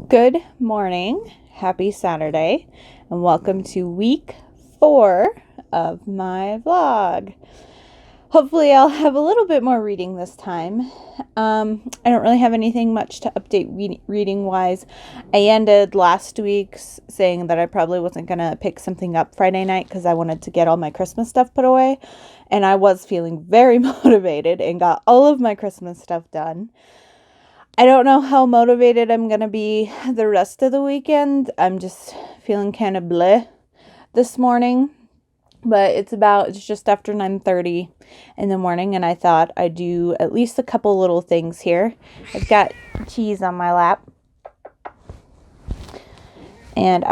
Good morning, happy Saturday, and welcome to week 4 of my vlog. Hopefully I'll have a little bit more reading this time. I don't really have anything much to update reading wise. I ended last week saying that I probably wasn't going to pick something up Friday night because I wanted to get all my Christmas stuff put away, and I was feeling very motivated and got all of my Christmas stuff done. I don't know how motivated I'm going to be the rest of the weekend. I'm just feeling kind of bleh this morning. But it's just after 9:30 in the morning, and I thought I'd do at least a couple little things here. I've got cheese on my lap. And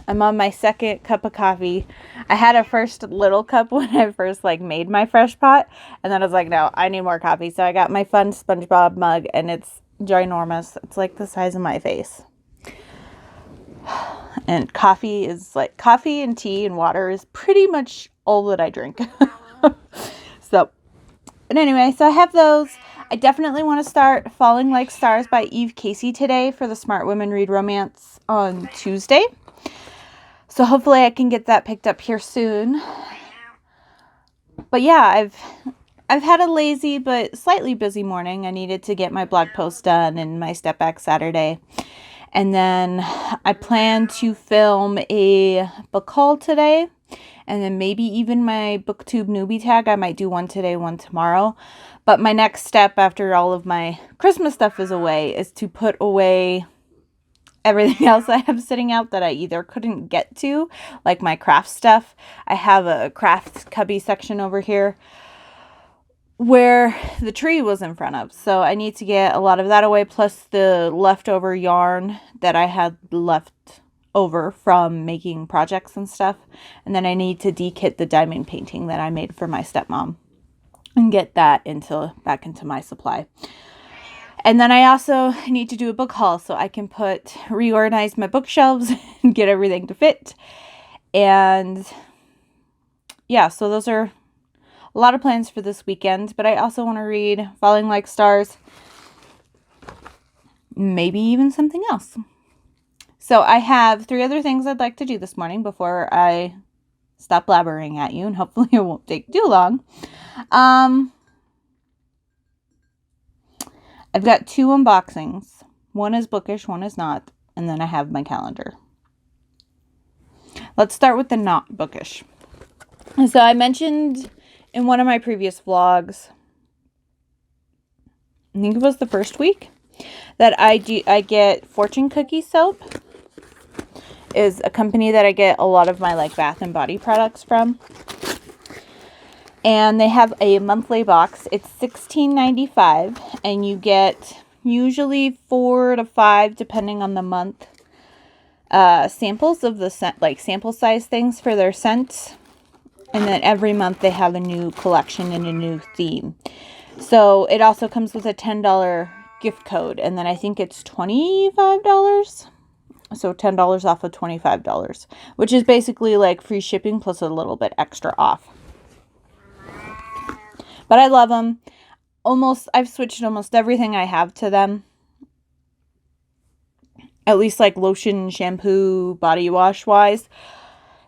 I'm on my second cup of coffee. I had a first little cup when I first made my fresh pot, and then I was like, no, I need more coffee. So I got my fun SpongeBob mug, and it's ginormous. It's like the size of my face. And coffee and tea and water is pretty much all that I drink. But anyway, so I have those. I definitely want to start Falling Like Stars by Eve Casey today for the Smart Women Read Romance on Tuesday. So hopefully I can get that picked up here soon. But yeah, I've had a lazy but slightly busy morning. I needed to get my blog post done and my Step Back Saturday. And then I plan to film a book haul today. And then maybe even my BookTube newbie tag. I might do one today, one tomorrow. But my next step after all of my Christmas stuff is away is to put away everything else I have sitting out that I either couldn't get to, like my craft stuff. I have a craft cubby section over here where the tree was in front of. So I need to get a lot of that away, plus the leftover yarn that I had left over from making projects and stuff. And then I need to dekit the diamond painting that I made for my stepmom and get that back into my supply. And then I also need to do a book haul so I can reorganize my bookshelves and get everything to fit. And yeah, so those are a lot of plans for this weekend, but I also want to read Falling Like Stars, maybe even something else. So I have 3 other things I'd like to do this morning before I stop blabbering at you, and hopefully it won't take too long. I've got 2 unboxings. One is bookish, one is not, and then I have my calendar. Let's start with the not bookish. So I mentioned in one of my previous vlogs, I think it was the first week, that I get Fortune Cookie Soap. Is a company that I get a lot of my Bath and Body products from. And they have a monthly box. It's $16.95, and you get usually 4 to 5, depending on the month, samples of the scent, sample size things for their scents. And then every month they have a new collection and a new theme. So it also comes with a $10 gift code, and then I think it's $25. So $10 off of $25, which is basically free shipping plus a little bit extra off. But I love them. I've switched almost everything I have to them. At least lotion, shampoo, body wash wise.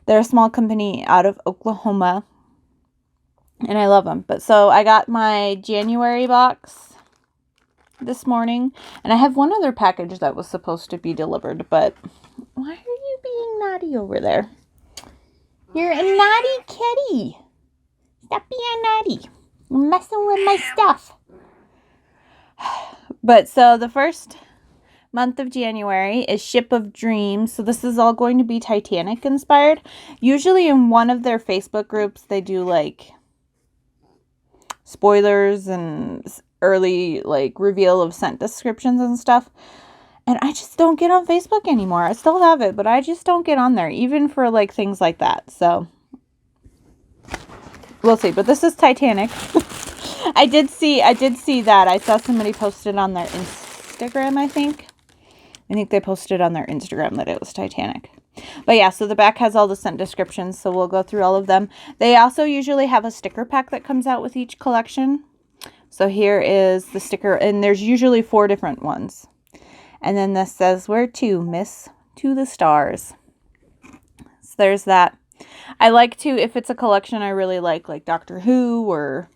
They're a small company out of Oklahoma. And I love them. But so I got my January box this morning. And I have one other package that was supposed to be delivered. But why are you being naughty over there? You're a naughty kitty. Stop being naughty. You're messing with my stuff. But so the first month of January is Ship of Dreams. So this is all going to be Titanic inspired. Usually in one of their Facebook groups, they do spoilers and early reveal of scent descriptions and stuff. And I just don't get on Facebook anymore. I still have it, but I just don't get on there, even for things like that. So we'll see. But this is Titanic. I did see that. I saw somebody posted on their Instagram, I think. I think they posted on their Instagram that it was Titanic. But yeah, so the back has all the scent descriptions, so we'll go through all of them. They also usually have a sticker pack that comes out with each collection. So here is the sticker, and there's usually 4 different ones. And then this says, where to, miss? To the stars. So there's that. I like to, if it's a collection I really like Doctor Who, or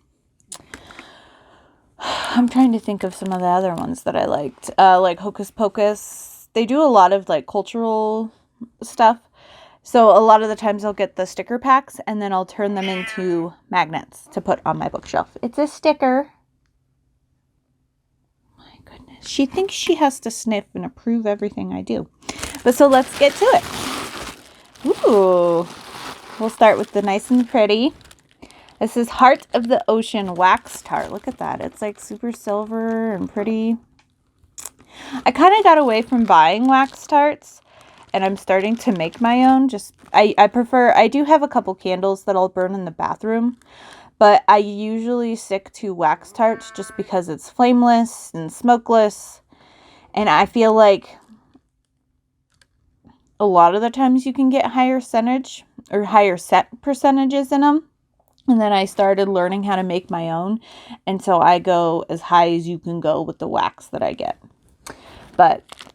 I'm trying to think of some of the other ones that I liked, like Hocus Pocus. They do a lot of like cultural stuff. So a lot of the times I'll get the sticker packs and then I'll turn them into magnets to put on my bookshelf. It's a sticker. My goodness. She thinks she has to sniff and approve everything I do. But so let's get to it. Ooh. We'll start with the nice and pretty. This is Heart of the Ocean wax tart. Look at that. It's like super silver and pretty. I kind of got away from buying wax tarts, and I'm starting to make my own. I do have a couple candles that I'll burn in the bathroom, but I usually stick to wax tarts just because it's flameless and smokeless. And I feel like a lot of the times you can get higher set percentages in them. And then I started learning how to make my own. And so I go as high as you can go with the wax that I get.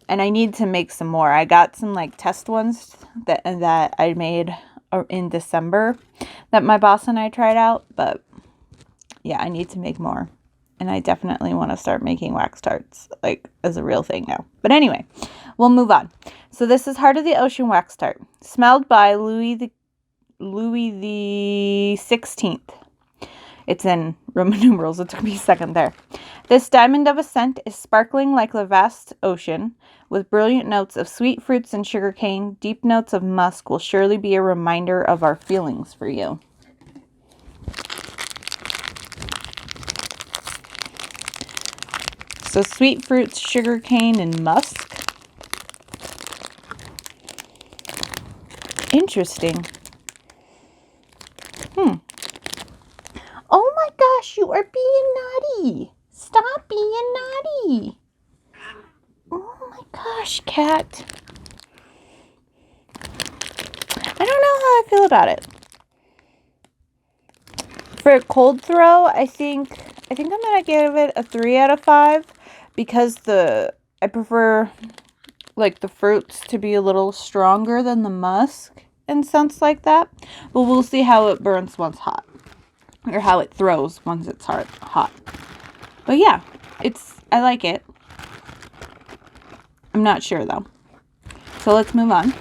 And I need to make some more. I got some like test ones that I made in December that my boss and I tried out. But yeah, I need to make more. And I definitely want to start making wax tarts like as a real thing now. But anyway, we'll move on. So this is Heart of the Ocean wax tart. Smelled by Louis the 16th. It's in Roman numerals. It took me a second there. This diamond of a scent is sparkling like the vast ocean, with brilliant notes of sweet fruits and sugarcane. Deep notes of musk will surely be a reminder of our feelings for you. So sweet fruits, sugarcane, and musk. Interesting. Oh my gosh, you are being naughty. Stop being naughty. Oh my gosh, cat. I don't know how I feel about it. For a cold throw, I think I'm going to give it a 3 out of 5 because I prefer like the fruits to be a little stronger than the musk and scents like that. But we'll see how it burns once hot. Or how it throws once it's hot. But yeah, I like it. I'm not sure though. So let's move on.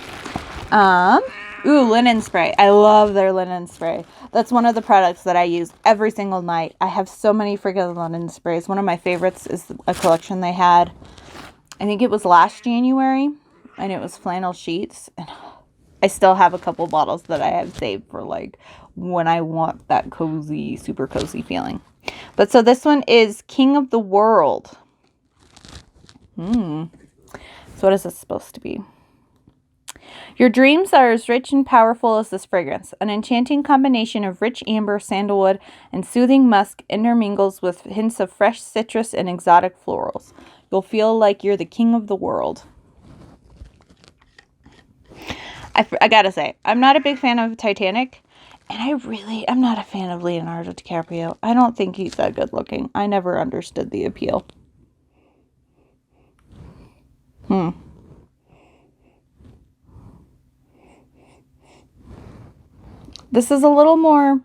Ooh, linen spray. I love their linen spray. That's one of the products that I use every single night. I have so many freaking linen sprays. One of my favorites is a collection they had. I think it was last January. And it was flannel sheets. And I still have a couple bottles that I have saved for like when I want that cozy, super cozy feeling. But so this one is King of the World. So what is this supposed to be? Your dreams are as rich and powerful as this fragrance. An enchanting combination of rich amber, sandalwood, and soothing musk intermingles with hints of fresh citrus and exotic florals. You'll feel like you're the king of the world. I gotta say, I'm not a big fan of Titanic. And I'm not a fan of Leonardo DiCaprio. I don't think he's that good looking. I never understood the appeal. This is a little more,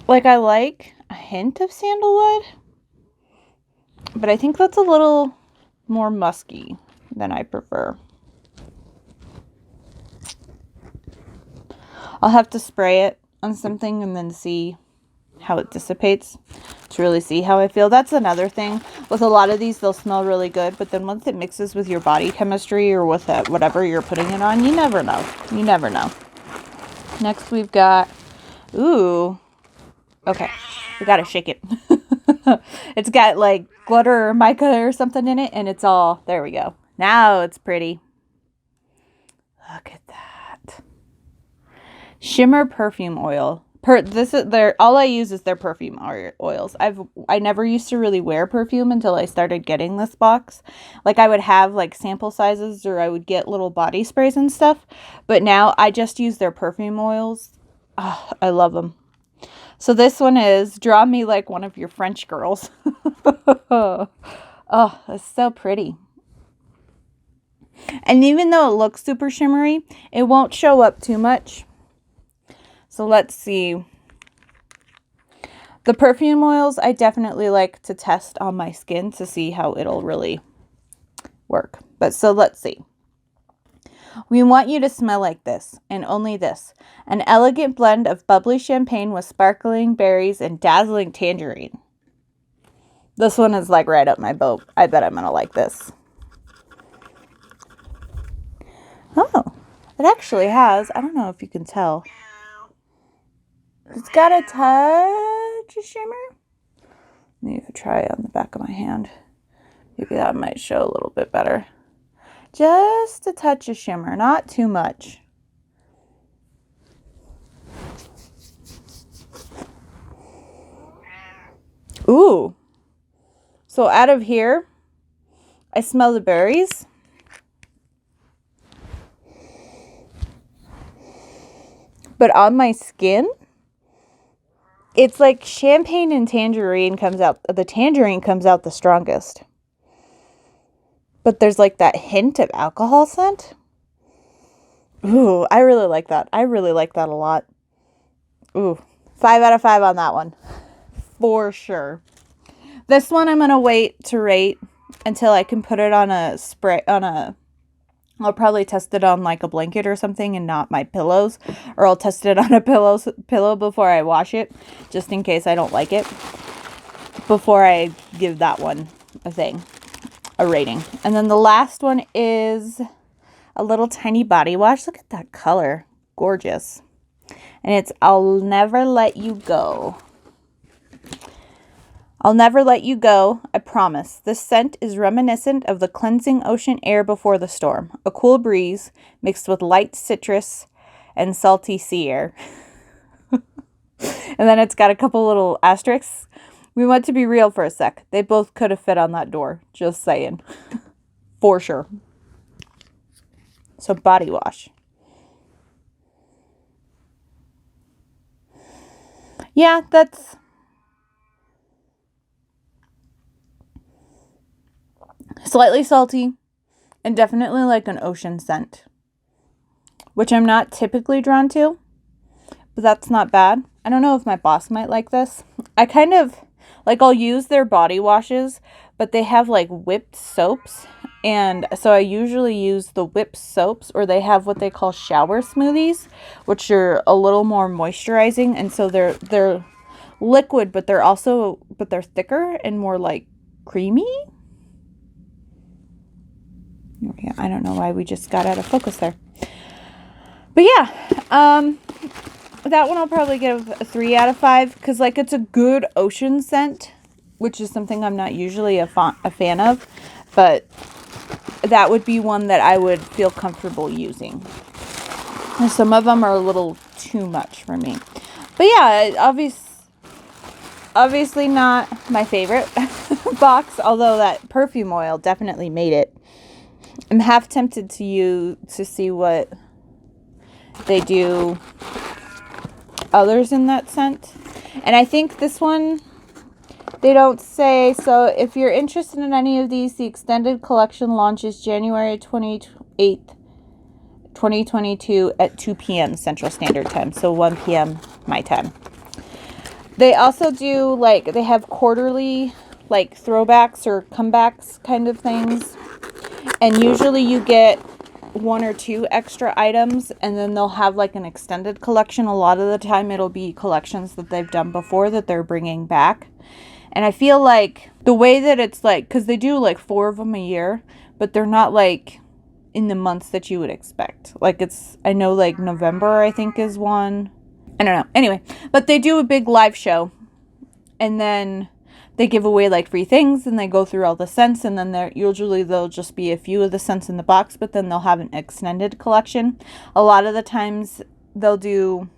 like I like a hint of sandalwood. But I think that's a little more musky than I prefer. I'll have to spray it on something and then see how it dissipates to really see how I feel. That's another thing. With a lot of these, they'll smell really good. But then once it mixes with your body chemistry or with whatever you're putting it on, you never know. You never know. Next, we've got... Ooh. Okay. We gotta shake it. It's got like glitter or mica or something in it. And it's all... There we go. Now it's pretty. Look at that. Shimmer perfume oil. All I use is their perfume oils. I never used to really wear perfume until I started getting this box. Like I would have like sample sizes or I would get little body sprays and stuff. But now I just use their perfume oils. Oh, I love them. So this one is Draw Me Like One of Your French Girls. Oh, it's so pretty. And even though it looks super shimmery, it won't show up too much. So let's see. The perfume oils, I definitely like to test on my skin to see how it'll really work. But so let's see. We want you to smell like this, and only this. An elegant blend of bubbly champagne with sparkling berries and dazzling tangerine. This one is like right up my boat. I bet I'm going to like this. Oh, it actually has. I don't know if you can tell. It's got a touch of shimmer. Let me try it on the back of my hand. Maybe that might show a little bit better. Just a touch of shimmer, not too much. Ooh. So out of here, I smell the berries. But on my skin, it's like champagne and tangerine comes out. The tangerine comes out the strongest. But there's like that hint of alcohol scent. Ooh, I really like that. I really like that a lot. Ooh, 5 out of 5 on that one. For sure. This one I'm going to wait to rate until I can put it on a spray, I'll probably test it on like a blanket or something and not my pillows. Or I'll test it on a pillow before I wash it, just in case I don't like it. Before I give that one a rating. And then the last one is a little tiny body wash. Look at that color. Gorgeous. And it's I'll Never Let You Go. I'll never let you go, I promise. This scent is reminiscent of the cleansing ocean air before the storm. A cool breeze mixed with light citrus and salty sea air. And then it's got a couple little asterisks. We want to be real for a sec. They both could have fit on that door. Just saying. For sure. So body wash. Yeah, that's... slightly salty and definitely like an ocean scent, which I'm not typically drawn to, but that's not bad. I don't know if my boss might like this. I kind of like, I'll use their body washes, but they have like whipped soaps. And so I usually use the whipped soaps, or they have what they call shower smoothies, which are a little more moisturizing. And so they're liquid, but they're thicker and more like creamy. I don't know why we just got out of focus there. But yeah, that one I'll probably give a 3 out of 5 because like it's a good ocean scent, which is something I'm not usually a fan of, but that would be one that I would feel comfortable using. And some of them are a little too much for me. But yeah, obviously not my favorite box, although that perfume oil definitely made it. I'm half tempted to see what they do others in that scent. And I think this one, they don't say. So if you're interested in any of these, the extended collection launches January 28th, 2022 at 2 p.m. Central Standard Time. So 1 p.m. my time. They also do like, they have quarterly like throwbacks or comebacks kind of things. And usually you get 1 or 2 extra items, and then they'll have like an extended collection. A lot of the time it'll be collections that they've done before that they're bringing back. And I feel like the way that it's like, because they do like 4 of them a year, but they're not like in the months that you would expect. Like I know like November I think is one. I don't know. Anyway, but they do a big live show, and then they give away like free things, and they go through all the scents, and then there'll just be a few of the scents in the box, but then they'll have an extended collection. A lot of the times they'll do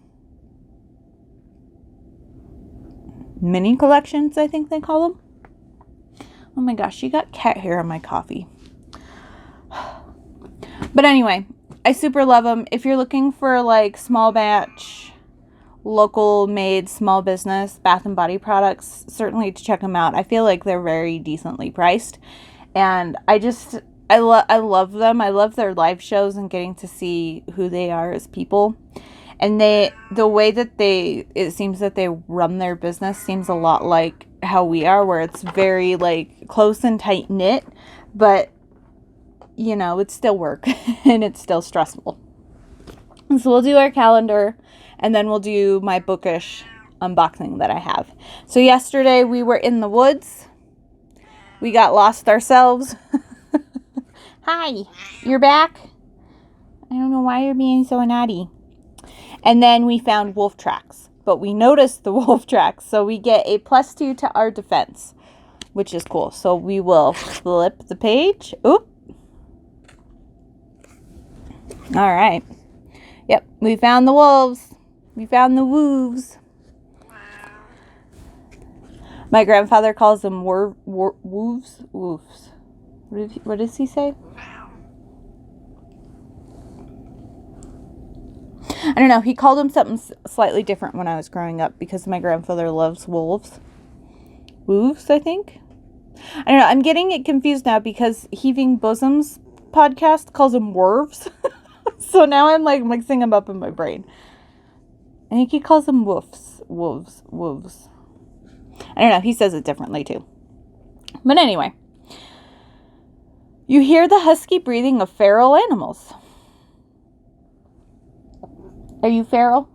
mini collections, I think they call them. Oh my gosh, you got cat hair on my coffee. But anyway, I super love them. If you're looking for like small batch local made small business bath and body products, certainly to check them out. I feel like they're very decently priced, and I love them. I love their live shows and getting to see who they are as people. And the way that it seems that they run their business seems a lot like how we are, where it's very like close and tight knit, but you know, it's still work and it's still stressful. And so we'll do our calendar, and then we'll do my bookish unboxing that I have. So yesterday we were in the woods. We got lost ourselves. Hi, you're back? I don't know why you're being so naughty. And then we found wolf tracks, but we noticed the wolf tracks, so we get a +2 to our defense, which is cool. So we will flip the page. Oop. All right. Yep, we found the wolves. We found the wolves. My grandfather calls them wolves. Wolves. What does he say? I don't know. He called them something slightly different when I was growing up because my grandfather loves wolves. Wolves, I think. I don't know. I'm getting it confused now because Heaving Bosoms podcast calls them werves. So now I'm like mixing them up in my brain. I think he calls them wolves. Wolves. I don't know. He says it differently too. But anyway. You hear the husky breathing of feral animals. Are you feral?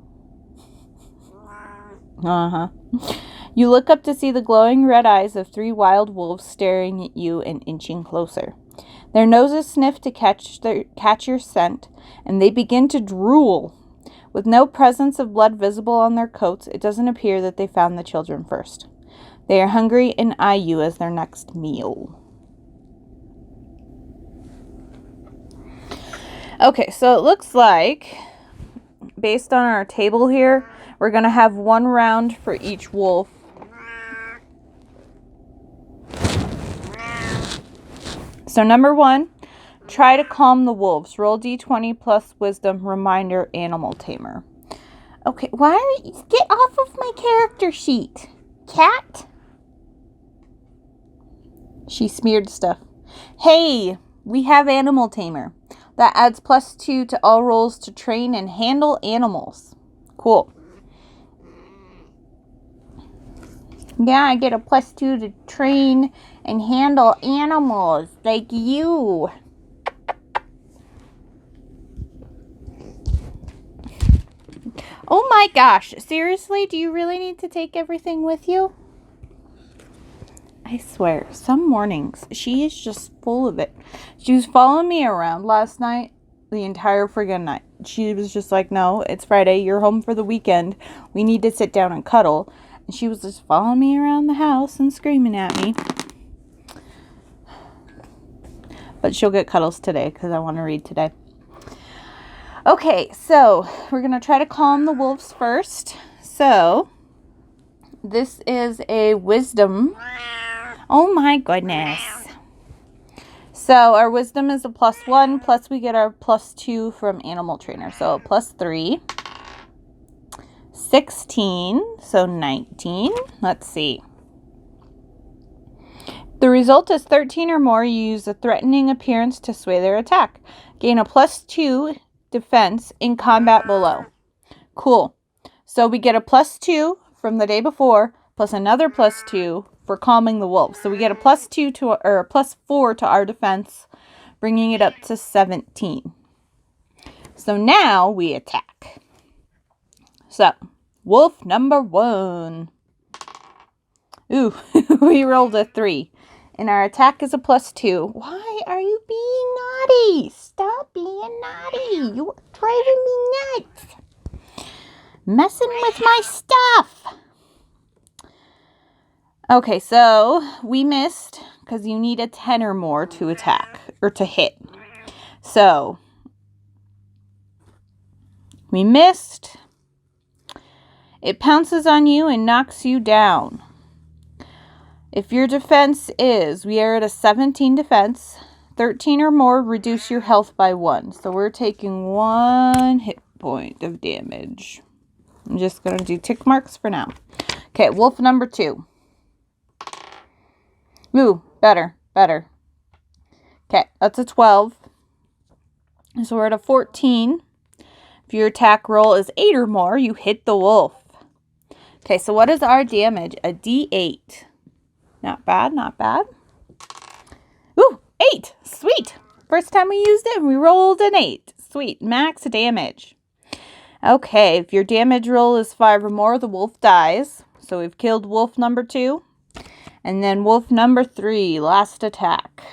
Uh-huh. You look up to see the glowing red eyes of 3 wild wolves staring at you and inching closer. Their noses sniff to catch your scent, and they begin to drool. With no presence of blood visible on their coats, it doesn't appear that they found the children first. They are hungry and eye you as their next meal. Okay, so it looks like, based on our table here, we're going to have 1 round for each wolf. So number 1, try to calm the wolves. Roll d20 plus wisdom, reminder, animal tamer. Okay, why are you... Get off of my character sheet, cat. She smeared stuff. Hey, we have animal tamer. That adds +2 to all rolls to train and handle animals. Cool. Yeah, I get a +2 to train and handle animals like you. Oh my gosh. Seriously, do you really need to take everything with you? I swear, some mornings, she is just full of it. She was following me around last night, the entire friggin' night. She was just like, no, it's Friday, you're home for the weekend. We need to sit down and cuddle. And she was just following me around the house and screaming at me. But she'll get cuddles today because I want to read today. Okay, so we're going to try to calm the wolves first. So, this is a wisdom. Oh my goodness. So, our wisdom is a +1, plus we get our +2 from animal trainer. So, +3. 16, so 19. Let's see. The result is 13 or more. You use a threatening appearance to sway their attack. Gain a +2 defense in combat below. Cool. So we get a +2 from the day before, plus another +2 for calming the wolves. So we get a +2 to, or a +4 to our defense, bringing it up to 17. So now we attack. So, wolf number 1. Ooh, we rolled a 3. And our attack is a +2. Why are you being naughty? Stop being naughty. You're driving me nuts. Messing with my stuff. Okay, so we missed because you need a 10 or more to attack or to hit. So we missed. It pounces on you and knocks you down. If your defense is, we are at a 17 defense, 13 or more, reduce your health by 1. So we're taking 1 hit point of damage. I'm just going to do tick marks for now. Okay, wolf number 2. Ooh, better. Okay, that's a 12. So we're at a 14. If your attack roll is 8 or more, you hit the wolf. Okay, so what is our damage? A D8. Not bad. Ooh, 8. Sweet. First time we used it, we rolled an 8. Sweet. Max damage. Okay, if your damage roll is 5 or more, the wolf dies. So we've killed wolf number 2. And then wolf number 3, last attack,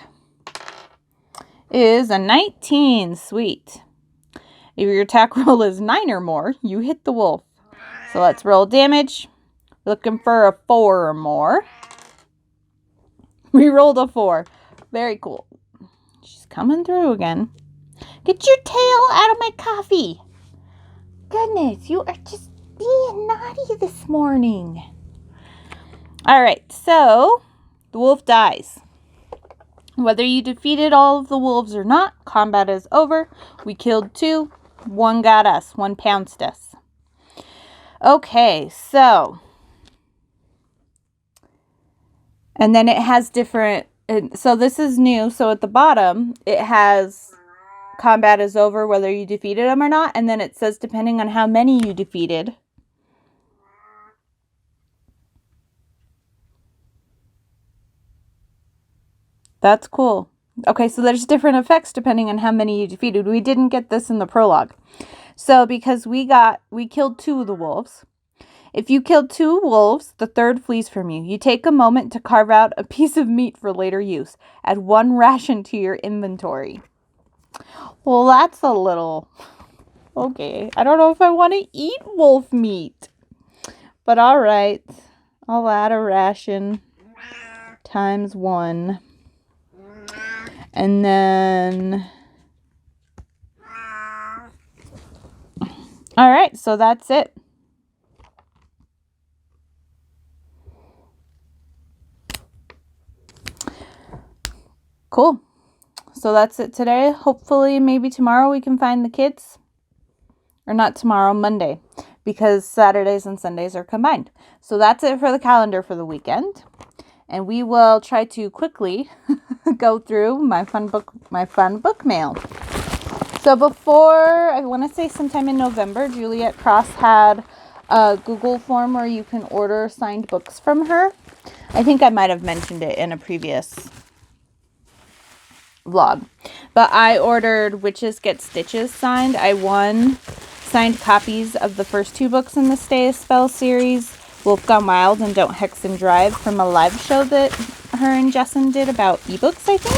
is a 19. Sweet. If your attack roll is 9 or more, you hit the wolf. So let's roll damage. Looking for a 4 or more. We rolled a 4. Very cool. She's coming through again. Get your tail out of my coffee. Goodness, you are just being naughty this morning. All right, so the wolf dies. Whether you defeated all of the wolves or not, combat is over. We killed 2. 1 got us. 1 pounced us. Okay, so. And then it has different. So this is new. So at the bottom, it has combat is over, whether you defeated them or not. And then it says depending on how many you defeated. That's cool. Okay, so there's different effects depending on how many you defeated. We didn't get this in the prologue. So because we killed 2 of the wolves. If you killed 2 wolves, the 3rd flees from you. You take a moment to carve out a piece of meat for later use. Add 1 ration to your inventory. Well, that's a little... Okay, I don't know if I want to eat wolf meat. But all right, I'll add a ration times 1. And then... All right, so that's it. Cool. So that's it today. Hopefully, maybe tomorrow we can find the kids. Or not tomorrow, Monday. Because Saturdays and Sundays are combined. So that's it for the calendar for the weekend. And we will try to quickly go through my fun book mail. So before, I want to say sometime in November, Juliet Cross had a Google form where you can order signed books from her. I think I might have mentioned it in a previous vlog. But I ordered Witches Get Stitches signed. I won signed copies of the first 2 books in the Stay a Spell series, Wolf Gone Wild and Don't Hex and Drive, from a live show that her and Jessen did about ebooks, I think.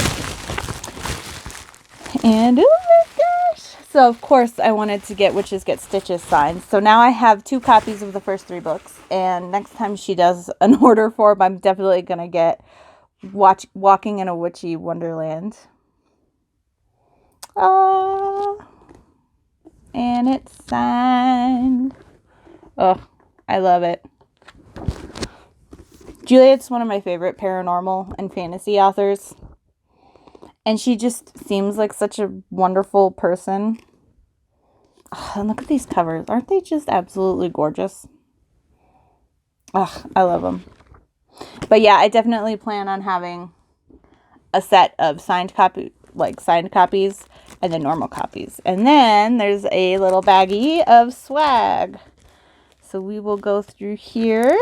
And oh my gosh. So of course I wanted to get Witches Get Stitches signed. So now I have 2 copies of the first 3 books. And next time she does an order form, I'm definitely going to get Walking in a Witchy Wonderland. Oh, and it's signed. Oh, I love it. Juliet's one of my favorite paranormal and fantasy authors. And she just seems like such a wonderful person. Oh, and look at these covers. Aren't they just absolutely gorgeous? Oh, I love them. But yeah, I definitely plan on having a set of signed copies and then normal copies. And then there's a little baggie of swag. So we will go through here.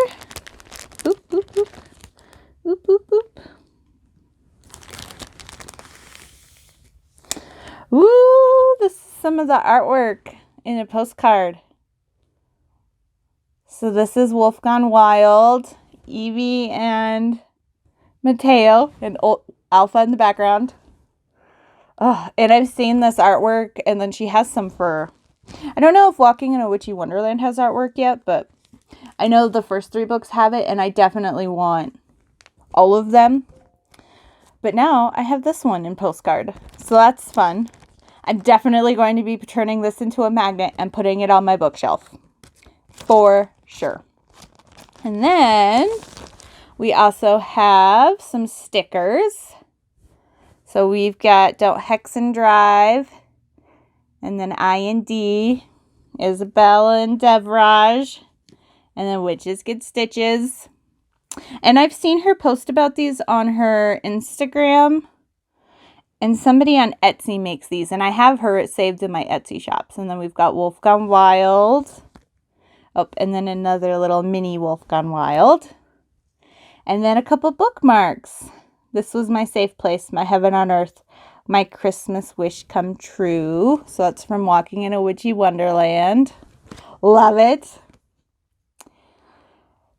Boop, boop, boop. Boop, boop, boop. Ooh, this is some of the artwork in a postcard. So this is Wolf Gone Wild, Evie and Mateo, and Alpha in the background. Oh, and I've seen this artwork, and then she has some for... I don't know if Walking in a Witchy Wonderland has artwork yet, but I know the first 3 books have it, and I definitely want all of them. But now I have this one in postcard, so that's fun. I'm definitely going to be turning this into a magnet and putting it on my bookshelf. For sure. And then we also have some stickers. So we've got Don't Hex and Drive, and then I and D, Isabella and Devraj. And then Witches Get Stitches. And I've seen her post about these on her Instagram. And somebody on Etsy makes these. And I have her saved in my Etsy shops. And then we've got Wolf Gone Wild. Oh, and then another little mini Wolf Gone Wild. And then a couple bookmarks. This was my safe place, my heaven on earth, my Christmas wish come true. So that's from Walking in a Witchy Wonderland. Love it.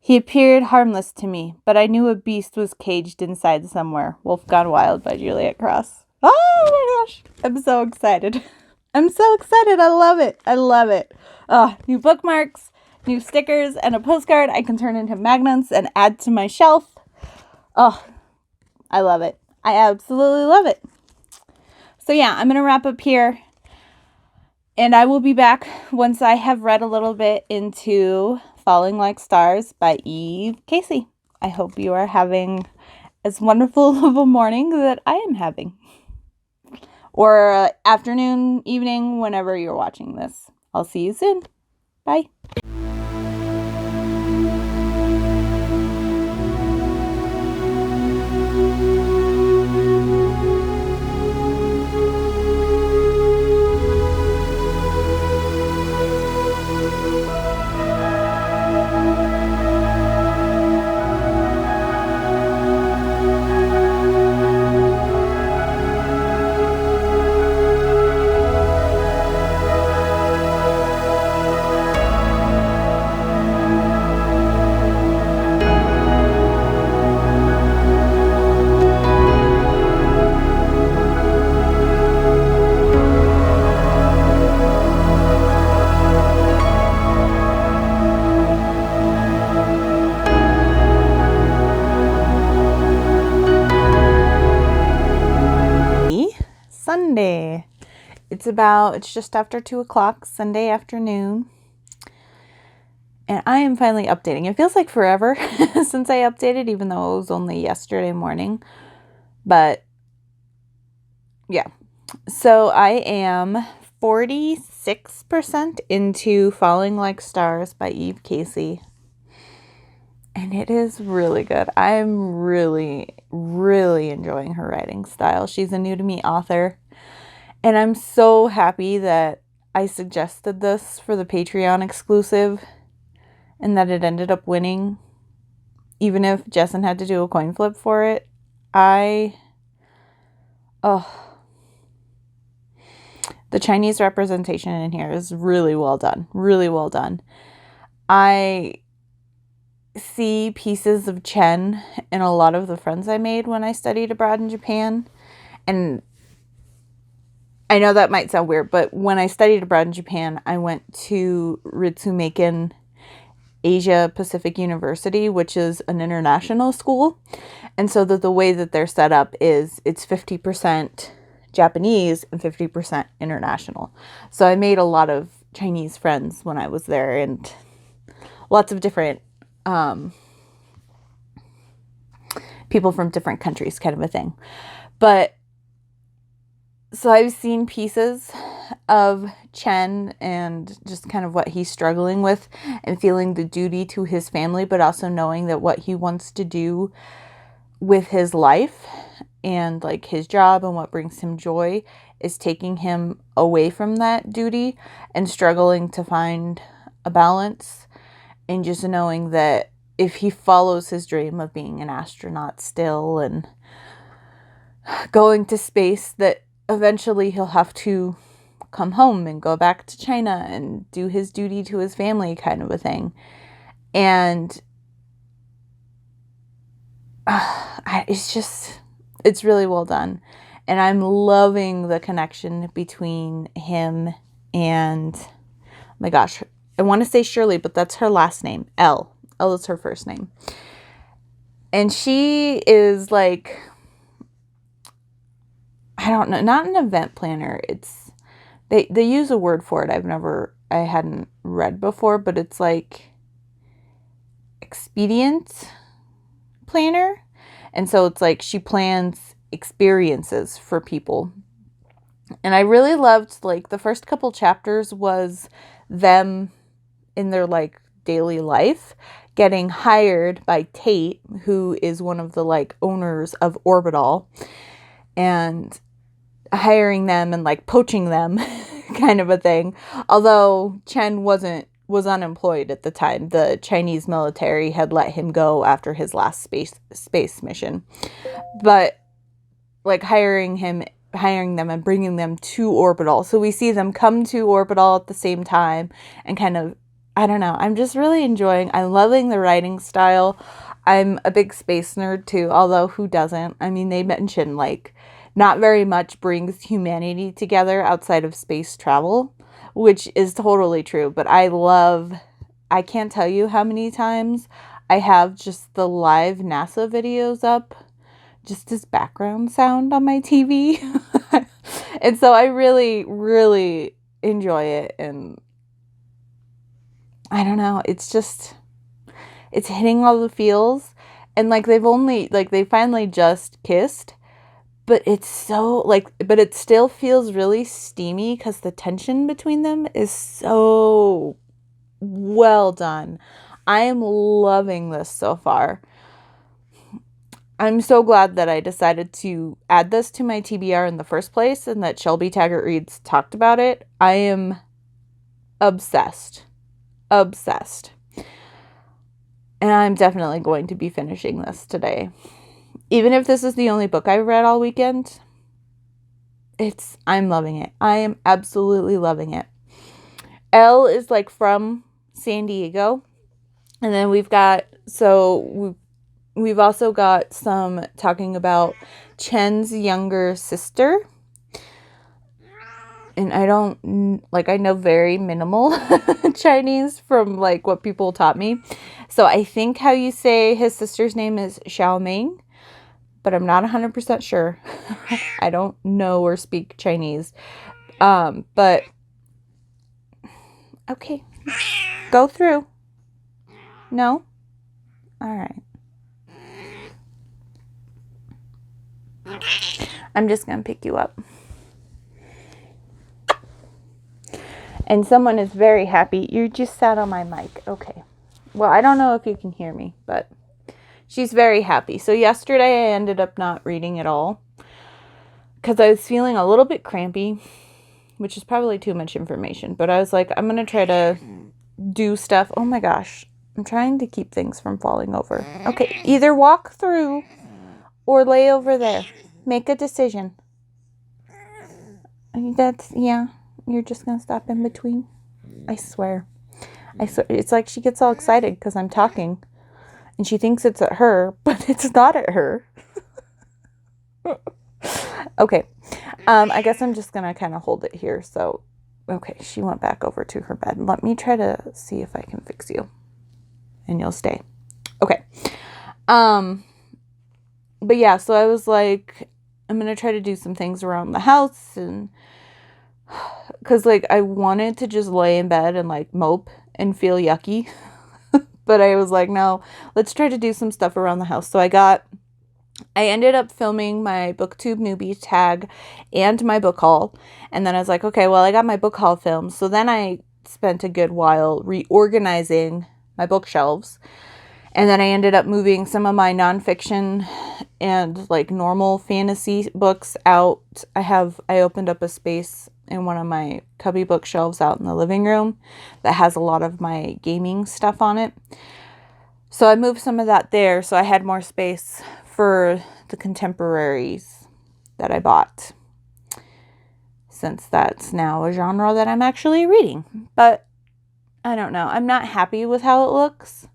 He appeared harmless to me, but I knew a beast was caged inside somewhere. Wolf Gone Wild by Juliet Cross. Oh my gosh. I'm so excited. I'm so excited. I love it. I love it. New bookmarks, new stickers, and a postcard I can turn into magnets and add to my shelf. Oh, I love it. I absolutely love it. So yeah, I'm going to wrap up here. And I will be back once I have read a little bit into Falling Like Stars by Eve Casey. I hope you are having as wonderful of a morning that I am having. Or afternoon, evening, whenever you're watching this. I'll see you soon. Bye. Sunday. It's just after 2:00 Sunday afternoon. And I am finally updating. It feels like forever since I updated, even though it was only yesterday morning. But yeah. So I am 46% into Falling Like Stars by Eve Casey. And it is really good. I'm really, really enjoying her writing style. She's a new to me author. And I'm so happy that I suggested this for the Patreon exclusive and that it ended up winning. Even if Jessen had to do a coin flip for it. The Chinese representation in here is really well done. Really well done. I see pieces of Chen in a lot of the friends I made when I studied abroad in Japan. And I know that might sound weird, but when I studied abroad in Japan, I went to Ritsumeikan Asia Pacific University, which is an international school. And so the way that they're set up is it's 50% Japanese and 50% international. So I made a lot of Chinese friends when I was there and lots of different people from different countries kind of a thing. But so I've seen pieces of Chen and just kind of what he's struggling with and feeling the duty to his family, but also knowing that what he wants to do with his life and like his job and what brings him joy is taking him away from that duty and struggling to find a balance, and just knowing that if he follows his dream of being an astronaut still and going to space, that eventually he'll have to come home and go back to China and do his duty to his family kind of a thing. And it's really well done. And I'm loving the connection between him and, oh my gosh, I want to say Shirley, but that's her last name. Elle is her first name. And she is like, I don't know, not an event planner. It's, they use a word for it I hadn't read before, but it's like expedient planner. And so it's like she plans experiences for people. And I really loved, like, the first couple chapters was them in their like daily life, getting hired by Tate, who is one of the like owners of Orbital, and hiring them and like poaching them kind of a thing. Although Chen was unemployed at the time. The Chinese military had let him go after his last space mission. But like hiring them and bringing them to Orbital. So we see them come to Orbital at the same time and kind of, I don't know, I'm just really I'm loving the writing style. I'm a big space nerd too, although who doesn't? I mean, they mention like not very much brings humanity together outside of space travel, which is totally true. But I can't tell you how many times I have just the live NASA videos up just as background sound on my TV. And so I really, really enjoy it. And I don't know, it's hitting all the feels. And like they finally just kissed, but it's so but it still feels really steamy because the tension between them is so well done. I am loving this so far. I'm so glad that I decided to add this to my TBR in the first place and that Shelby Taggart Reads talked about it. I am obsessed. Obsessed. And I'm definitely going to be finishing this today. Even if this is the only book I've read all weekend, I'm loving it. I am absolutely loving it. Elle is like from San Diego. And then we've also got some talking about Chen's younger sister. And I know very minimal Chinese from like what people taught me. So I think how you say his sister's name is Xiaoming, but I'm not 100% sure. I don't know or speak Chinese. But okay, go through. No? All right. I'm just going to pick you up. And someone is very happy. You just sat on my mic. Okay. Well, I don't know if you can hear me, but she's very happy. So yesterday I ended up not reading at all because I was feeling a little bit crampy, which is probably too much information. But I was like, I'm going to try to do stuff. Oh my gosh. I'm trying to keep things from falling over. Okay. Either walk through or lay over there. Make a decision. Yeah. You're just going to stop in between? I swear. It's like she gets all excited because I'm talking. And she thinks it's at her, but it's not at her. Okay. I guess I'm just going to kind of hold it here. So, okay. She went back over to her bed. Let me try to see if I can fix you. And you'll stay. Okay. But yeah, so I was like, I'm going to try to do some things around the house and because like I wanted to just lay in bed and like mope and feel yucky. But I was like, no, let's try to do some stuff around the house. So I ended up filming my BookTube newbie tag and my book haul. And then I was like, okay, well, I got my book haul filmed. So then I spent a good while reorganizing my bookshelves. And then I ended up moving some of my nonfiction and like normal fantasy books out. I opened up a space in one of my cubby bookshelves out in the living room that has a lot of my gaming stuff on it. So I moved some of that there so I had more space for the contemporaries that I bought, since that's now a genre that I'm actually reading. But I don't know. I'm not happy with how it looks.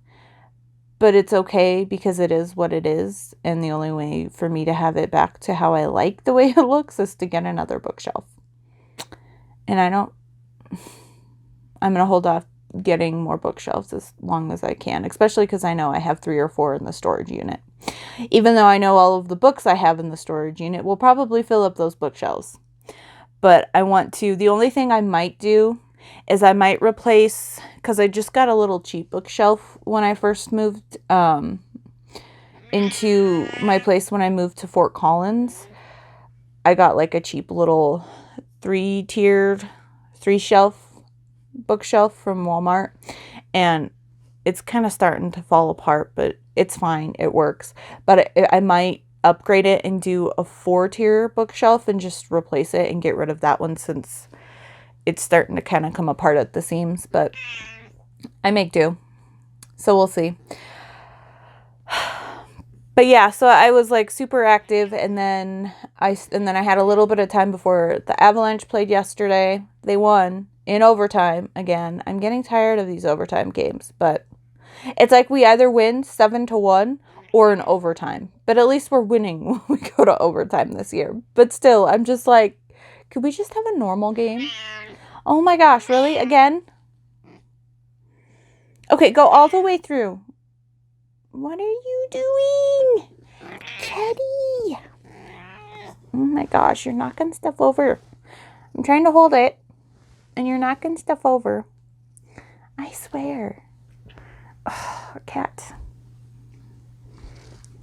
But it's okay because it is what it is. And the only way for me to have it back to how I like the way it looks is to get another bookshelf. And I'm going to hold off getting more bookshelves as long as I can. Especially because I know I have 3 or 4 in the storage unit. Even though I know all of the books I have in the storage unit will probably fill up those bookshelves. But the only thing I might do is I might replace, because I just got a little cheap bookshelf when I first moved into my place when I moved to Fort Collins. I got like a cheap little 3-shelf bookshelf from Walmart, and it's kind of starting to fall apart, but it's fine. It works. But I might upgrade it and do a 4-tier bookshelf and just replace it and get rid of that one since it's starting to kind of come apart at the seams. But I make do. So we'll see. But yeah, so I was like super active, and then I had a little bit of time before the Avalanche played yesterday. They won in overtime again. I'm getting tired of these overtime games, but it's like we either win 7-1 or in overtime. But at least we're winning when we go to overtime this year. But still, I'm just like, could we just have a normal game? Oh my gosh, really? Again? Okay, go all the way through. What are you doing? Teddy! Oh my gosh, you're knocking stuff over. I'm trying to hold it, and you're knocking stuff over. I swear. Oh, cat.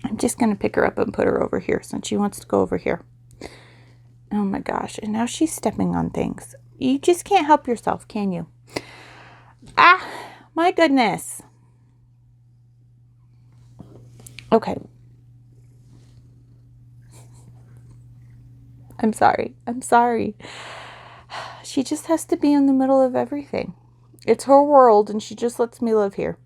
I'm just going to pick her up and put her over here since she wants to go over here. Oh my gosh, and now she's stepping on things. You just can't help yourself, can you? Ah, my goodness. Okay. I'm sorry. She just has to be in the middle of everything. It's her world, and she just lets me live here.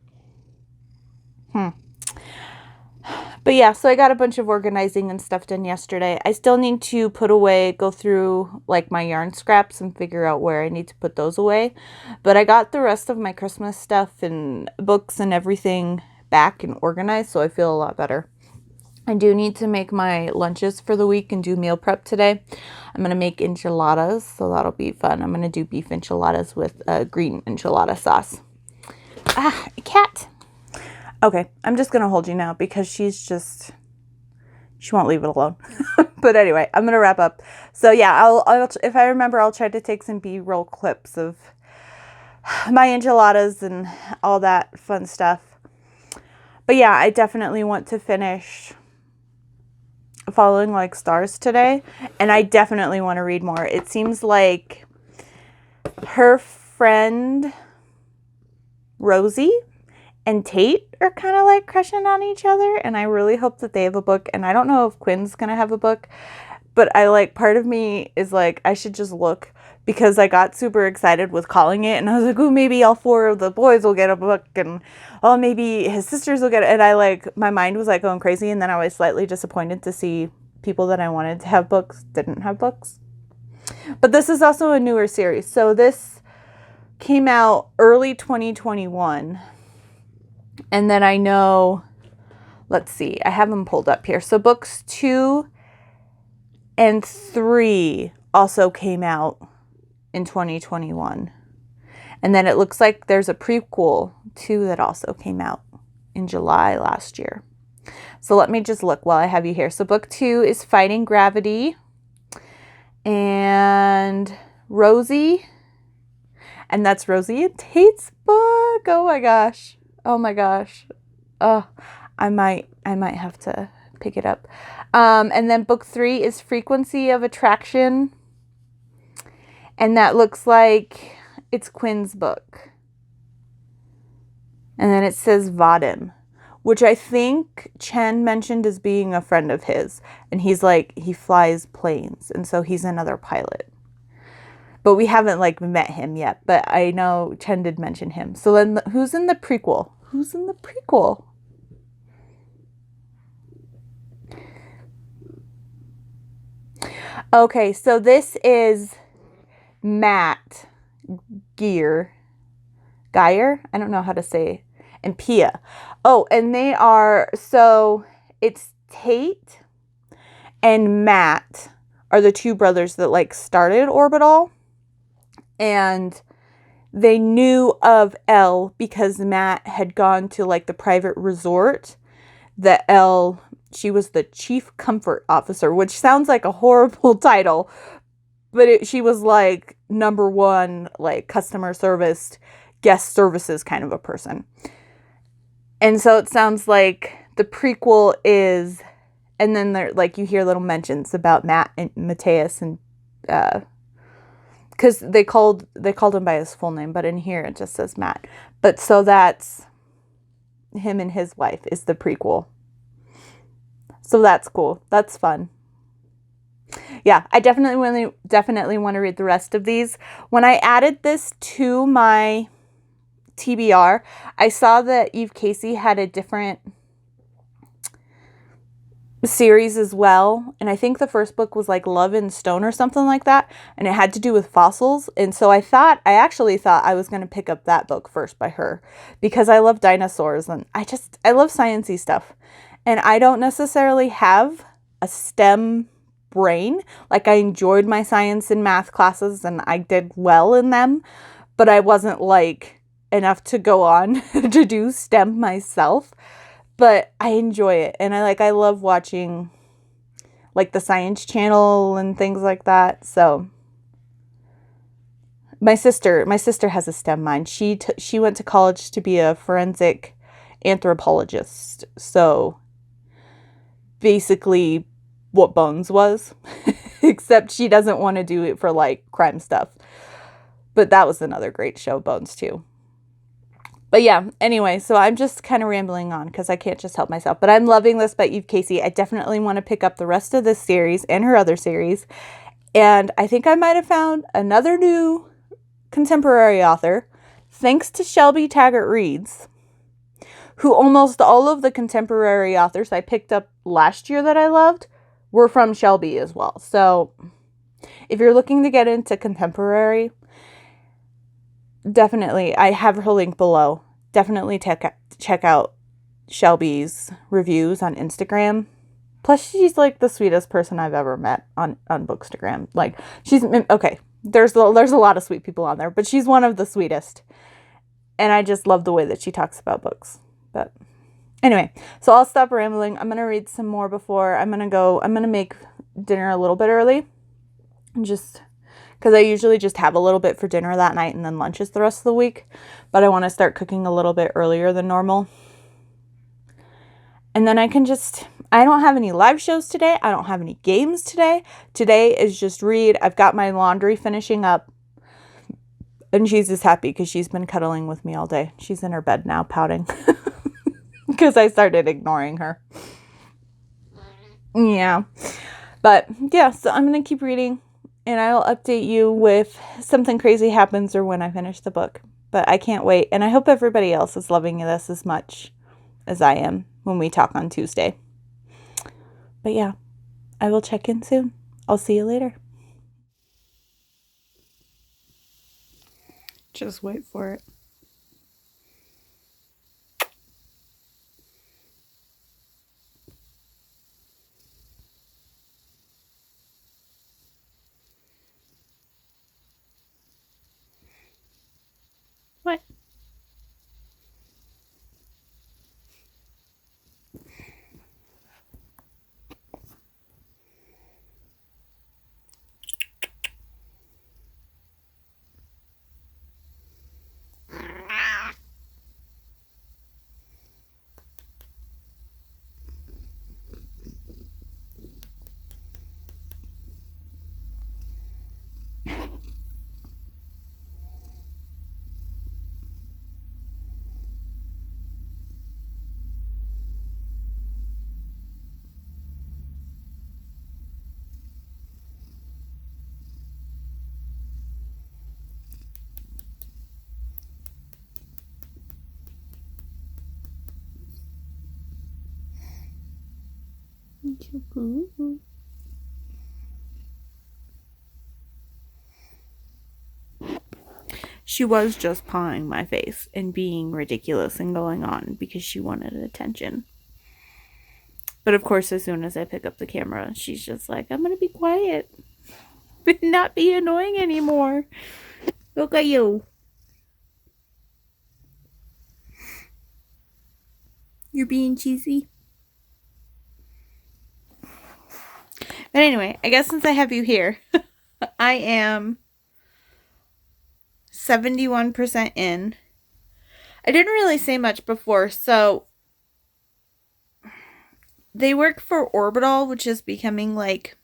But yeah, so I got a bunch of organizing and stuff done yesterday. I still need to go through like my yarn scraps and figure out where I need to put those away. But I got the rest of my Christmas stuff and books and everything back and organized, so I feel a lot better. I do need to make my lunches for the week and do meal prep today. I'm going to make enchiladas, so that'll be fun. I'm going to do beef enchiladas with green enchilada sauce. Ah, cat. Okay, I'm just going to hold you now because she won't leave it alone. But anyway, I'm going to wrap up. So yeah, I'll if I remember, I'll try to take some B-roll clips of my enchiladas and all that fun stuff. But yeah, I definitely want to finish Following Like Stars today, and I definitely want to read more. It seems like her friend Rosie and Tate are kind of like crushing on each other, and I really hope that they have a book. And I don't know if Quinn's gonna have a book, but part of me is like, I should just look, because I got super excited with calling it, and I was like, oh, maybe all 4 of the boys will get a book, and oh, maybe his sisters will get it. And my mind was like going crazy, and then I was slightly disappointed to see people that I wanted to have books didn't have books. But this is also a newer series, so this came out early 2021. And then I know, let's see, I have them pulled up here. So books 2 and 3 also came out in 2021. And then it looks like there's a prequel too that also came out in July last year. So let me just look while I have you here. So book 2 is Fighting Gravity. And Rosie. And that's Rosie and Tate's book. Oh my gosh. I might have to pick it up. And then book 3 is Frequency of Attraction. And that looks like it's Quinn's book. And then it says Vadim, which I think Chen mentioned as being a friend of his. And he's like, he flies planes. And so he's another pilot. But we haven't met him yet. But I know Chen did mention him. So then who's in the prequel? Okay, so this is Matt Geyer. I don't know how to say. And Pia. Oh, and it's Tate and Matt are the 2 brothers that started Orbital. And they knew of Elle because Matt had gone to the private resort that Elle, she was the chief comfort officer, which sounds like a horrible title, but she was number 1, customer service, guest services kind of a person. And so it sounds like the prequel is, and then there, you hear little mentions about Matt and Matthias and because they called him by his full name, but in here it just says Matt. But so that's him and his wife is the prequel. So that's cool. That's fun. Yeah, I definitely want to read the rest of these. When I added this to my TBR, I saw that Eve Casey had a different series as well, and I think the first book was like Love and Stone or something like that, and it had to do with fossils. And so I actually thought I was going to pick up that book first by her, because I love dinosaurs and I love sciencey stuff, and I don't necessarily have a STEM brain. Like, I enjoyed my science and math classes and I did well in them, but I wasn't like enough to go on to do STEM myself. But I enjoy it, and I love watching like the Science Channel and things like that. So my sister has a STEM mind. She went to college to be a forensic anthropologist. So basically what Bones was, except she doesn't want to do it for like crime stuff. But that was another great show, Bones, too. But yeah, anyway, so I'm just kind of rambling on because I can't just help myself. But I'm loving this by Eve Casey. I definitely want to pick up the rest of this series and her other series. And I think I might have found another new contemporary author, thanks to Shelby Taggart Reads, who almost all of the contemporary authors I picked up last year that I loved were from Shelby as well. So if you're looking to get into contemporary, definitely, I have her link below. Definitely check out Shelby's reviews on Instagram. Plus, she's like the sweetest person I've ever met on Bookstagram. Like, she's okay. There's a lot of sweet people on there, but she's one of the sweetest. And I just love the way that she talks about books. But anyway, so I'll stop rambling. I'm gonna read some more before I'm gonna make dinner a little bit early, just because I usually just have a little bit for dinner that night and then lunches the rest of the week. But I want to start cooking a little bit earlier than normal. And then I don't have any live shows today. I don't have any games today. Today is just read. I've got my laundry finishing up. And she's just happy because she's been cuddling with me all day. She's in her bed now pouting because I started ignoring her. Yeah. But yeah, so I'm going to keep reading. And I'll update you if something crazy happens or when I finish the book. But I can't wait. And I hope everybody else is loving this as much as I am when we talk on Tuesday. But yeah, I will check in soon. I'll see you later. Just wait for it. What? She was just pawing my face and being ridiculous and going on because she wanted attention. But of course, as soon as I pick up the camera, she's just like, I'm going to be quiet. But not be annoying anymore. Look at you. You're being cheesy. But anyway, I guess since I have you here, I am 71% in. I didn't really say much before, so they work for Orbital, which is becoming like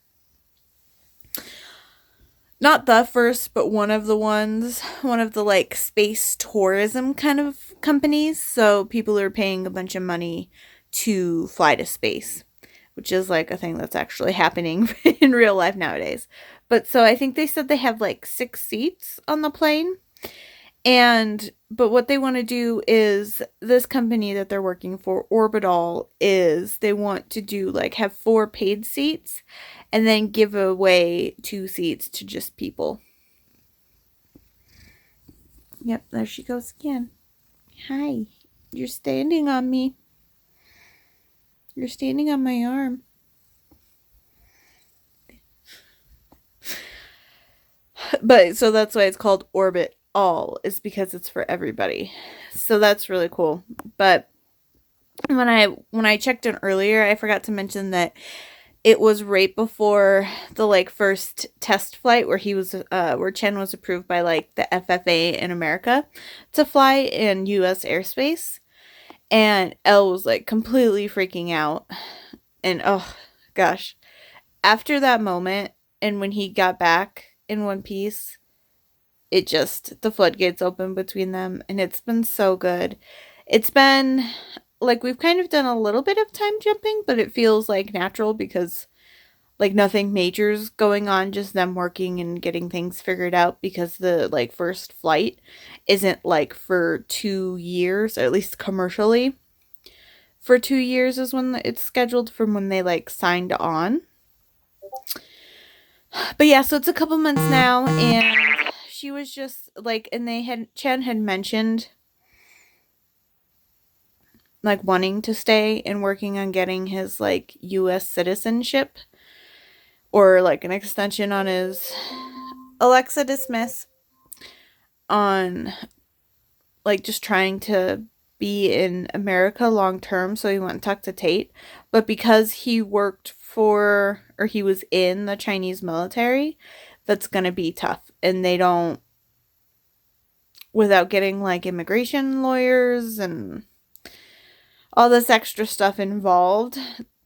not the first, but one of the ones, one of the like space tourism kind of companies. So people are paying a bunch of money to fly to space, which is like a thing that's actually happening in real life nowadays. But so I think they said they have like 6 seats on the plane. But what they want to do is, this company that they're working for, Orbital, is they want to do like have 4 paid seats and then give away 2 seats to just people. Yep, there she goes again. Hi, you're standing on me. You're standing on my arm. But so that's why it's called Orbit All, is because it's for everybody. So that's really cool. But when I checked in earlier, I forgot to mention that it was right before the like first test flight where where Chen was approved by like the FFA in America to fly in US airspace. And Elle was like completely freaking out. And oh gosh, after that moment and when he got back in one piece, the floodgates opened between them, and it's been so good. It's been like we've kind of done a little bit of time jumping, but it feels like natural because like nothing major's going on, just them working and getting things figured out, because the like first flight isn't like for 2 years, or at least commercially. For 2 years is when it's scheduled from when they like signed on. But yeah, so it's a couple months now, and she was just like, and Chen had mentioned like wanting to stay and working on getting his like US citizenship, or like an extension on his Alexa dismiss, on like just trying to be in America long term. So he went and talked to Tate. But because he worked for, or he was in the Chinese military, that's going to be tough. And they don't, without getting like immigration lawyers and all this extra stuff involved,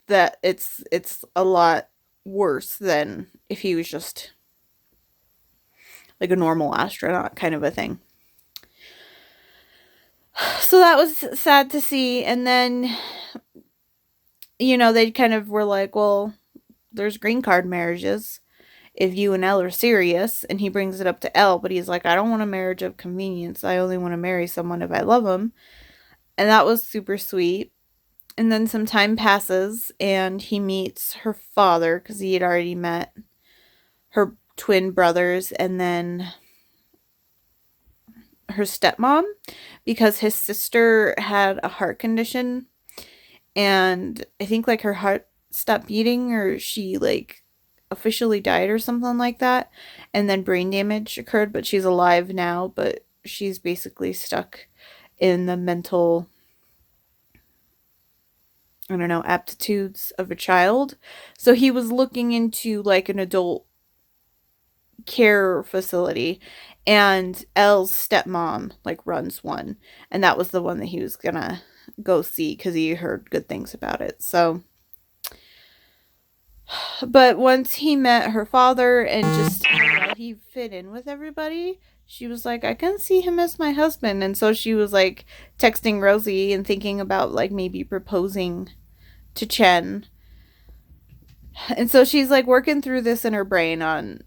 that it's a lot worse than if he was just like a normal astronaut kind of a thing. So that was sad to see. And then, they kind of were like, well, there's green card marriages if you and Elle are serious. And he brings it up to Elle, but he's like, I don't want a marriage of convenience. I only want to marry someone if I love him. And that was super sweet. And then some time passes, and he meets her father, because he had already met her twin brothers, and then her stepmom, because his sister had a heart condition, and I think like her heart stopped beating, or she like officially died or something like that, and then brain damage occurred, but she's alive now, but she's basically stuck in the mental, I don't know, aptitudes of a child. So he was looking into like an adult care facility, and Elle's stepmom like runs one, and that was the one that he was gonna go see because he heard good things about it. So, but once he met her father and just he fit in with everybody, she was like, I can see him as my husband. And so she was like texting Rosie and thinking about like maybe proposing to Chen. And so she's like working through this in her brain on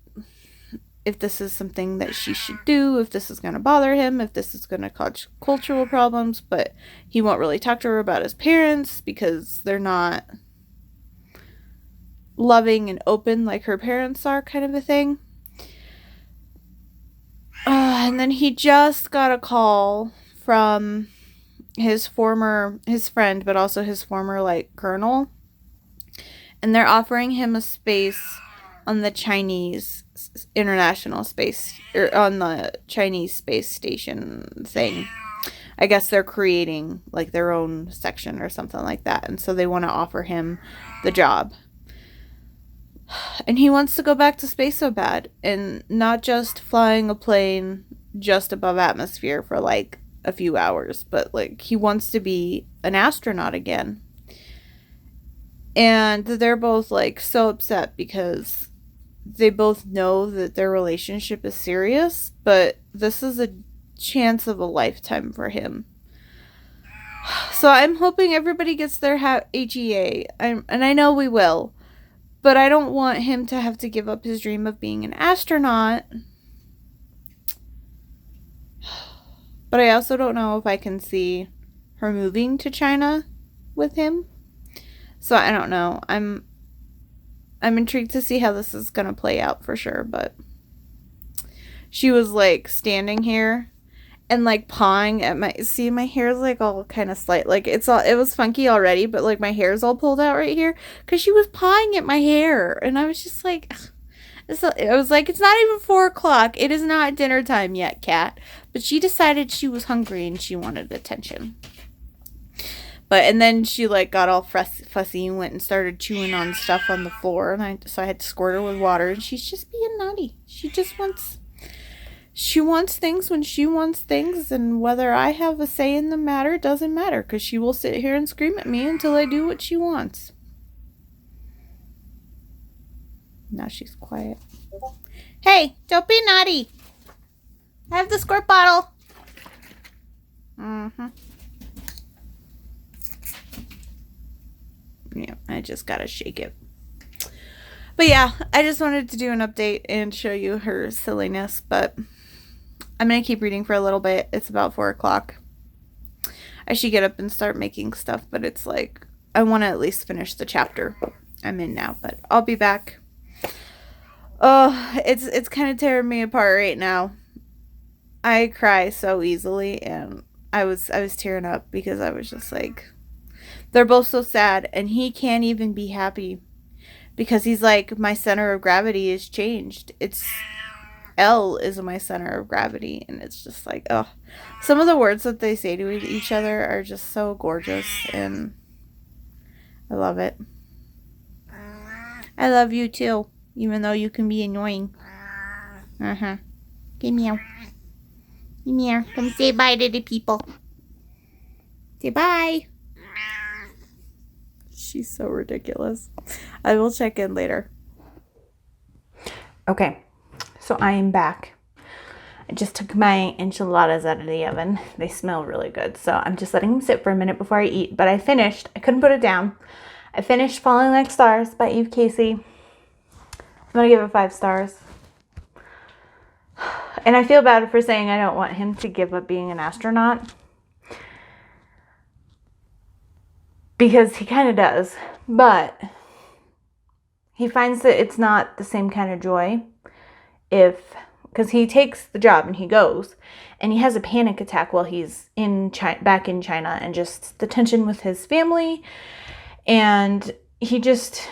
if this is something that she should do, if this is going to bother him, if this is going to cause cultural problems. But he won't really talk to her about his parents because they're not loving and open like her parents are, kind of a thing. And then he just got a call from his friend, but also his former like colonel, and they're offering him a space on the Chinese international space, or on the Chinese space station thing. I guess they're creating like their own section or something like that, and so they want to offer him the job. And he wants to go back to space so bad, and not just flying a plane just above atmosphere for like a few hours, but like he wants to be an astronaut again. And they're both like so upset because they both know that their relationship is serious, but this is a chance of a lifetime for him. So I'm hoping everybody gets their HEA, and I know we will, but I don't want him to have to give up his dream of being an astronaut. But I also don't know if I can see her moving to China with him. So I don't know. I'm intrigued to see how this is going to play out for sure, but she was like standing here and like pawing at my hair's like all kind of slight, like it was funky already, but like my hair's all pulled out right here because she was pawing at my hair, and I was just like, I was like, it's not even 4:00, it is not dinner time yet, cat. But she decided she was hungry and she wanted attention. And then she like got all fussy and went and started chewing on stuff on the floor, and so I had to squirt her with water, and she's just being naughty. She wants things when she wants things, and whether I have a say in the matter doesn't matter, because she will sit here and scream at me until I do what she wants. Now she's quiet. Hey, don't be naughty. I have the squirt bottle. Yeah, I just gotta shake it. But yeah, I just wanted to do an update and show you her silliness, but I'm going to keep reading for a little bit. It's about 4:00. I should get up and start making stuff, but it's like, I want to at least finish the chapter I'm in now, but I'll be back. Oh, it's kind of tearing me apart right now. I cry so easily, and I was tearing up because I was just like, they're both so sad, and he can't even be happy because he's like, my center of gravity is changed. It's L is my center of gravity, and it's just like, oh, some of the words that they say to each other are just so gorgeous, and I love it. I love you too, even though you can be annoying. Give meow. Give meow. Come say bye to the people. Say bye. She's so ridiculous. I will check in later. Okay, so I am back. I just took my enchiladas out of the oven. They smell really good, so I'm just letting them sit for a minute before I eat. But I finished. I couldn't put it down. I finished Falling Like Stars by Eve Casey. I'm going to give it 5 stars. And I feel bad for saying I don't want him to give up being an astronaut, because he kind of does. But he finds that it's not the same kind of joy because he takes the job and he goes, and he has a panic attack while he's back in China, and just the tension with his family, and he just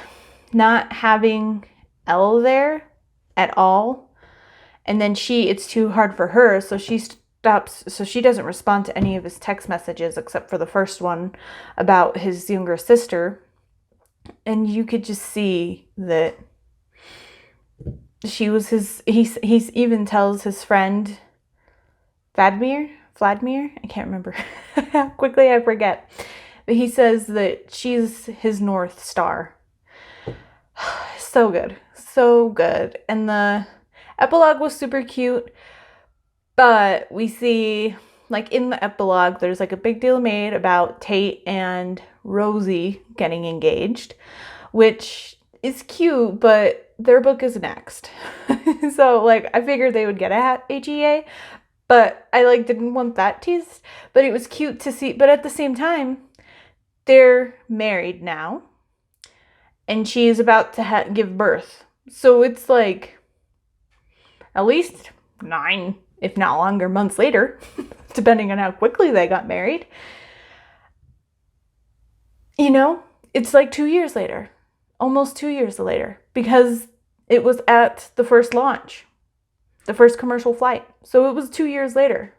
not having Elle there at all. And then it's too hard for her, so she stops, so she doesn't respond to any of his text messages except for the first one about his younger sister. And you could just see that she was he even tells his friend Vladimir, I can't remember. Quickly I forget. But he says that she's his North Star. So good. So good. And the epilogue was super cute. But we see, like, in the epilogue, there's like a big deal made about Tate and Rosie getting engaged, which is cute, but their book is next. So, like, I figured they would get a HEA, but I, like, didn't want that teased. But it was cute to see. But at the same time, they're married now, and she is about to give birth. So it's, like, at least 9, if not longer, months later, depending on how quickly they got married. You know, it's like 2 years later, almost 2 years later, because it was at the first launch, the first commercial flight. So it was 2 years later.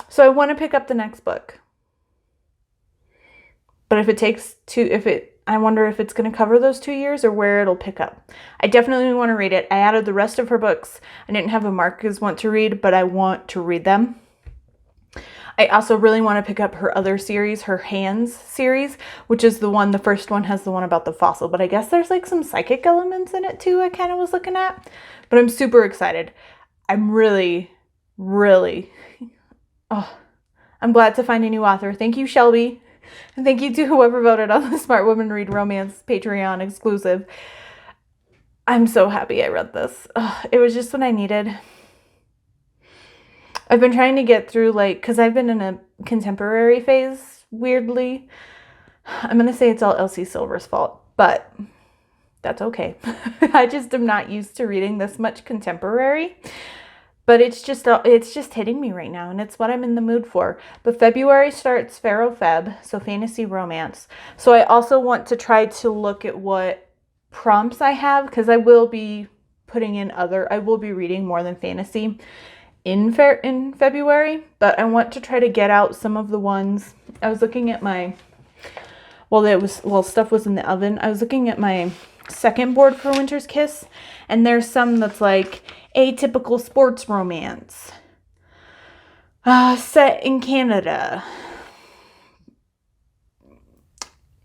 So I want to pick up the next book. But if it takes I wonder if it's going to cover those 2 years or where it'll pick up. I definitely want to read it. I added the rest of her books. I didn't have a mark as want to read, but I want to read them. I also really want to pick up her other series, her Hands series, which is the first one has the one about the fossil, but I guess there's like some psychic elements in it too I kind of was looking at. But I'm super excited. I'm really, really, I'm glad to find a new author. Thank you, Shelby. And thank you to whoever voted on the Smart Women Read Romance Patreon exclusive. I'm so happy I read this. It was just what I needed. I've been trying to get through, like, because I've been in a contemporary phase, weirdly. I'm going to say it's all Elsie Silver's fault, but that's okay. I just am not used to reading this much contemporary. But it's just hitting me right now, and it's what I'm in the mood for. But February starts Pharaoh Feb, so fantasy romance. So I also want to try to look at what prompts I have, because I will be reading more than fantasy in February, but I want to try to get out some of the ones. I was looking at stuff was in the oven. I was looking at my second board for Winter's Kiss, and there's some that's like atypical sports romance, set in Canada,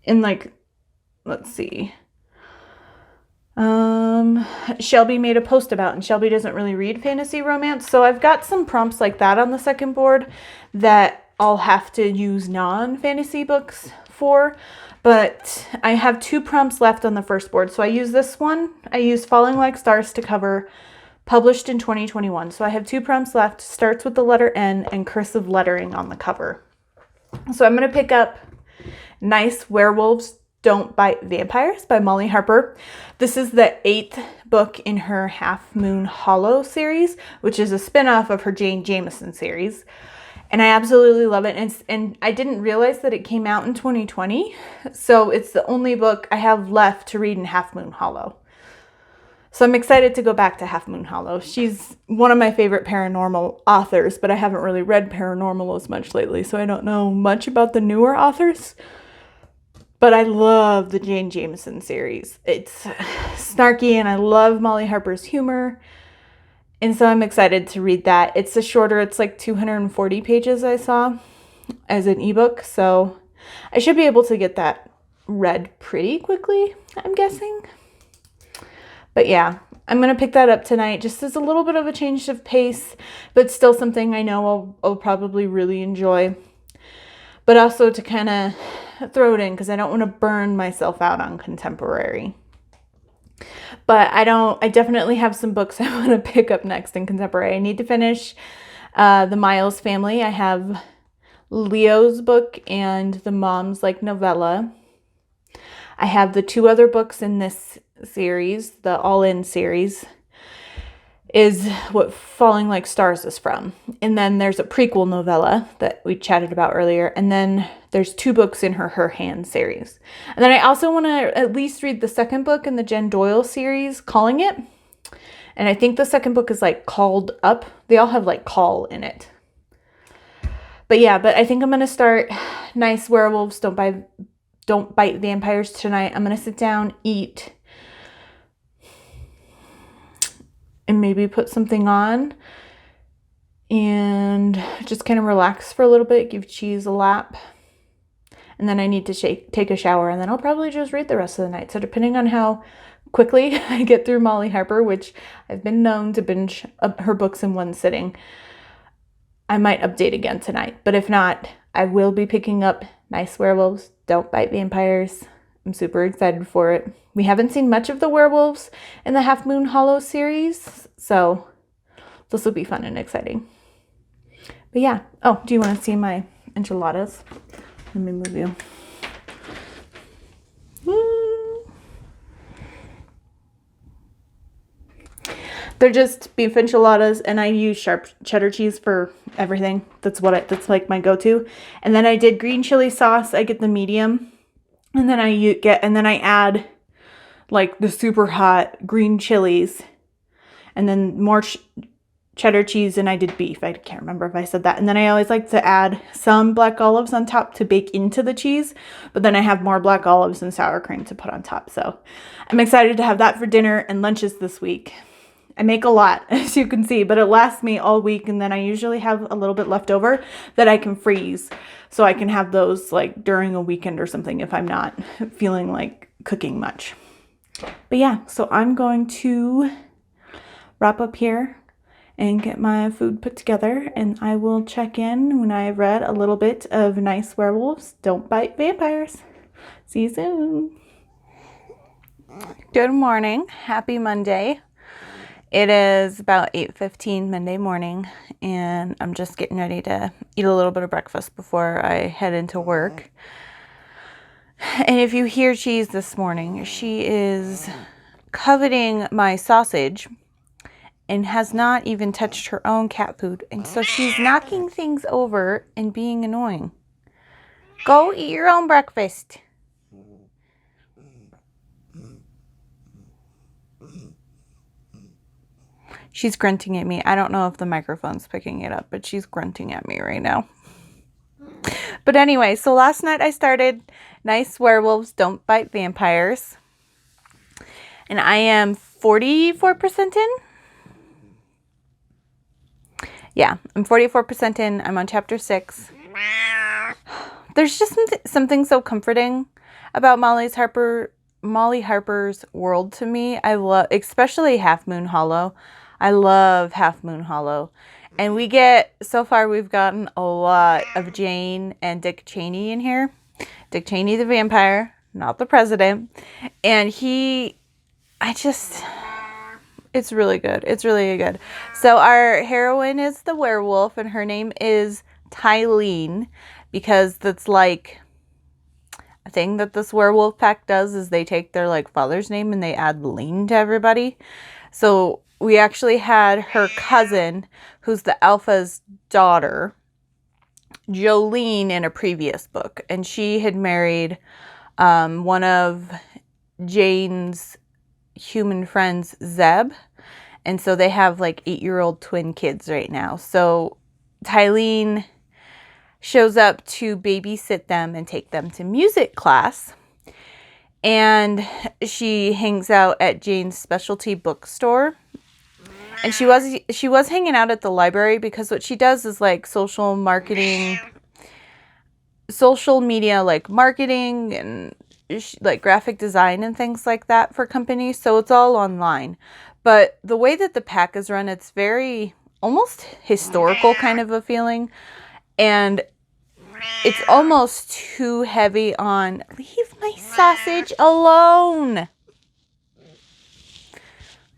in like, let's see, Shelby made a post about, and Shelby doesn't really read fantasy romance, so I've got some prompts like that on the second board that I'll have to use non-fantasy books for. But I have 2 prompts left on the first board. So I use this one. I used Falling Like Stars to cover, published in 2021. So I have 2 prompts left. Starts with the letter N and cursive lettering on the cover. So I'm going to pick up Nice Werewolves Don't Bite Vampires by Molly Harper. This is the 8th book in her Half Moon Hollow series, which is a spinoff of her Jane Jameson series. And I absolutely love it. And I didn't realize that it came out in 2020. So it's the only book I have left to read in Half Moon Hollow. So I'm excited to go back to Half Moon Hollow. She's one of my favorite paranormal authors, but I haven't really read paranormal as much lately, so I don't know much about the newer authors. But I love the Jane Jameson series. It's snarky, and I love Molly Harper's humor. And so I'm excited to read that. It's it's like 240 pages I saw as an ebook. So I should be able to get that read pretty quickly, I'm guessing. But yeah, I'm going to pick that up tonight just as a little bit of a change of pace, but still something I know I'll probably really enjoy. But also to kind of throw it in because I don't want to burn myself out on contemporary. But I definitely have some books I want to pick up next in contemporary. I need to finish the Miles family. I have Leo's book and the Mom's Like novella. I have the 2 other books in this series, the All In series, is what Falling Like Stars is from. And then there's a prequel novella that we chatted about earlier. And then there's 2 books in her Hand series. And then I also want to at least read the second book in the Jen Doyle series, Calling It. And I think the second book is like Called Up. They all have like call in it. But yeah, I think I'm going to start Nice Werewolves Don't Bite Vampires tonight. I'm going to sit down, eat, and maybe put something on and just kind of relax for a little bit, give Cheese a lap. And then I need to take a shower, and then I'll probably just read the rest of the night. So depending on how quickly I get through Molly Harper, which I've been known to binge her books in one sitting, I might update again tonight. But if not, I will be picking up Nice Werewolves Don't Bite Vampires. I'm super excited for it. We haven't seen much of the werewolves in the Half Moon Hollow series, so this will be fun and exciting. But yeah. Oh, do you want to see my enchiladas? Let me move you. They're just beef enchiladas, and I use sharp cheddar cheese for everything. That's like my go-to. And then I did green chili sauce. I get the medium, and then I add like the super hot green chilies, and then more cheddar cheese, and I did beef. I can't remember if I said that. And then I always like to add some black olives on top to bake into the cheese, but then I have more black olives and sour cream to put on top. So I'm excited to have that for dinner and lunches this week. I make a lot, as you can see, but it lasts me all week, and then I usually have a little bit left over that I can freeze, so I can have those like during a weekend or something if I'm not feeling like cooking much. But yeah, so I'm going to wrap up here and get my food put together, and I will check in when I've read a little bit of Nice Werewolves Don't Bite Vampires. See you soon. Good morning. Happy Monday. It is about 8:15 Monday morning, and I'm just getting ready to eat a little bit of breakfast before I head into work. And if you hear cheese this morning, she is coveting my sausage and has not even touched her own cat food. And so she's knocking things over and being annoying. Go eat your own breakfast. She's grunting at me. I don't know if the microphone's picking it up, but she's grunting at me right now. But anyway, so last night I started Nice Werewolves Don't Bite Vampires. And I am 44% in. Yeah, I'm 44% in. I'm on chapter 6. There's just something so comforting about Molly Harper's world to me. I love, especially Half Moon Hollow. I love Half Moon Hollow. And so far we've gotten a lot of Jane and Dick Cheney in here. Dick Cheney the vampire, not the president. And it's really good. It's really good. So our heroine is the werewolf, and her name is Tylene, because that's like a thing that this werewolf pack does is they take their like father's name and they add Lean to everybody. So we actually had her cousin, who's the alpha's daughter, Jolene, in a previous book, and she had married one of Jane's human friends, Zeb, and so they have like 8-year-old twin kids right now. So Tylene shows up to babysit them and take them to music class, and she hangs out at Jane's specialty bookstore. And she was hanging out at the library because what she does is like social media, like marketing and like graphic design and things like that for companies. So it's all online. But the way that the pack is run, it's very almost historical kind of a feeling. And it's almost too heavy on, leave my sausage alone.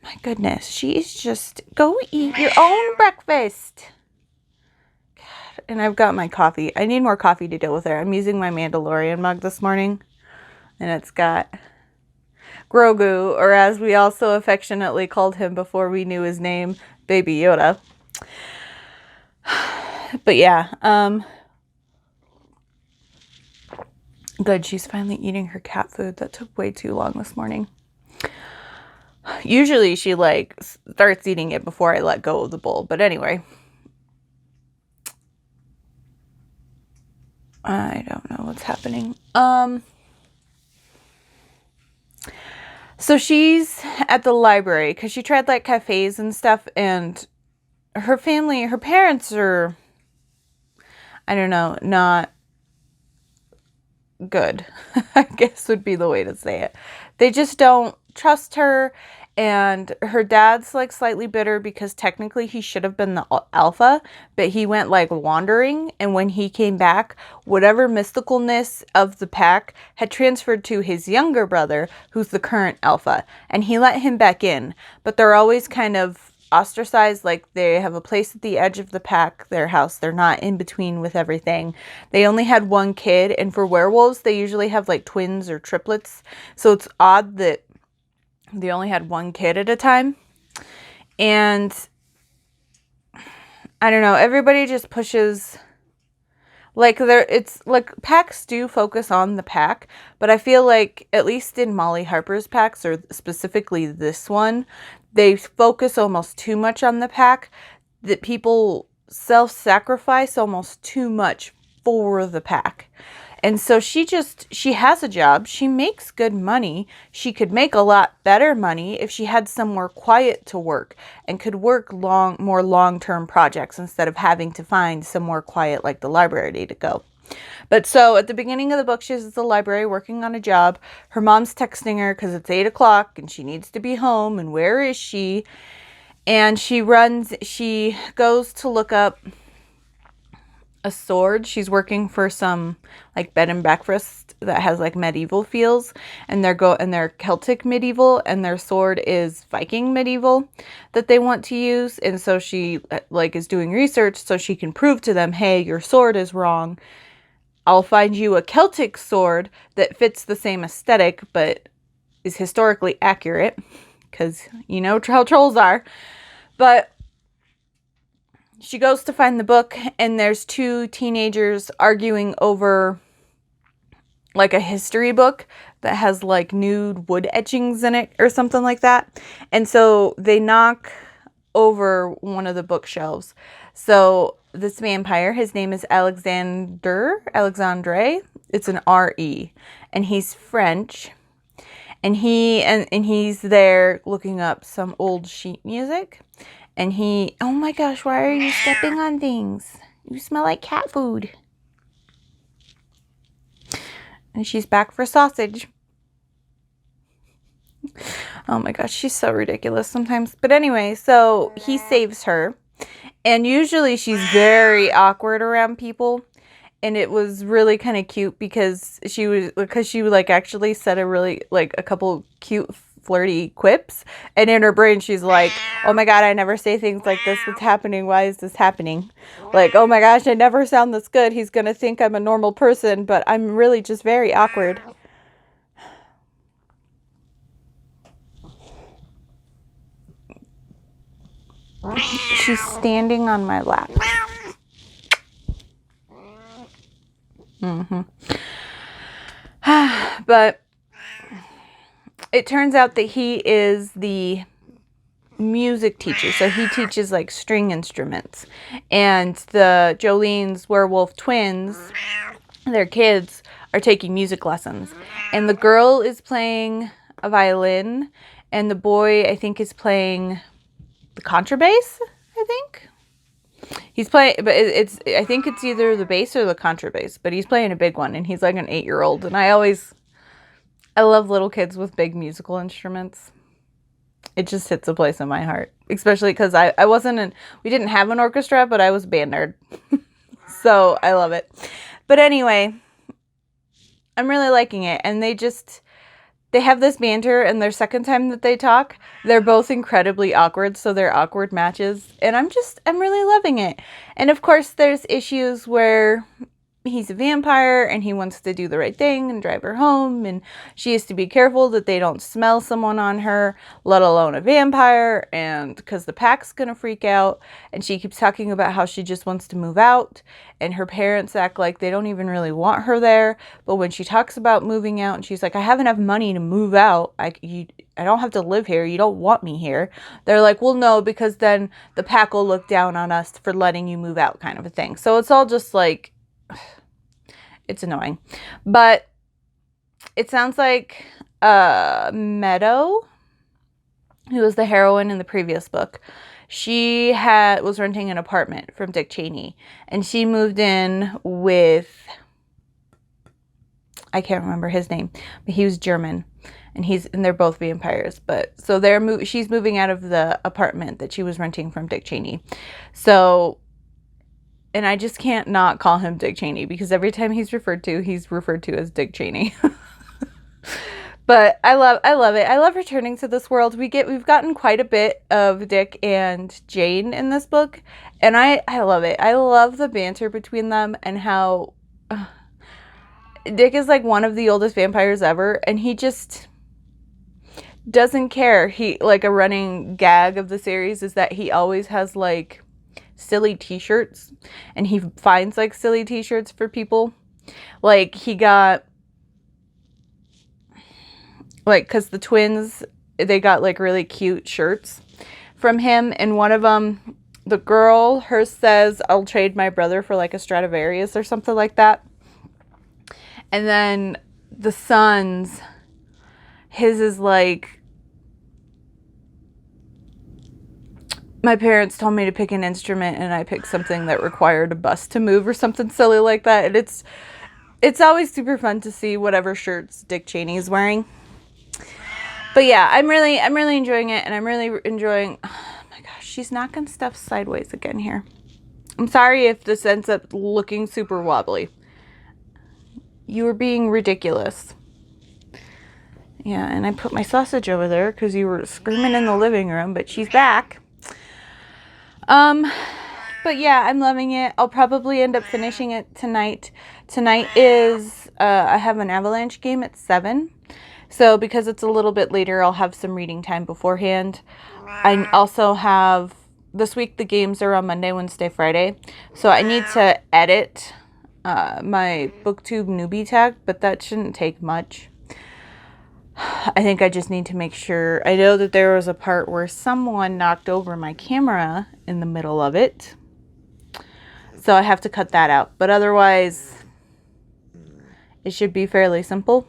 My goodness, she's just, go eat your own breakfast. God, and I've got my coffee. I need more coffee to deal with her. I'm using my Mandalorian mug this morning, and it's got Grogu, or as we also affectionately called him before we knew his name, Baby Yoda. But yeah, good, she's finally eating her cat food. That took way too long this morning. Usually she like starts eating it before I let go of the bowl. But anyway, I don't know what's happening. So she's at the library because she tried like cafes and stuff, and her parents are, I don't know, not good, I guess would be the way to say it. They just don't trust her, and her dad's like slightly bitter because technically he should have been the alpha, but he went like wandering, and when he came back, whatever mysticalness of the pack had transferred to his younger brother, who's the current alpha, and he let him back in, but they're always kind of ostracized. Like they have a place at the edge of the pack, their house, they're not in between with everything. They only had one kid, and for werewolves they usually have like twins or triplets, so it's odd that they only had one kid at a time. And I don't know, everybody just pushes like it's like packs do focus on the pack, but I feel like at least in Molly Harper's packs, or specifically this one, they focus almost too much on the pack, that people self-sacrifice almost too much for the pack. And so she has a job. She makes good money. She could make a lot better money if she had somewhere quiet to work and could work more long-term projects instead of having to find somewhere quiet like the library to go. But so at the beginning of the book, she's at the library working on a job. Her mom's texting her because it's 8 o'clock and she needs to be home. And where is she? And she goes to look up a sword. She's working for some like bed and breakfast that has like medieval feels, and they're Celtic medieval, and their sword is Viking medieval that they want to use. And so she like is doing research so she can prove to them, hey, your sword is wrong. I'll find you a Celtic sword that fits the same aesthetic but is historically accurate, because you know how trolls are. But she goes to find the book, and there's 2 teenagers arguing over like a history book that has like nude wood etchings in it or something like that. And so they knock over one of the bookshelves. So this vampire, his name is Alexandre. It's an R-E. And he's French. And he's there looking up some old sheet music. And oh my gosh, why are you stepping on things? You smell like cat food. And she's back for sausage. Oh my gosh, she's so ridiculous sometimes. But anyway, so he saves her. And usually she's very awkward around people. And it was really kind of cute because she like actually said a couple cute flirty quips, and in her brain she's like, oh my god, I never say things like this. What's happening? Why is this happening? Like, oh my gosh, I never sound this good. He's gonna think I'm a normal person, but I'm really just very awkward. She's standing on my lap. But it turns out that he is the music teacher. So he teaches like string instruments. And the Jolene's werewolf twins, their kids, are taking music lessons. And the girl is playing a violin. And the boy, I think, is playing the contrabass, I think. He's playing, but I think it's either the bass or the contrabass. But he's playing a big one. And he's like an 8-year-old. And I love little kids with big musical instruments. It just hits a place in my heart. Especially because we didn't have an orchestra, but I was a band nerd. So I love it. But anyway, I'm really liking it. And they have this banter, and their second time that they talk, they're both incredibly awkward. So they're awkward matches. And I'm really loving it. And of course, there's issues where he's a vampire and he wants to do the right thing and drive her home, and she has to be careful that they don't smell someone on her, let alone a vampire, and because the pack's gonna freak out. And she keeps talking about how she just wants to move out, and her parents act like they don't even really want her there. But when she talks about moving out and she's like, I have enough money to move out, I don't have to live here, you don't want me here, they're like, well, no, because then the pack will look down on us for letting you move out, kind of a thing. So it's all just like, it's annoying. But it sounds like Meadow, who was the heroine in the previous book, she was renting an apartment from Dick Cheney, and she moved in with, I can't remember his name, but he was German, and they're both vampires. But so she's moving out of the apartment that she was renting from Dick Cheney. So, and I just can't not call him Dick Cheney, because every time he's referred to as Dick Cheney. But I love it. I love returning to this world. We've gotten quite a bit of Dick and Jane in this book, and I love it. I love the banter between them, and how Dick is like one of the oldest vampires ever, and he just doesn't care. He, like, a running gag of the series is that he always has like silly t-shirts, and he finds like silly t-shirts for people. Like, he got, like, because the twins, they got like really cute shirts from him, and one of them, the girl, hers says, I'll trade my brother for like a Stradivarius or something like that. And then the son's, his is like, my parents told me to pick an instrument and I picked something that required a bus to move or something silly like that. And it's always super fun to see whatever shirts Dick Cheney's wearing. But yeah, I'm really enjoying it, and I'm really enjoying, oh my gosh, she's knocking stuff sideways again here. I'm sorry if this ends up looking super wobbly. You were being ridiculous. Yeah, and I put my sausage over there because you were screaming in the living room, but she's back. But yeah, I'm loving it. I'll probably end up finishing it tonight. Tonight is, I have an Avalanche game at 7. So because it's a little bit later, I'll have some reading time beforehand. I also have, this week the games are on Monday, Wednesday, Friday. So I need to edit my BookTube newbie tag, but that shouldn't take much. I think I just need to make sure. I know that there was a part where someone knocked over my camera in the middle of it. So I have to cut that out. But otherwise, it should be fairly simple.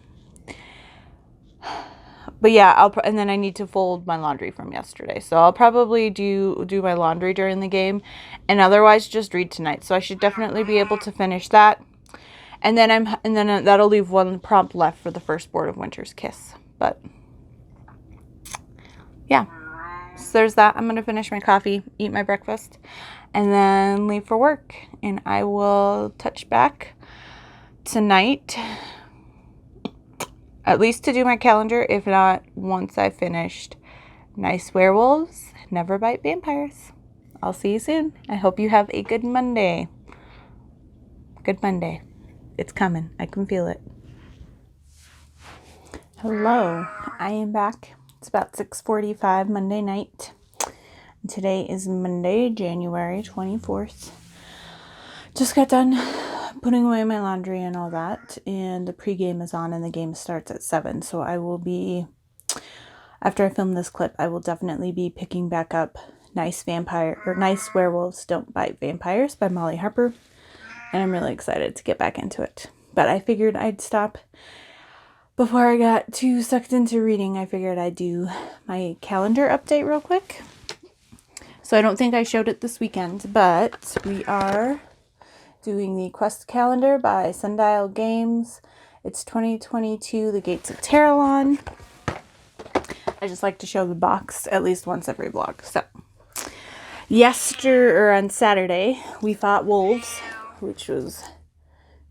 But yeah, and then I need to fold my laundry from yesterday. So I'll probably do my laundry during the game, and otherwise just read tonight. So I should definitely be able to finish that. And then that'll leave one prompt left for the first board of Winter's Kiss. But yeah. So there's that. I'm going to finish my coffee, eat my breakfast, and then leave for work. And I will touch back tonight, at least to do my calendar, if not once I've finished Nice Werewolves, Never Bite Vampires. I'll see you soon. I hope you have a good Monday. Good Monday. It's coming. I can feel it. Hello. I am back. It's about 6:45 Monday night. And today is Monday, January 24th. Just got done putting away my laundry and all that, and the pregame is on and the game starts at 7. So I will be, after I film this clip, I will definitely be picking back up Nice Werewolves Don't Bite Vampires by Molly Harper, and I'm really excited to get back into it. But I figured I'd stop before I got too sucked into reading. I figured I'd do my calendar update real quick. So I don't think I showed it this weekend, but we are doing the Quest calendar by Sundial Games. It's 2022, The Gates of Terralon. I just like to show the box at least once every vlog. So, on Saturday, we fought wolves, which was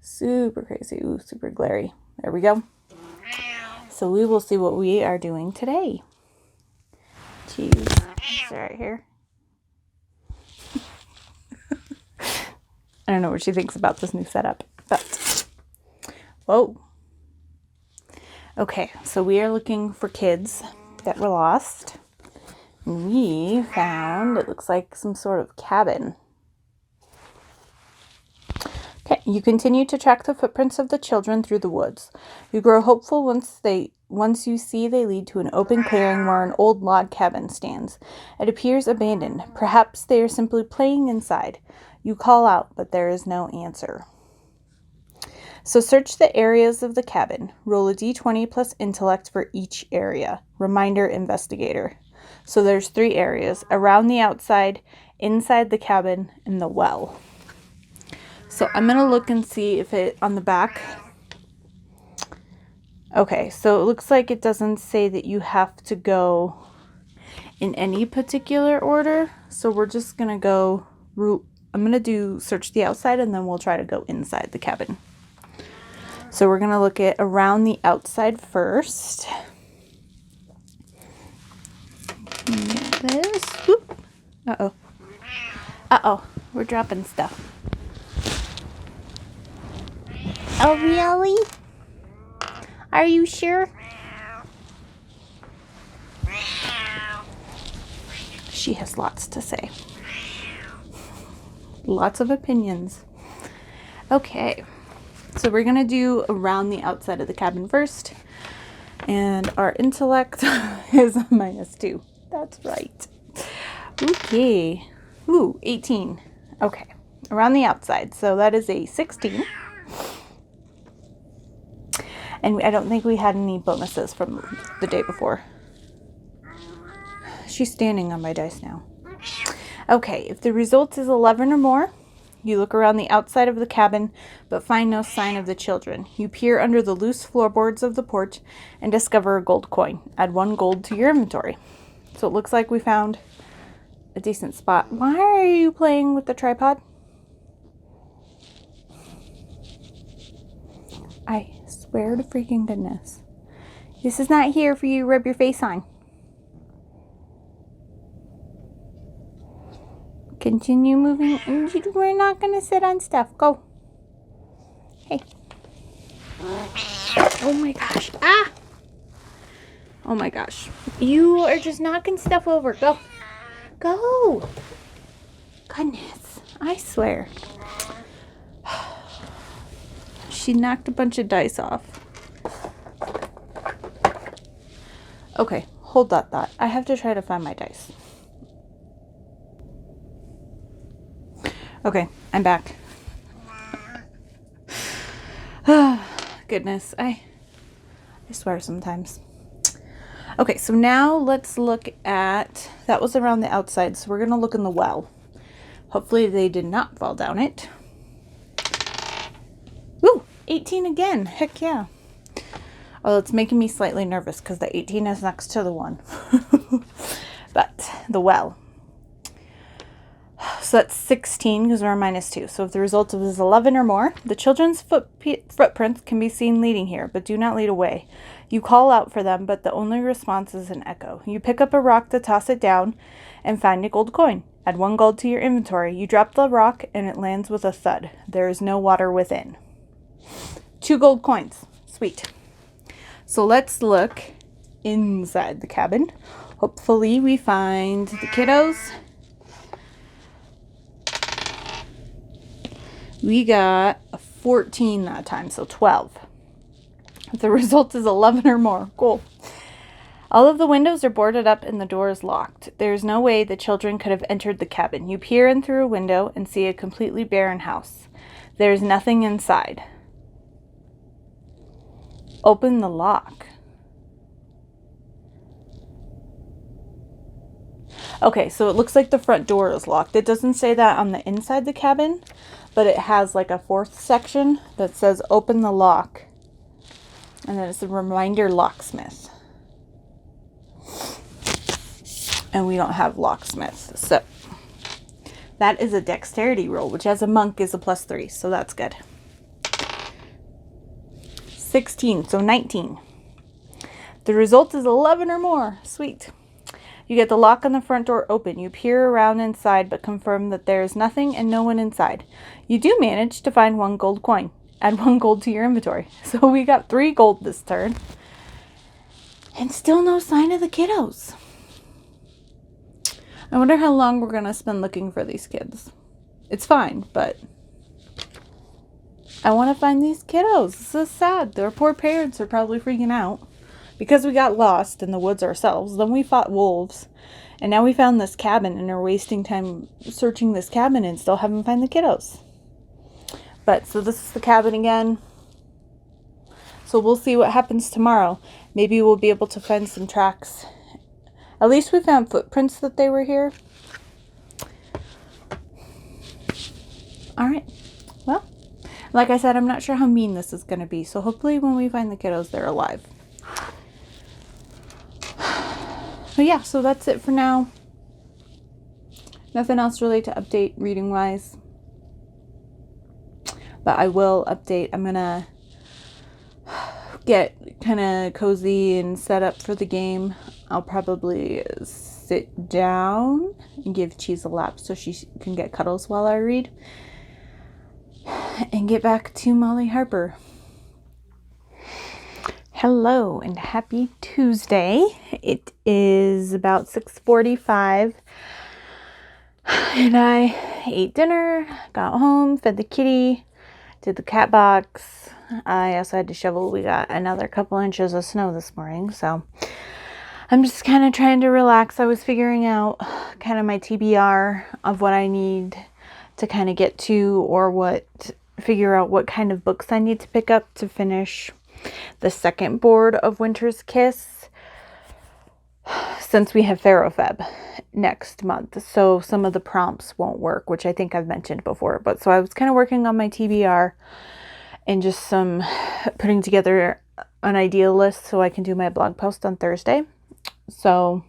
super crazy. Ooh, super glary. There we go. So we will see what we are doing today. Cheese. It's right here. I don't know what she thinks about this new setup, but whoa. Okay, so we are looking for kids that were lost. And we found, it looks like some sort of cabin. Okay, you continue to track the footprints of the children through the woods. You grow hopeful once you see they lead to an open clearing where an old log cabin stands. It appears abandoned. Perhaps they are simply playing inside. You call out, but there is no answer. So search the areas of the cabin. Roll a d20 plus intellect for each area. Reminder, investigator. So there's 3 areas: around the outside, inside the cabin, and the well. So I'm going to look and see if it, on the back. Okay, so it looks like it doesn't say that you have to go in any particular order. So we're just going to go, I'm going to do search the outside, and then we'll try to go inside the cabin. So we're going to look at around the outside first. Get this. Whoop. Uh-oh. Uh-oh. We're dropping stuff. Oh, really? Are you sure? She has lots to say. Lots of opinions. Okay. So we're going to do around the outside of the cabin first. And our intellect is a -2. That's right. Okay. Ooh, 18. Okay. Around the outside. So that is a 16. And I don't think we had any bonuses from the day before. She's standing on my dice now. Okay, if the result is 11 or more, you look around the outside of the cabin, but find no sign of the children. You peer under the loose floorboards of the porch and discover a gold coin. Add 1 gold to your inventory. So it looks like we found a decent spot. Why are you playing with the tripod? I swear to freaking goodness. This is not here for you to rub your face on. Continue moving. We're not going to sit on stuff. Go. Hey. Oh my gosh. Ah! Oh my gosh. You are just knocking stuff over. Go. Go. Goodness. I swear. She knocked a bunch of dice off. Okay. Hold that thought. I have to try to find my dice. Okay, I'm back. Goodness, I swear sometimes. Okay, so now let's look at, that was around the outside, so we're going to look in the well. Hopefully they did not fall down it. Woo, 18 again, heck yeah. Oh, it's making me slightly nervous because the 18 is next to the 1. But, the well. So that's 16 because we're -2. So if the result is 11 or more, the children's footprints can be seen leading here, but do not lead away. You call out for them, but the only response is an echo. You pick up a rock to toss it down and find a gold coin. Add 1 gold to your inventory. You drop the rock and it lands with a thud. There is no water within. 2 gold coins. Sweet. So let's look inside the cabin. Hopefully we find the kiddos. We got a 14 that time, so 12. If the result is 11 or more, cool. All of the windows are boarded up and the door is locked. There's no way the children could have entered the cabin. You peer in through a window and see a completely barren house. There's nothing inside. Open the lock. Okay, so it looks like the front door is locked. It doesn't say that on the inside the cabin, but it has like a 4th section that says open the lock. And then it's a reminder locksmith. And we don't have locksmith. So that is a dexterity roll, which as a monk is a +3. So that's good. 16, so 19. The result is 11 or more. Sweet. You get the lock on the front door open. You peer around inside, but confirm that there is nothing and no one inside. You do manage to find 1 gold coin. Add 1 gold to your inventory. So we got 3 gold this turn. And still no sign of the kiddos. I wonder how long we're going to spend looking for these kids. It's fine, but I want to find these kiddos. This is sad. Their poor parents are probably freaking out. Because we got lost in the woods ourselves, then we fought wolves, and now we found this cabin and are wasting time searching this cabin and still haven't found the kiddos. But, so this is the cabin again. So we'll see what happens tomorrow. Maybe we'll be able to find some tracks. At least we found footprints that they were here. Alright. Well, like I said, I'm not sure how mean this is going to be. So hopefully when we find the kiddos, they're alive. But yeah, so that's it for now. Nothing else really to update reading wise. But I will update. I'm going to get kind of cozy and set up for the game. I'll probably sit down and give Cheese a lap so she can get cuddles while I read. And get back to Molly Harper. Hello and happy Tuesday. It is about 6:45 and I ate dinner, got home, fed the kitty, did the cat box. I also had to shovel. We got another couple inches of snow this morning, so I'm just kind of trying to relax. I was figuring out kind of my TBR of what I need to kind of get to, or figure out what kind of books I need to pick up to finish the second board of Winter's Kiss, since we have Ferrofeb next month. So some of the prompts won't work, which I think I've mentioned before. But so I was kind of working on my TBR and just putting together an idea list so I can do my blog post on Thursday. So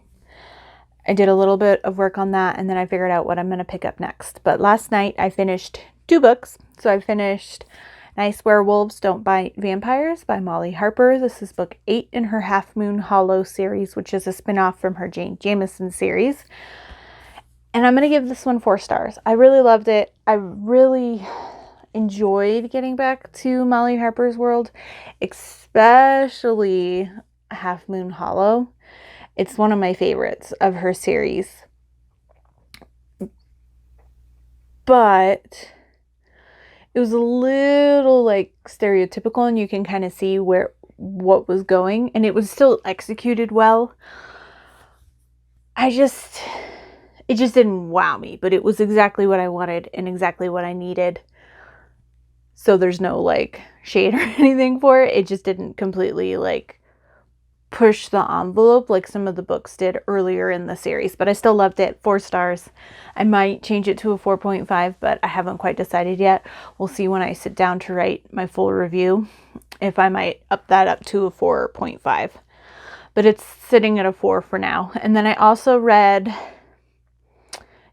I did a little bit of work on that, and then I figured out what I'm going to pick up next. But last night I finished 2 books. So I finished Nice Werewolves Don't Bite Vampires by Molly Harper. This is book 8 in her Half Moon Hollow series, which is a spin-off from her Jane Jameson series. And I'm going to give this one 4 stars. I really loved it. I really enjoyed getting back to Molly Harper's world, especially Half Moon Hollow. It's one of my favorites of her series. But it was a little like stereotypical, and you can kind of see what was going, and it was still executed well. It just didn't wow me, but it was exactly what I wanted and exactly what I needed. So there's no like shade or anything for it. It just didn't completely like push the envelope like some of the books did earlier in the series, but I still loved it. 4 stars. I might change it to a 4.5, but I haven't quite decided yet. We'll see when I sit down to write my full review if I might up that up to a 4.5, but it's sitting at a 4 for now. And then I also read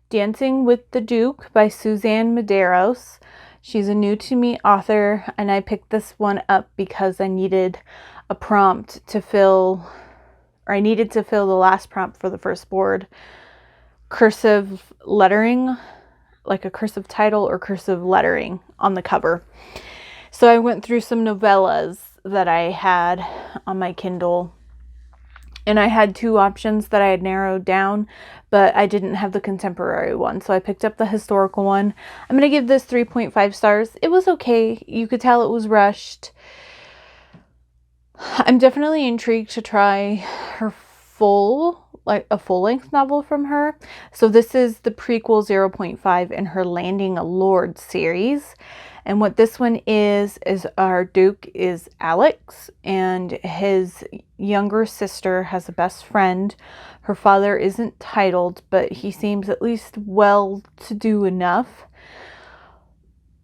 Dancing with the Duke by Suzanne Medeiros. She's a new to me author, and I picked this one up because I needed a prompt to fill, or I needed to fill the last prompt for the first board. Cursive lettering, like a cursive title or cursive lettering on the cover. So I went through some novellas that I had on my Kindle, and I had 2 options that I had narrowed down, but I didn't have the contemporary one. So I picked up the historical one. I'm going to give this 3.5 stars. It was okay. You could tell it was rushed. I'm definitely intrigued to try her a full-length novel from her. So this is the prequel 0.5 in her Landing a Lord series. And what this one is our Duke is Alex, and his younger sister has a best friend. Her father isn't titled, but he seems at least well-to-do enough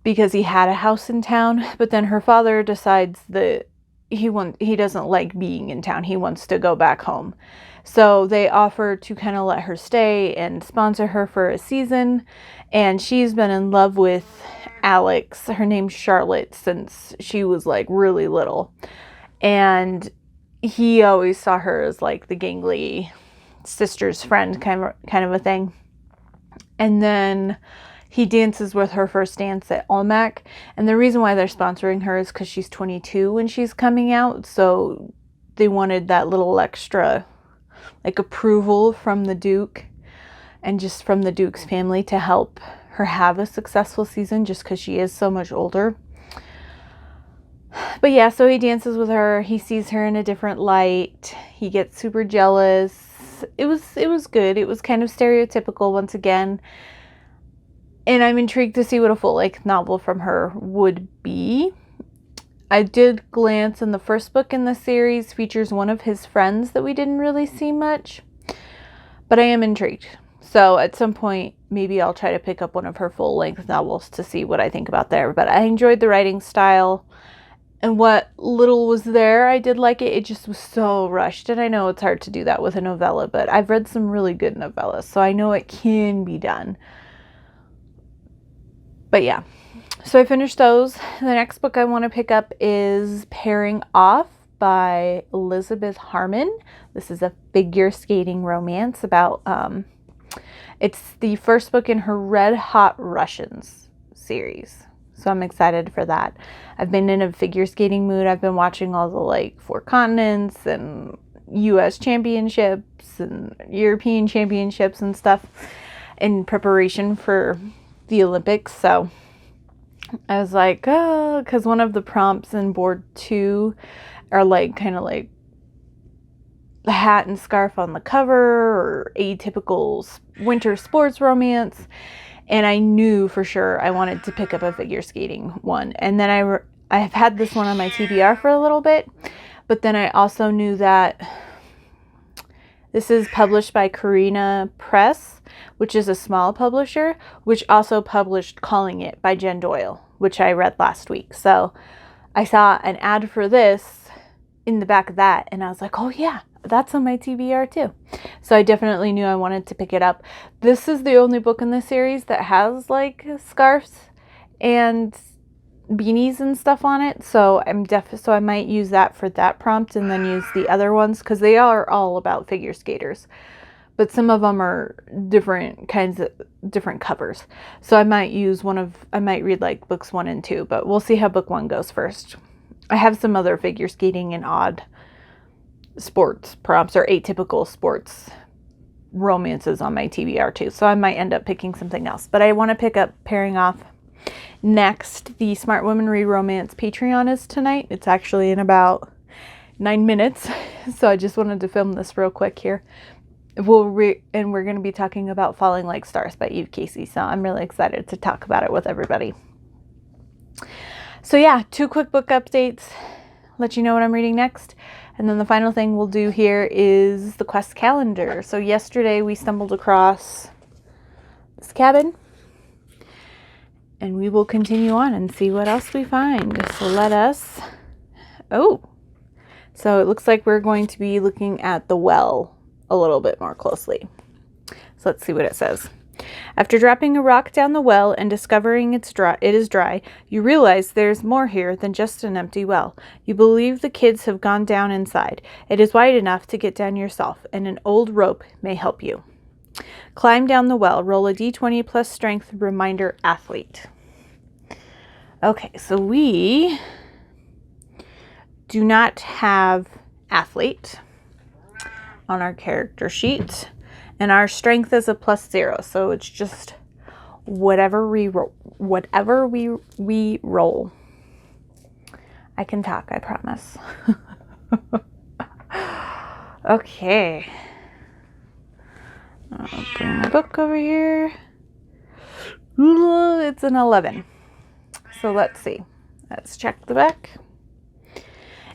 because he had a house in town. But then her father decides that he doesn't like being in town. He wants to go back home. So they offer to kind of let her stay and sponsor her for a season. And she's been in love with Alex, her name's Charlotte, since she was like really little. And he always saw her as like the gangly sister's friend kind of a thing. And then he dances with her first dance at Almac. And the reason why they're sponsoring her is because she's 22 when she's coming out. So they wanted that little extra like approval from the Duke and just from the Duke's family to help her have a successful season, just because she is so much older. But yeah, so he dances with her. He sees her in a different light. He gets super jealous. It was good. It was kind of stereotypical once again. And I'm intrigued to see what a full-length novel from her would be. I did glance, and the first book in the series features one of his friends that we didn't really see much. But I am intrigued. So at some point, maybe I'll try to pick up one of her full-length novels to see what I think about there. But I enjoyed the writing style. And what little was there, I did like it. It just was so rushed. And I know it's hard to do that with a novella, but I've read some really good novellas, so I know it can be done. But yeah, so I finished those. The next book I want to pick up is Pairing Off by Elizabeth Harmon. This is a figure skating romance about, it's the first book in her Red Hot Russians series. So I'm excited for that. I've been in a figure skating mood. I've been watching all the like 4 continents and US championships and European championships and stuff in preparation for the Olympics. So I was like, oh, because one of the prompts in board 2 are like kind of like the hat and scarf on the cover or atypical winter sports romance. And I knew for sure I wanted to pick up a figure skating one. And then I have had this one on my TBR for a little bit, but then I also knew that this is published by Carina Press, which is a small publisher, which also published Calling It by Jen Doyle, which I read last week. So I saw an ad for this in the back of that, and I was like, oh yeah, that's on my TBR too. So I definitely knew I wanted to pick it up. This is the only book in the series that has like scarves and beanies and stuff on it, so so I might use that for that prompt and then use the other ones, because they are all about figure skaters, but some of them are different kinds of different covers. So I might read like books 1 and 2, but we'll see how book 1 goes first. I have some other figure skating and odd sports prompts or atypical sports romances on my TBR too, so I might end up picking something else. But I want to pick up Pairing Off next. The Smart Women Read Romance Patreon is tonight. It's actually in about 9 minutes, so I just wanted to film this real quick here. And we're going to be talking about Falling Like Stars by Eve Casey, so I'm really excited to talk about it with everybody. So yeah, 2 quick book updates, let you know what I'm reading next. And then the final thing we'll do here is the quest calendar. So yesterday we stumbled across this cabin, and we will continue on and see what else we find. So so it looks like we're going to be looking at the well a little bit more closely. So let's see what it says. After dropping a rock down the well and discovering it is dry, you realize there's more here than just an empty well. You believe the kids have gone down inside. It is wide enough to get down yourself, and an old rope may help you. Climb down the well. Roll a d20 plus strength. Reminder, athlete. Okay, so we do not have athlete on our character sheet. And our strength is a +0, so it's just whatever we roll. I can talk, I promise. Okay. I'll bring my book over here. It's an 11. So let's see. Let's check the back.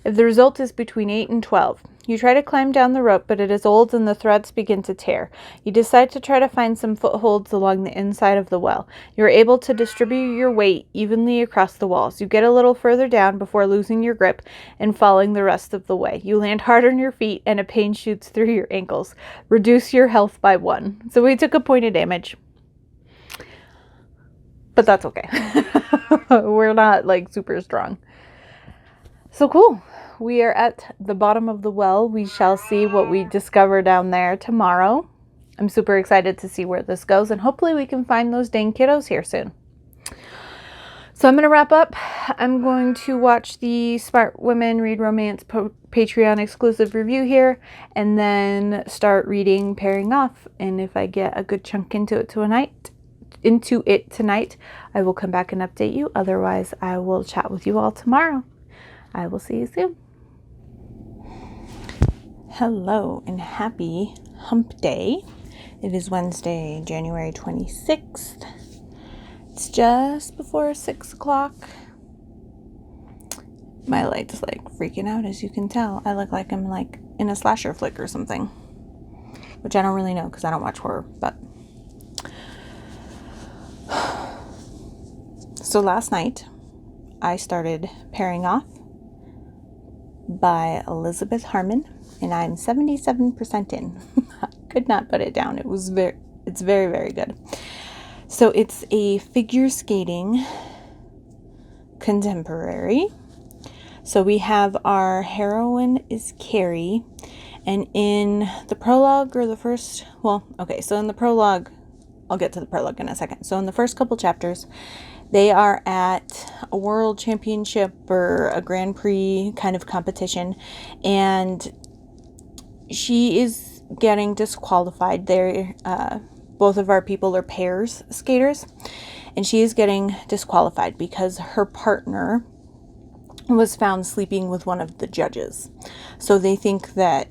If the result is between 8 and 12, you try to climb down the rope, but it is old and the threads begin to tear. You decide to try to find some footholds along the inside of the well. You are able to distribute your weight evenly across the walls. You get a little further down before losing your grip and falling the rest of the way. You land hard on your feet and a pain shoots through your ankles. Reduce your health by 1. So we took a point of damage. But that's okay. We're not like super strong. So cool. We are at the bottom of the well. We shall see what we discover down there tomorrow. I'm super excited to see where this goes, and hopefully we can find those dang kiddos here soon. So I'm going to wrap up. I'm going to watch the Smart Women Read Romance Patreon exclusive review here, and then start reading Pairing Off. And if I get a good chunk into it tonight, I will come back and update you. Otherwise, I will chat with you all tomorrow. I will see you soon. Hello and happy hump day. It is Wednesday, January 26th. It's just before 6 o'clock. My light's like freaking out, as you can tell. I look like I'm like in a slasher flick or something, which I don't really know because I don't watch horror, but. So last night I started Pairing Off by Elizabeth Harmon, and I'm 77% in. I could not put it down. It's very, very good. So it's a figure skating contemporary. So we have our heroine is Carrie, and in the prologue, or the first, so in the prologue, I'll get to the prologue in a second. So in the first couple chapters, they are at a world championship or a Grand Prix kind of competition, and she is getting disqualified. Both of our people are pairs skaters, and she is getting disqualified because her partner was found sleeping with one of the judges. So they think that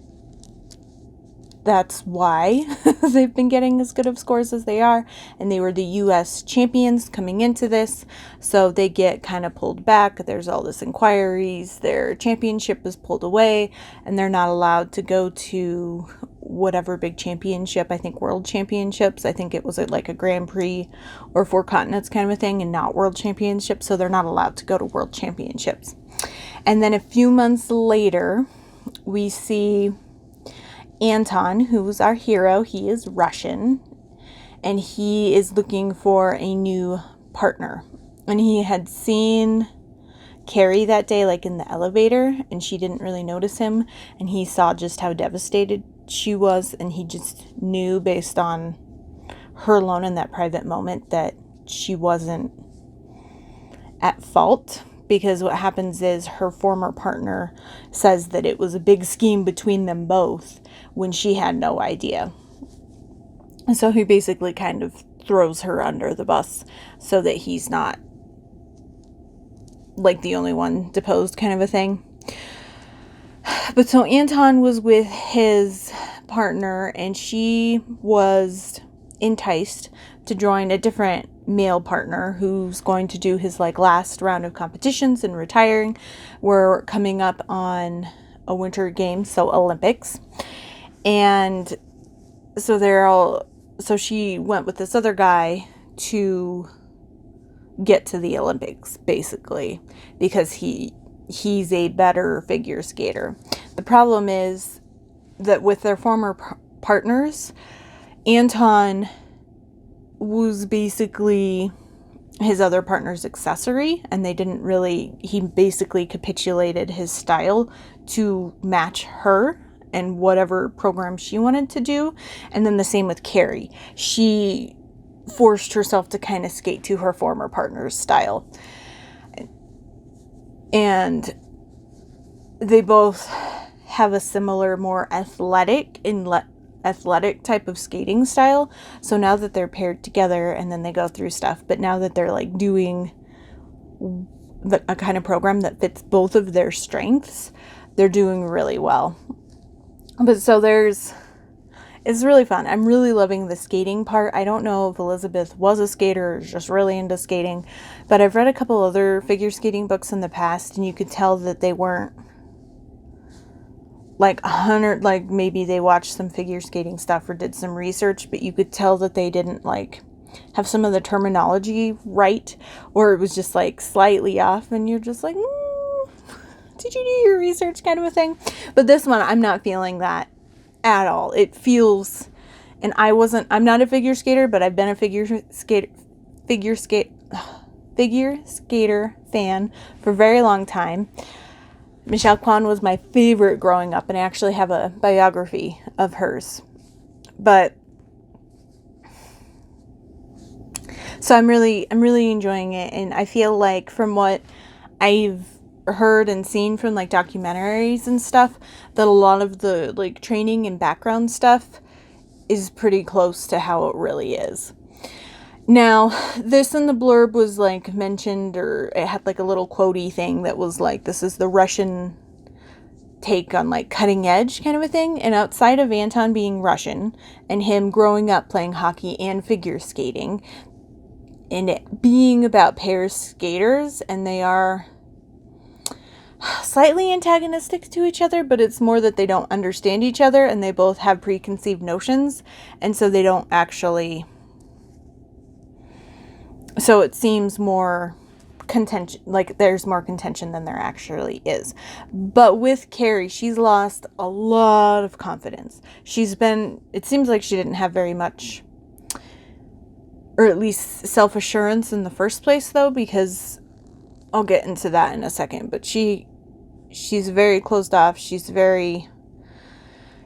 that's why they've been getting as good of scores as they are. And they were the U.S. champions coming into this. So they get kind of pulled back. There's all this inquiries. Their championship is pulled away. And they're not allowed to go to whatever big championship. I think world championships. I think it was like a Grand Prix or Four Continents kind of a thing, and not world championships. So they're not allowed to go to world championships. And then a few months later, we see Anton, who's our hero. He is Russian, and he is looking for a new partner. And he had seen Carrie that day, like in the elevator, and she didn't really notice him. And he saw just how devastated she was, and he just knew based on her alone in that private moment that she wasn't at fault. Because what happens is her former partner says that it was a big scheme between them both when she had no idea. And so he basically kind of throws her under the bus so that he's not like the only one deposed, kind of a thing. But so Anton was with his partner, and she was enticed to join a different male partner who's going to do his like last round of competitions and retiring. We're coming up on a winter games, so Olympics. And so she went with this other guy to get to the Olympics, basically, because he's a better figure skater. The problem is that with their former partners, Anton was basically his other partner's accessory, and he basically capitulated his style to match her and whatever program she wanted to do. And then the same with Carrie. She forced herself to kind of skate to her former partner's style. And they both have a similar, more athletic type of skating style. So now that they're paired together, and then they go through stuff, but now that they're like doing a kind of program that fits both of their strengths, they're doing really well. But so it's really fun. I'm really loving the skating part. I don't know if Elizabeth was a skater or just really into skating, but I've read a couple other figure skating books in the past, and you could tell that they weren't like 100, like maybe they watched some figure skating stuff or did some research, but you could tell that they didn't like have some of the terminology right, or it was just like slightly off, and you're just like, did you do your research, kind of a thing. But this one, I'm not feeling that at all. It feels, and I'm not a figure skater, but I've been a figure skater fan for a very long time. Michelle Kwan was my favorite growing up, and I actually have a biography of hers. But so I'm really enjoying it, and I feel like from what I've heard and seen from like documentaries and stuff, that a lot of the like training and background stuff is pretty close to how it really is. Now, this in the blurb was like mentioned, or it had like a little quotey thing that was like, this is the Russian take on like cutting edge kind of a thing. And outside of Anton being Russian and him growing up playing hockey and figure skating, and it being about pair skaters, and they are slightly antagonistic to each other, but it's more that they don't understand each other, and they both have preconceived notions, and so they don't actually. So it seems more contention, like there's more contention than there actually is. But with Carrie, she's lost a lot of confidence. It seems like she didn't have very much, or at least self-assurance in the first place, though, because I'll get into that in a second. But she's very closed off. She's very,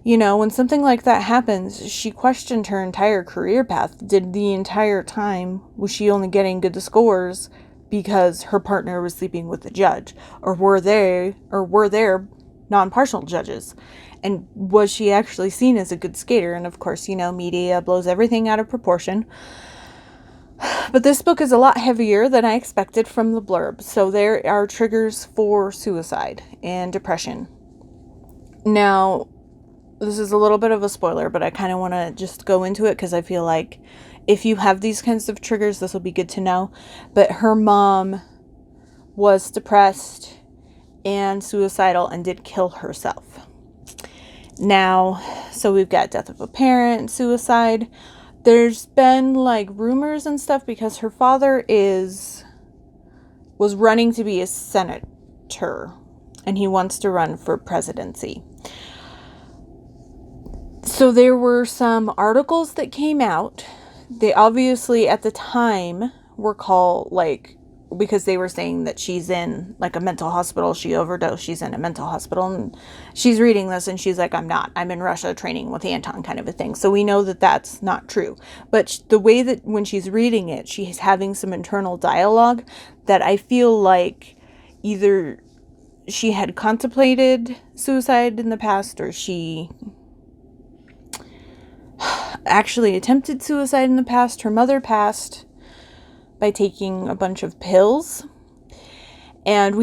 when something like that happens, she questioned her entire career path. Did the entire time, was she only getting good scores because her partner was sleeping with the judge? Or were there non-partial judges? And was she actually seen as a good skater? And of course, media blows everything out of proportion. But this book is a lot heavier than I expected from the blurb. So there are triggers for suicide and depression. Now, this is a little bit of a spoiler, but I kind of want to just go into it because I feel like if you have these kinds of triggers, this will be good to know. But her mom was depressed and suicidal and did kill herself. Now, so we've got death of a parent, suicide. There's been like rumors and stuff because her father was running to be a senator and he wants to run for presidency. So there were some articles that came out. They obviously at the time were called like, because they were saying that she's in like a mental hospital. She overdosed. She's in a mental hospital. And she's reading this and she's like, I'm not. I'm in Russia training with Anton, kind of a thing. So we know that that's not true. But the way that when she's reading it, she's having some internal dialogue that I feel like either she had contemplated suicide in the past or she actually attempted suicide in the past. Her mother passed by taking a bunch of pills. And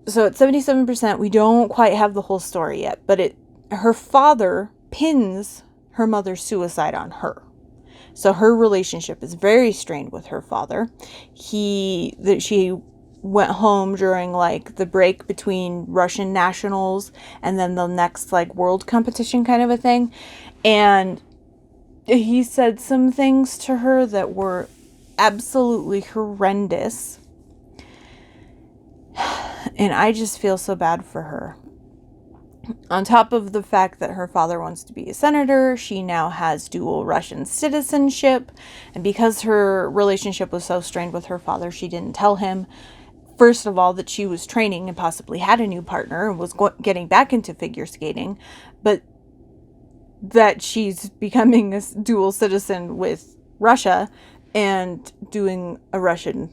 so at 77%, we don't quite have the whole story yet, but her father pins her mother's suicide on her. So her relationship is very strained with her father. She went home during like the break between Russian nationals and then the next like world competition kind of a thing. And he said some things to her that were absolutely horrendous. And I just feel so bad for her. On top of the fact that her father wants to be a senator, she now has dual Russian citizenship. And because her relationship was so strained with her father, she didn't tell him, first of all, that she was training and possibly had a new partner and was getting back into figure skating, but that she's becoming a dual citizen with Russia and doing a Russian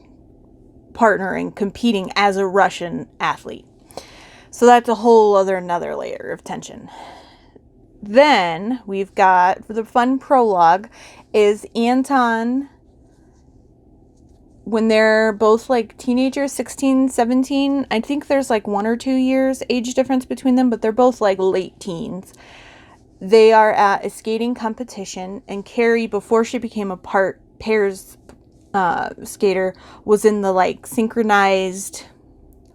partner and competing as a Russian athlete. So that's a whole another layer of tension. Then we've got, for the fun prologue, is Anton, when they're both like teenagers, 16, 17. I think there's like 1 or 2 years age difference between them, but they're both like late teens. They are at a skating competition, and Carrie, before she became a pairs skater, was in the like synchronized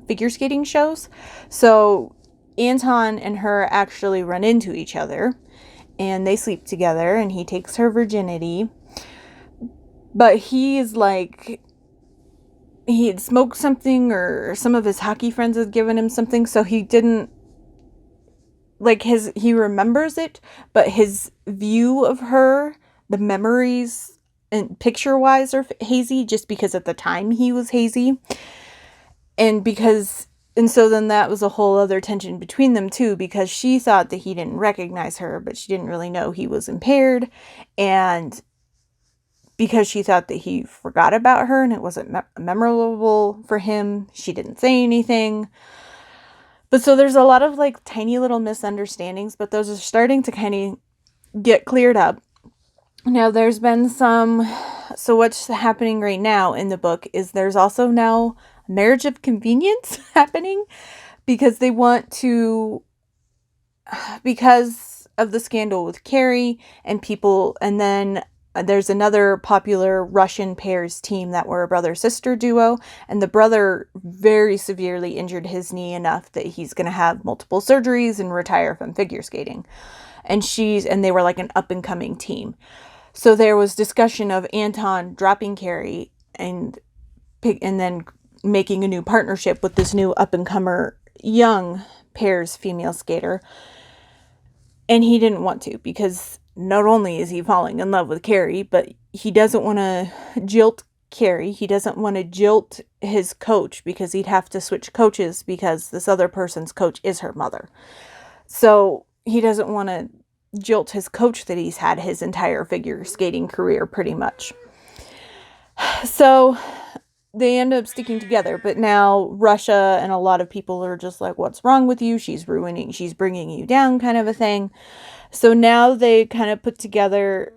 figure skating shows. So Anton and her actually run into each other, and they sleep together, and he takes her virginity. But he is like, he had smoked something, or some of his hockey friends had given him something, so he didn't, like, he remembers it, but his view of her, the memories and picture-wise are hazy, just because at the time he was hazy. And so then that was a whole other tension between them too, because she thought that he didn't recognize her, but she didn't really know he was impaired. And because she thought that he forgot about her and it wasn't memorable for him, she didn't say anything. But so there's a lot of like tiny little misunderstandings, but those are starting to kind of get cleared up. Now there's been so what's happening right now in the book is there's also now a marriage of convenience happening, because they want to, because of the scandal with Carrie and people, and then there's another popular Russian pairs team that were a brother-sister duo, and the brother very severely injured his knee enough that he's going to have multiple surgeries and retire from figure skating. And they were like an up-and-coming team. So there was discussion of Anton dropping Carrie and then making a new partnership with this new up-and-comer young pairs female skater. And he didn't want to, because not only is he falling in love with Carrie, but he doesn't want to jilt Carrie. He doesn't want to jilt his coach, because he'd have to switch coaches because this other person's coach is her mother. So he doesn't want to jilt his coach that he's had his entire figure skating career pretty much. So they end up sticking together, but now Russia and a lot of people are just like, what's wrong with you? She's bringing you down, kind of a thing. So now they kind of put together,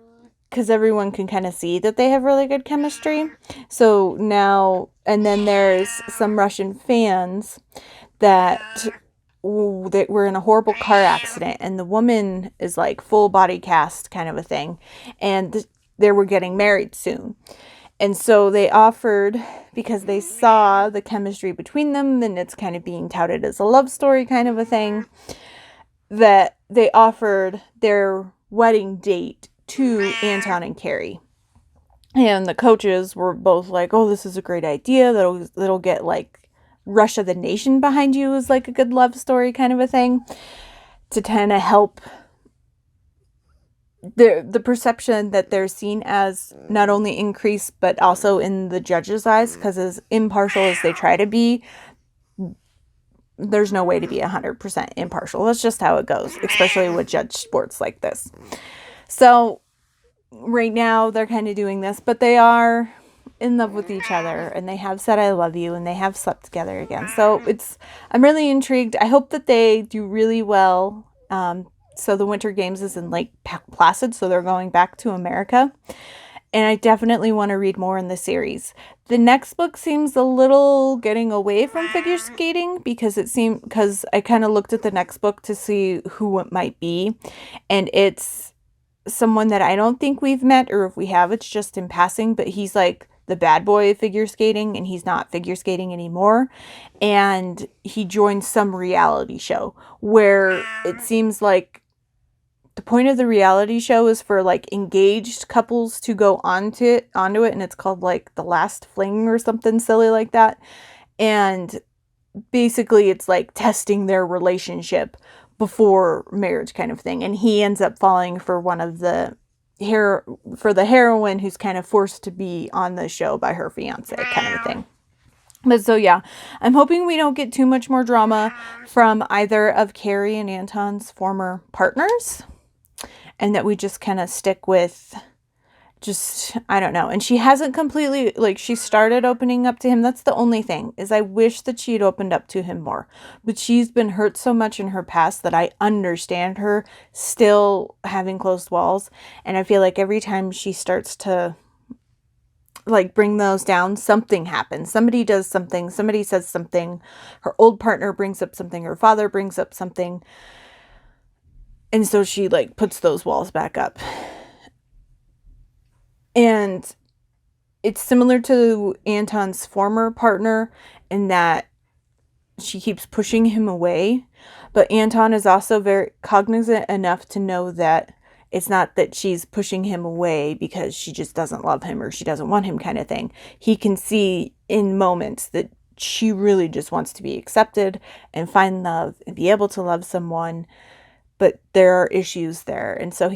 because everyone can kind of see that they have really good chemistry. So now, and then there's some Russian fans that they were in a horrible car accident, and the woman is like full body cast kind of a thing, and they were getting married soon. And so they offered, because they saw the chemistry between them, and it's kind of being touted as a love story kind of a thing, that they offered their wedding date to Anton and Carrie. And the coaches were both like, oh, this is a great idea. That'll get like Rush of the Nation behind you is like a good love story kind of a thing, to kind of help the perception that they're seen as not only increase, but also in the judges' eyes, because as impartial as they try to be, there's no way to be 100% impartial. That's just how it goes, especially with judge sports like this. So right now they're kind of doing this, but they are in love with each other, and they have said I love you, and they have slept together again. So I'm really intrigued. I hope that they do really well. So the Winter Games is in Lake Placid, so they're going back to America. And I definitely want to read more in the series. The next book seems a little getting away from figure skating, because I kind of looked at the next book to see who it might be. And it's someone that I don't think we've met, or if we have, it's just in passing, but he's like the bad boy of figure skating, and he's not figure skating anymore. And he joined some reality show where it seems like the point of the reality show is for like engaged couples to go onto it, and it's called like The Last Fling or something silly like that. And basically it's like testing their relationship before marriage kind of thing. And he ends up falling for one of the heroine who's kind of forced to be on the show by her fiance kind of a thing. But so yeah, I'm hoping we don't get too much more drama from either of Carrie and Anton's former partners, and that we just kind of stick with I don't know. And she hasn't completely, like, she started opening up to him. That's the only thing, is I wish that she'd opened up to him more. But she's been hurt so much in her past that I understand her still having closed walls. And I feel like every time she starts to like bring those down, something happens. Somebody does something, somebody says something, her old partner brings up something, her father brings up something. And so she like puts those walls back up. And it's similar to Anton's former partner in that she keeps pushing him away. But Anton is also very cognizant enough to know that it's not that she's pushing him away because she just doesn't love him or she doesn't want him kind of thing. He can see in moments that she really just wants to be accepted and find love and be able to love someone. But there are issues there. And so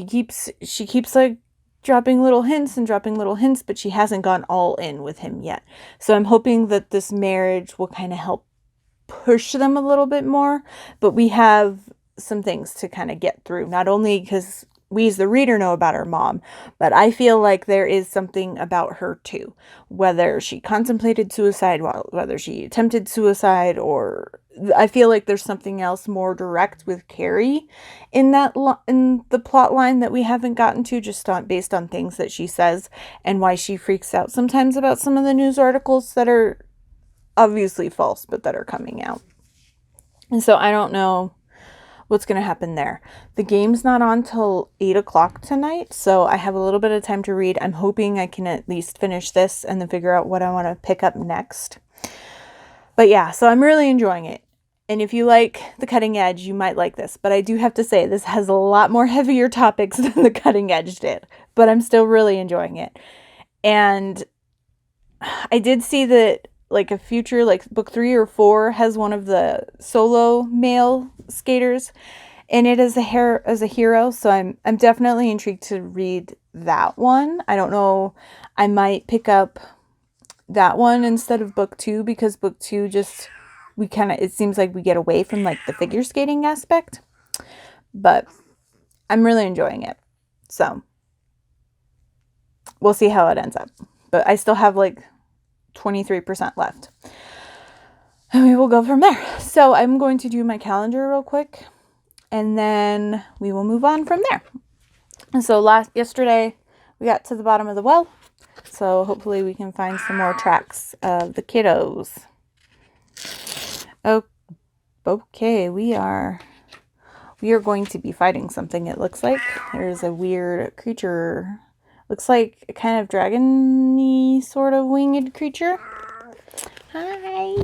she keeps like dropping little hints, but she hasn't gone all in with him yet. So I'm hoping that this marriage will kind of help push them a little bit more. But we have some things to kind of get through, not only because we as the reader know about her mom, but I feel like there is something about her too, whether she contemplated suicide, whether she attempted suicide, or I feel like there's something else more direct with Carrie in the plot line that we haven't gotten to, just based on things that she says and why she freaks out sometimes about some of the news articles that are obviously false, but that are coming out. And so I don't know what's going to happen there. The game's not on till 8 o'clock tonight, so I have a little bit of time to read. I'm hoping I can at least finish this and then figure out what I want to pick up next. But yeah, so I'm really enjoying it. And if you like The Cutting Edge, you might like this. But I do have to say, this has a lot more heavier topics than The Cutting Edge did. But I'm still really enjoying it. And I did see that like a future, like book 3 or 4 has one of the solo male skaters in it as a hero. So I'm definitely intrigued to read that one. I don't know. I might pick up that one instead of book 2, because book 2 it seems like we get away from like the figure skating aspect, but I'm really enjoying it. So we'll see how it ends up, but I still have like 23% left, and we will go from there. So I'm going to do my calendar real quick, and then we will move on from there. And so yesterday we got to the bottom of the well, so hopefully we can find some more tracks of the kiddos. Okay, we are going to be fighting something, it looks like. There's a weird creature. Looks like a kind of dragon-y sort of winged creature. Hi.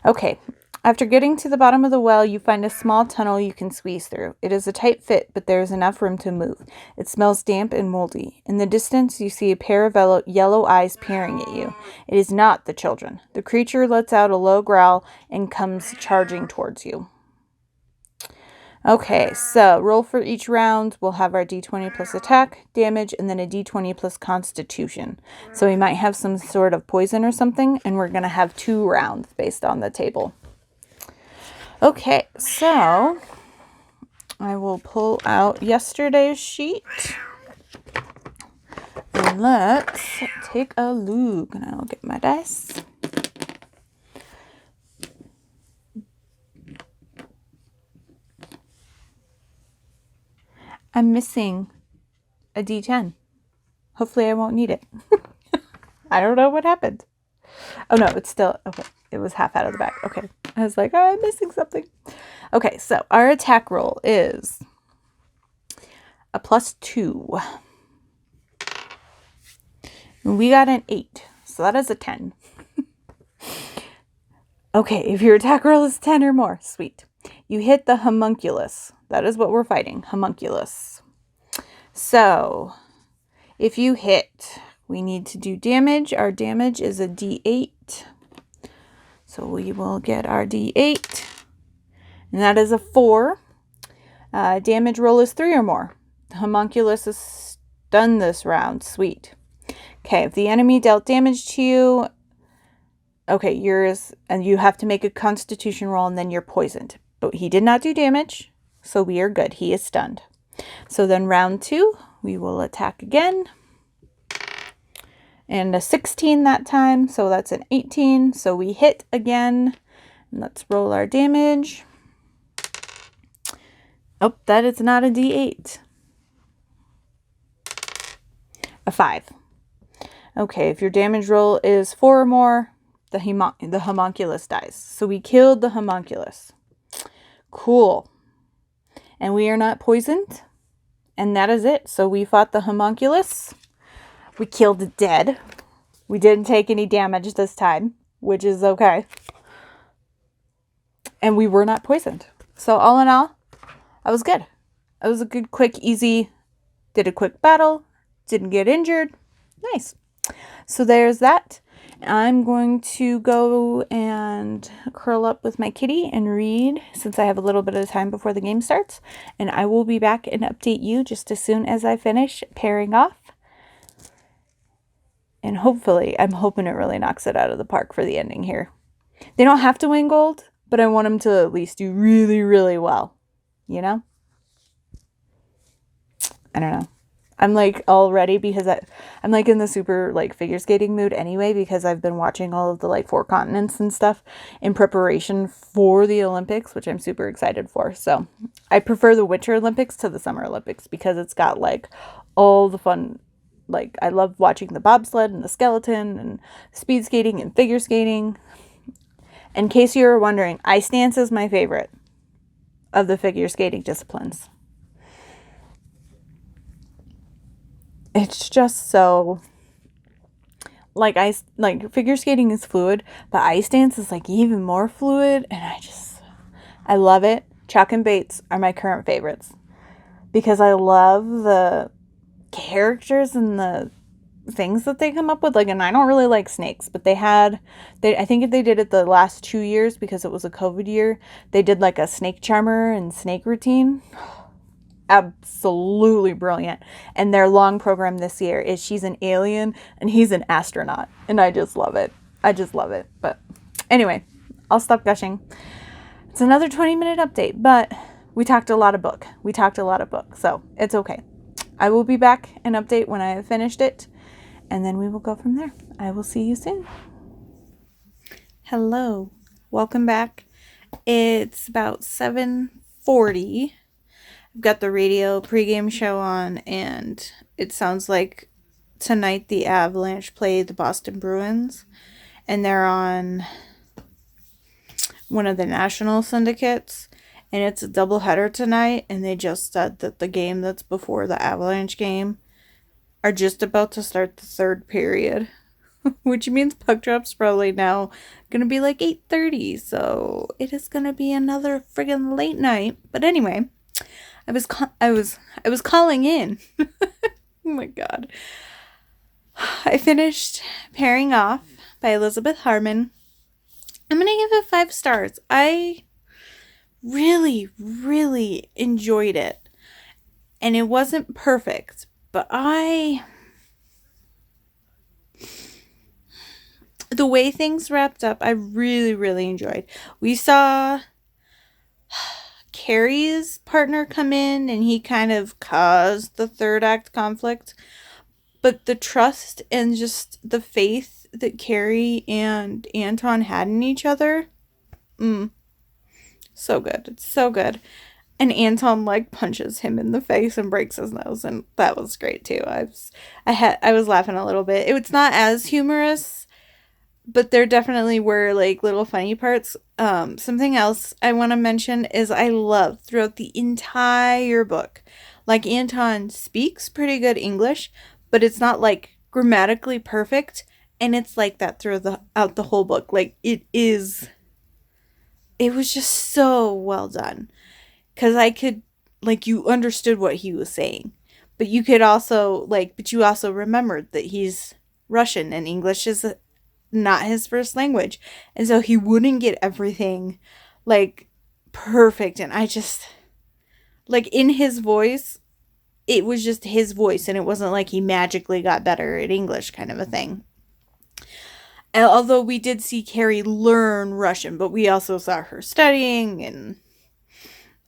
Okay. After getting to the bottom of the well, you find a small tunnel you can squeeze through. It is a tight fit, but there is enough room to move. It smells damp and moldy. In the distance, you see a pair of yellow eyes peering at you. It is not the children. The creature lets out a low growl and comes charging towards you. Okay, so roll for each round. We'll have our d20 plus attack, damage, and then a d20 plus constitution. So we might have some sort of poison or something, and we're going to have 2 rounds based on the table. Okay, so I will pull out yesterday's sheet. And let's take a look. And I'll get my dice. I'm missing a d10. Hopefully I won't need it. I don't know what happened. Oh no, it's still, okay. It was half out of the bag. Okay. I was like, oh, I'm missing something. Okay, so our attack roll is a +2. And we got an 8. So that is a 10. Okay, if your attack roll is 10 or more, sweet. You hit the homunculus. That is what we're fighting, homunculus. So, if you hit, we need to do damage. Our damage is a d8. So we will get our d8. And that is a 4. Damage roll is 3 or more. The homunculus is stunned this round. Sweet. Okay, if the enemy dealt damage to you, okay, yours, and you have to make a constitution roll and then you're poisoned. But he did not do damage, so we are good. He is stunned. So then round 2, we will attack again. And a 16 that time, so that's an 18. So we hit again. And let's roll our damage. Oh, that is not a d8. A 5. Okay, if your damage roll is 4 or more, the homunculus dies. So we killed the homunculus. Cool. And we are not poisoned. And that is it. So we fought the homunculus. We killed it dead. We didn't take any damage this time, which is okay. And we were not poisoned. So all in all, I was good. It was a good, quick, easy, did a quick battle, didn't get injured. Nice. So there's that. I'm going to go and curl up with my kitty and read since I have a little bit of time before the game starts. And I will be back and update you just as soon as I finish pairing off. And hopefully, I'm hoping it really knocks it out of the park for the ending here. They don't have to win gold, but I want them to at least do really, really well. You know? I don't know. I'm like all ready because I'm like in the super like figure skating mood anyway because I've been watching all of the like 4 continents and stuff in preparation for the Olympics, which I'm super excited for. So I prefer the Winter Olympics to the Summer Olympics because it's got like all the fun. Like I love watching the bobsled and the skeleton and speed skating and figure skating. In case you were wondering, ice dance is my favorite of the figure skating disciplines. It's just so like figure skating is fluid, but ice dance is like even more fluid, and I love it. Chalk and Bates are my current favorites because I love the characters and the things that they come up with. Like, and I don't really like snakes, but I think they did it the last 2 years because it was a COVID year. They did like a snake charmer and snake routine. Absolutely brilliant. And their long program this year is she's an alien and he's an astronaut. And I just love it. But anyway, I'll stop gushing. It's another 20-minute update, but we talked a lot of book. So it's okay. I will be back and update when I have finished it. And then we will go from there. I will see you soon. Hello. Welcome back. It's about 7:40. I've got the radio pregame show on, and it sounds like tonight the Avalanche play the Boston Bruins, and they're on one of the national syndicates, and it's a doubleheader tonight, and they just said that the game that's before the Avalanche game are just about to start the third period, which means puck drop's probably now gonna be like 8:30, so it is gonna be another friggin' late night. But anyway, I was calling in. Oh my god. I finished Pairing Off by Elizabeth Harmon. I'm gonna give it 5 stars. I really, really enjoyed it. And it wasn't perfect, but the way things wrapped up, I really, really enjoyed. We saw Carrie's partner come in, and he kind of caused the third act conflict. But the trust and just the faith that Carrie and Anton had in each other, so good. It's so good. And Anton like punches him in the face and breaks his nose, and that was great too. I was laughing a little bit. It's not as humorous, but there definitely were like little funny parts. Something else I want to mention is I love throughout the entire book, like Anton speaks pretty good English, but it's not like grammatically perfect, and it's like that throughout the whole book. Like it was just so well done. Because I could, like, you understood what he was saying. But you could also, but you also remembered that he's Russian and English is not his first language. And so he wouldn't get everything, perfect. And I just, in his voice, it was just his voice. And it wasn't like he magically got better at English kind of a thing. And although we did see Carrie learn Russian, but we also saw her studying, and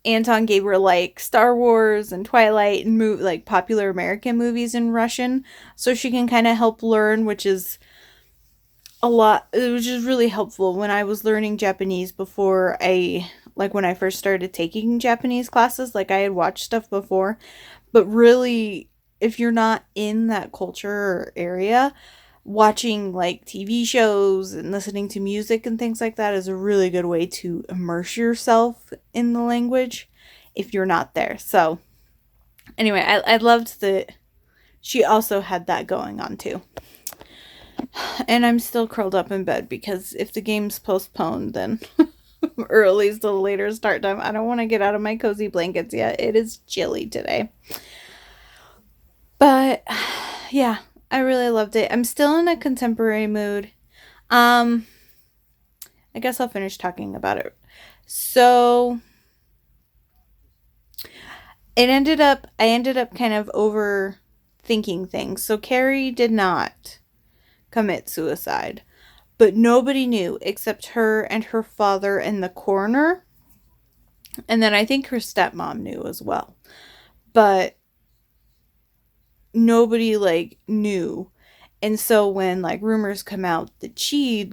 Anton gave her Star Wars and Twilight and popular American movies in Russian, so she can kind of help learn, which is a lot. It was just really helpful when I was learning Japanese before when I first started taking Japanese classes. I had watched stuff before, but really, if you're not in that culture or area, watching TV shows and listening to music and things like that is a really good way to immerse yourself in the language if you're not there. So anyway, I loved that she also had that going on too. And I'm still curled up in bed because if the game's postponed, then or at least a later start time, I don't want to get out of my cozy blankets yet. It is chilly today. But yeah, I really loved it. I'm still in a contemporary mood. I guess I'll finish talking about it. So I ended up kind of overthinking things. So Carrie did not commit suicide, but nobody knew except her and her father and the coroner. And then I think her stepmom knew as well. But nobody knew. And so when rumors come out that she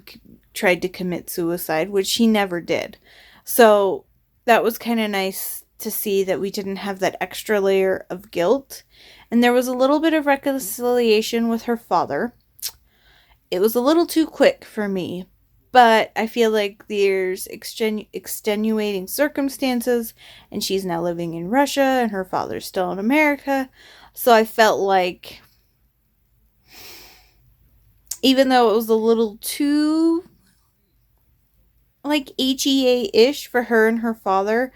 tried to commit suicide, which she never did, so that was kind of nice to see that we didn't have that extra layer of guilt. And there was a little bit of reconciliation with her father. It was a little too quick for me, but I feel like there's extenuating circumstances, and she's now living in Russia and her father's still in America. So I felt like, even though it was a little too, HEA-ish for her and her father,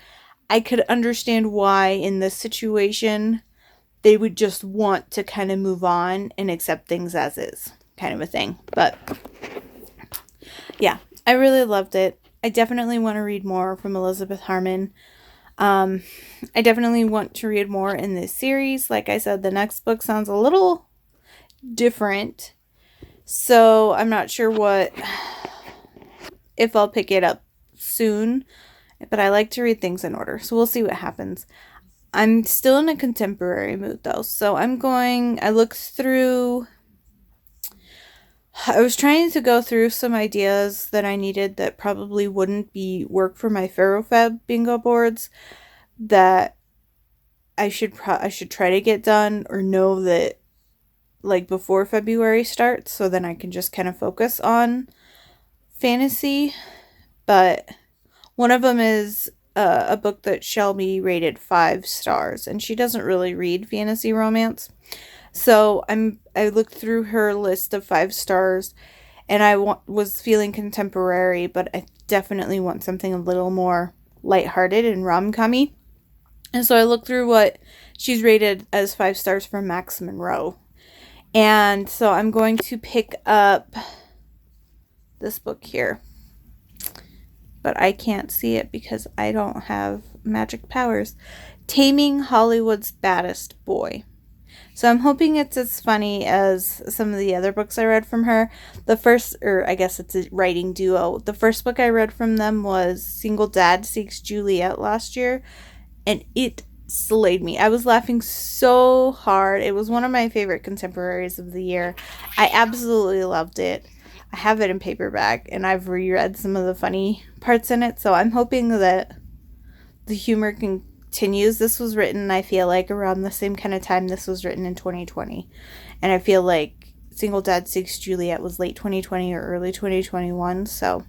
I could understand why in this situation they would just want to kind of move on and accept things as is, kind of a thing. But yeah, I really loved it. I definitely want to read more from Elizabeth Harmon. I definitely want to read more in this series. Like I said, the next book sounds a little different, so I'm not sure if I'll pick it up soon, but I like to read things in order, so we'll see what happens. I'm still in a contemporary mood though, so I was trying to go through some ideas that I needed that probably wouldn't work for my Ferrofab bingo boards that I should try to get done or know that before February starts, so then I can just kind of focus on fantasy. But One of them is a book that Shelby rated 5 stars, and she doesn't really read fantasy romance. So I looked through her list of 5 stars, and I was feeling contemporary, but I definitely want something a little more lighthearted and rom-commy. And so I looked through what she's rated as 5 stars for Max Monroe. And so I'm going to pick up this book here. But I can't see it because I don't have magic powers. Taming Hollywood's Baddest Boy. So I'm hoping it's as funny as some of the other books I read from her. The first, or I guess it's a writing duo. The first book I read from them was Single Dad Seeks Juliet last year. And it slayed me. I was laughing so hard. It was one of my favorite contemporaries of the year. I absolutely loved it. I have it in paperback, and I've reread some of the funny parts in it, so I'm hoping that the humor continues. This was written, I feel like, around the same kind of time this was written in 2020. And I feel like Single Dad Seeks Juliet was late 2020 or early 2021, so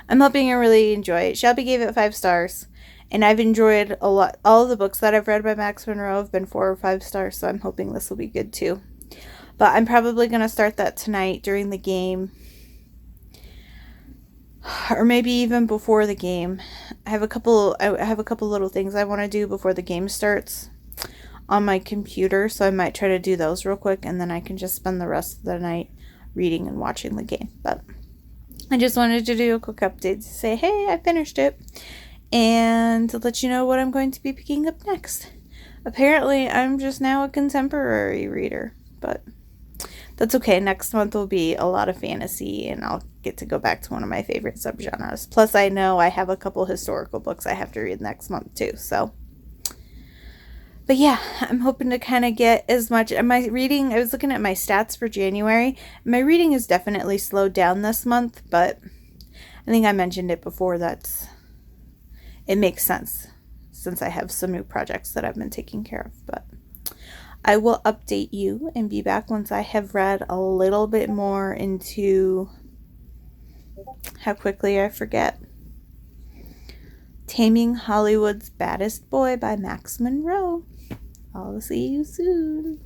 I'm hoping I really enjoy it. Shelby gave it 5 stars, and I've enjoyed a lot. All of the books that I've read by Max Monroe have been 4 or 5 stars, so I'm hoping this will be good too. But I'm probably going to start that tonight during the game. Or maybe even before the game. I have a couple little things I want to do before the game starts on my computer. So I might try to do those real quick. And then I can just spend the rest of the night reading and watching the game. But I just wanted to do a quick update to say, hey, I finished it. And to let you know what I'm going to be picking up next. Apparently, I'm just now a contemporary reader. But that's okay. Next month will be a lot of fantasy, and I'll get to go back to one of my favorite subgenres. Plus, I know I have a couple historical books I have to read next month, too. So, but yeah, I'm hoping to kind of get as much. My reading, I was looking at my stats for January. My reading is definitely slowed down this month, but I think I mentioned it before. It makes sense since I have some new projects that I've been taking care of, but I will update you and be back once I have read a little bit more into how quickly I forget. Taming Hollywood's Baddest Boy by Max Monroe. I'll see you soon.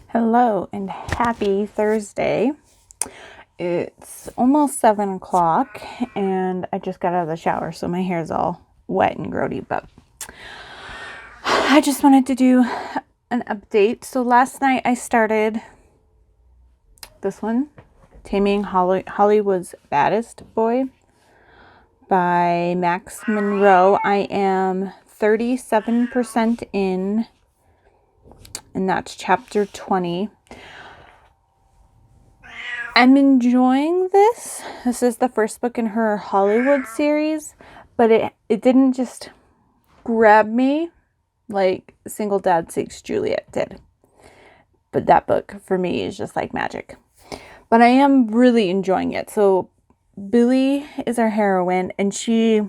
Hello and happy Thursday. It's almost 7 o'clock and I just got out of the shower, so my hair's all wet and grody, but I just wanted to do an update. So last night I started this one, Taming Hollywood's Baddest Boy by Max Monroe. I am 37% in, and that's chapter 20. I'm enjoying this. This is the first book in her Hollywood series, but it didn't just grab me like Single Dad Seeks Juliet did. But that book for me is just like magic. But I am really enjoying it. So Billy is our heroine, and she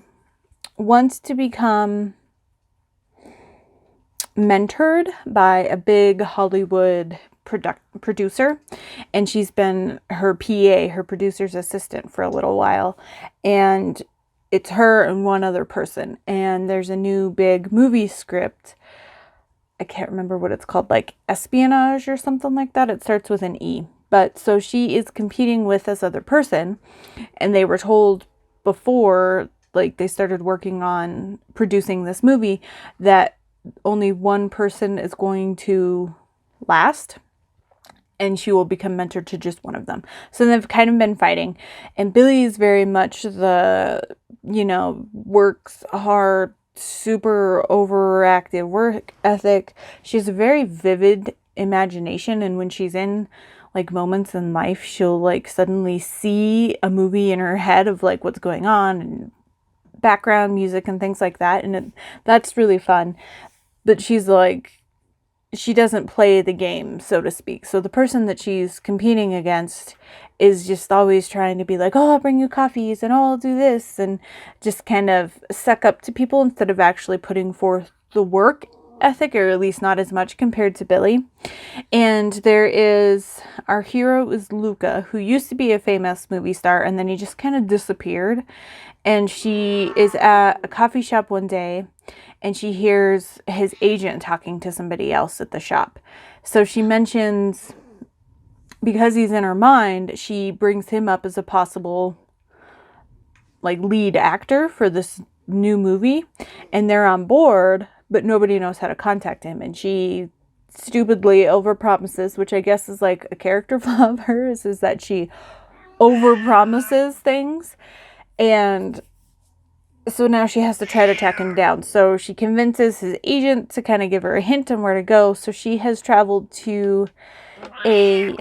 wants to become mentored by a big Hollywood producer, and she's been her PA, her producer's assistant, for a little while, and it's her and one other person, and there's a new big movie script. I can't remember what it's called, like Espionage or something like that. It starts with an E. But so she is competing with this other person, and they were told before, like, they started working on producing this movie, that only one person is going to last, and she will become mentor to just one of them. So they've kind of been fighting. And Billy is very much the, works hard, super overactive work ethic. She has a very vivid imagination. And when she's in, like, moments in life, she'll, like, suddenly see a movie in her head of, like, what's going on and background music and things like that. And that's really fun. But she's like, she doesn't play the game, so to speak. So the person that she's competing against is just always trying to be like, oh, I'll bring you coffees and I'll do this, and just kind of suck up to people instead of actually putting forth the work ethic, or at least not as much compared to Billy. And there is, our hero is Luca, who used to be a famous movie star, and then he just kind of disappeared. And she is at a coffee shop one day, and she hears his agent talking to somebody else at the shop. So she mentions, because he's in her mind, she brings him up as a possible like lead actor for this new movie, and they're on board, but nobody knows how to contact him. And she stupidly overpromises, which I guess is like a character flaw of hers, is that she overpromises things. And so now she has to try to track him down. So she convinces his agent to kind of give her a hint on where to go. So she has traveled to a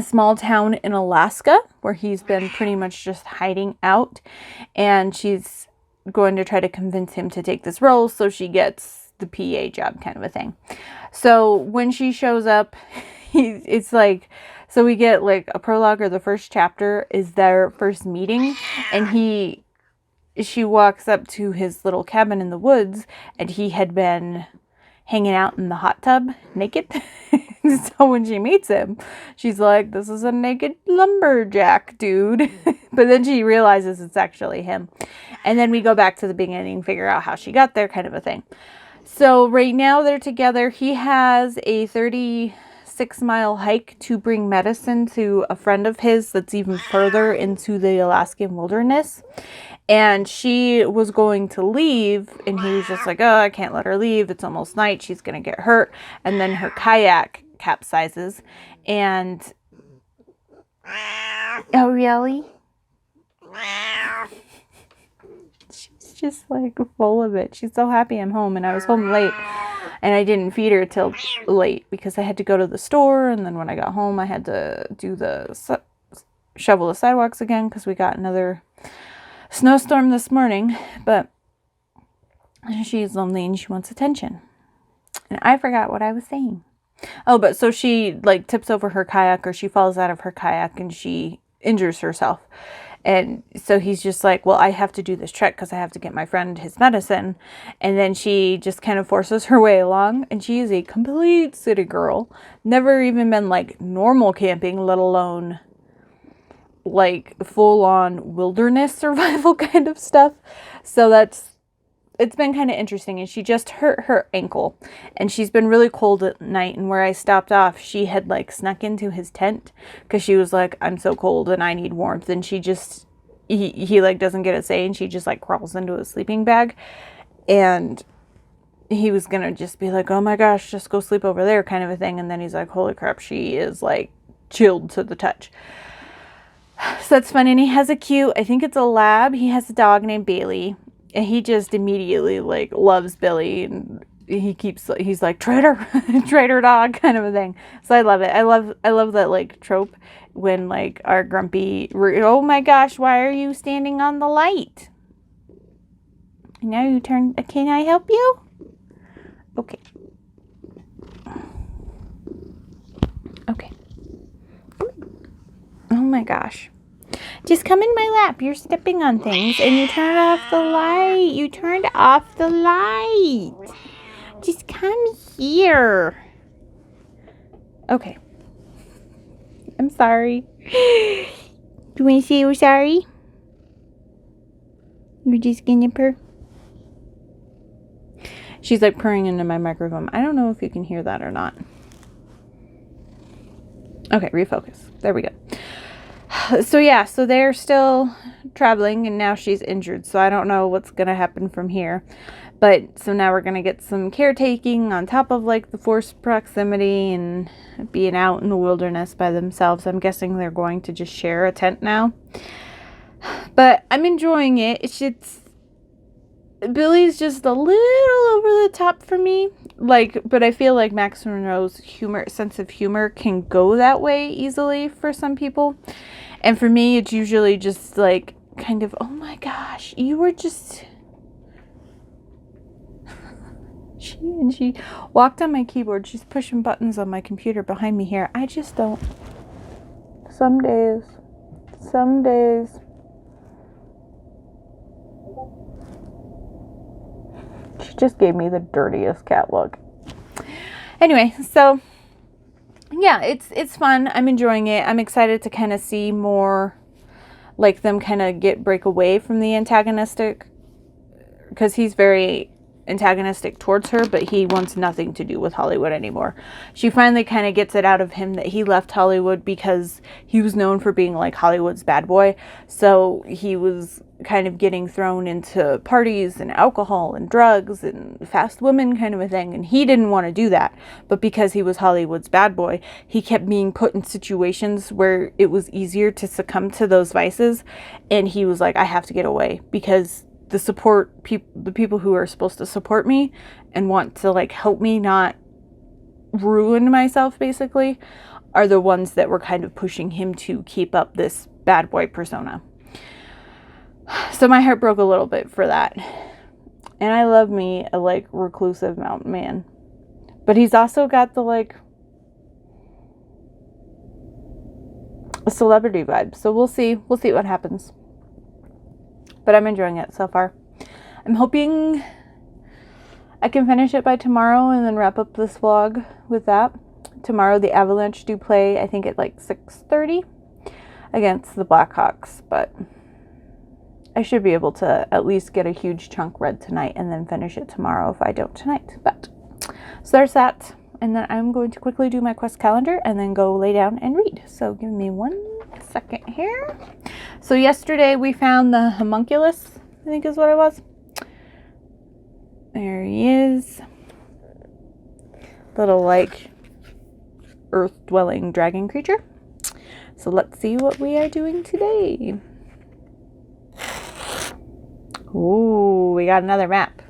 small town in Alaska where he's been pretty much just hiding out. And she's going to try to convince him to take this role so she gets the PA job, kind of a thing. So when she shows up, it's like, so we get like a prologue, or the first chapter is their first meeting, and she walks up to his little cabin in the woods, and he had been hanging out in the hot tub naked. So when she meets him, she's like, this is a naked lumberjack dude. But then she realizes it's actually him. And then we go back to the beginning, figure out how she got there, kind of a thing. So right now they're together. He has a 36-mile hike to bring medicine to a friend of his that's even further into the Alaskan wilderness. And she was going to leave, and he was just like, oh, I can't let her leave. It's almost night. She's going to get hurt. And then her kayak capsizes. And, oh, really? She's just like full of it. She's so happy I'm home, and I was home late. And I didn't feed her till late because I had to go to the store. And then when I got home, I had to do shovel the sidewalks again because we got another snowstorm this morning. But she's lonely and she wants attention. And I forgot what I was saying. Oh, but so she like tips over her kayak, or she falls out of her kayak and she injures herself. And so he's just like, well, I have to do this trek because I have to get my friend his medicine. And then she just kind of forces her way along. And she is a complete city girl. Never even been like normal camping, let alone like full-on wilderness survival kind of stuff. So it's been kind of interesting. And she just hurt her ankle, and she's been really cold at night. And where I stopped off, she had like snuck into his tent because she was like, I'm so cold and I need warmth. And she just, he like doesn't get a say, and she just like crawls into a sleeping bag. And he was gonna just be like, oh my gosh, just go sleep over there, kind of a thing. And then he's like, holy crap, she is like chilled to the touch. So that's fun. And he has I think it's a lab. He has a dog named Bailey, and he just immediately like loves Billy, and he's like, traitor, traitor dog, kind of a thing. So I love it. I love that like trope when like our grumpy, oh my gosh, why are you standing on the light? Now you turn, can I help you? Okay. Okay. Oh my gosh. Just come in my lap. You're stepping on things and you turned off the light. You turned off the light. Just come here. Okay. I'm sorry. Do you want to say you're sorry? You're just gonna purr? She's like purring into my microphone. I don't know if you can hear that or not. Okay, refocus. There we go. So yeah, so they're still traveling, and now she's injured. So I don't know what's going to happen from here. But so now we're going to get some caretaking on top of like the forced proximity and being out in the wilderness by themselves. I'm guessing they're going to just share a tent now. But I'm enjoying it. It's just, Billy's just a little over the top for me. Like, but I feel like Max Monroe's sense of humor can go that way easily for some people. And for me, it's usually just like kind of, oh my gosh, you were just... She walked on my keyboard. She's pushing buttons on my computer behind me here. I just don't. Some days. She She just gave me the dirtiest cat look. Anyway, so yeah, it's fun. I'm enjoying it. I'm excited to kind of see more, like, them kind of break away from the antagonistic, because he's very antagonistic towards her, but he wants nothing to do with Hollywood anymore. She finally kind of gets it out of him that he left Hollywood because he was known for being like Hollywood's bad boy. So he was kind of getting thrown into parties and alcohol and drugs and fast women kind of a thing, and he didn't want to do that. But because he was Hollywood's bad boy, he kept being put in situations where it was easier to succumb to those vices, and he was like, I have to get away, because the people who are supposed to support me and want to like help me not ruin myself basically are the ones that were kind of pushing him to keep up this bad boy persona. So my heart broke a little bit for that. And I love me a like reclusive mountain man, but he's also got the like a celebrity vibe. So we'll see what happens. But I'm enjoying it so far. I'm hoping I can finish it by tomorrow and then wrap up this vlog with that. Tomorrow the Avalanche do play, I think at like 6:30 against the Blackhawks. But I should be able to at least get a huge chunk read tonight and then finish it tomorrow if I don't tonight. But so there's that. And then I'm going to quickly do my quest calendar and then go lay down and read. So give me 1 second here. So yesterday we found the homunculus, I think is what it was. There he is. Little like earth-dwelling dragon creature. So let's see what we are doing today. Ooh, we got another map.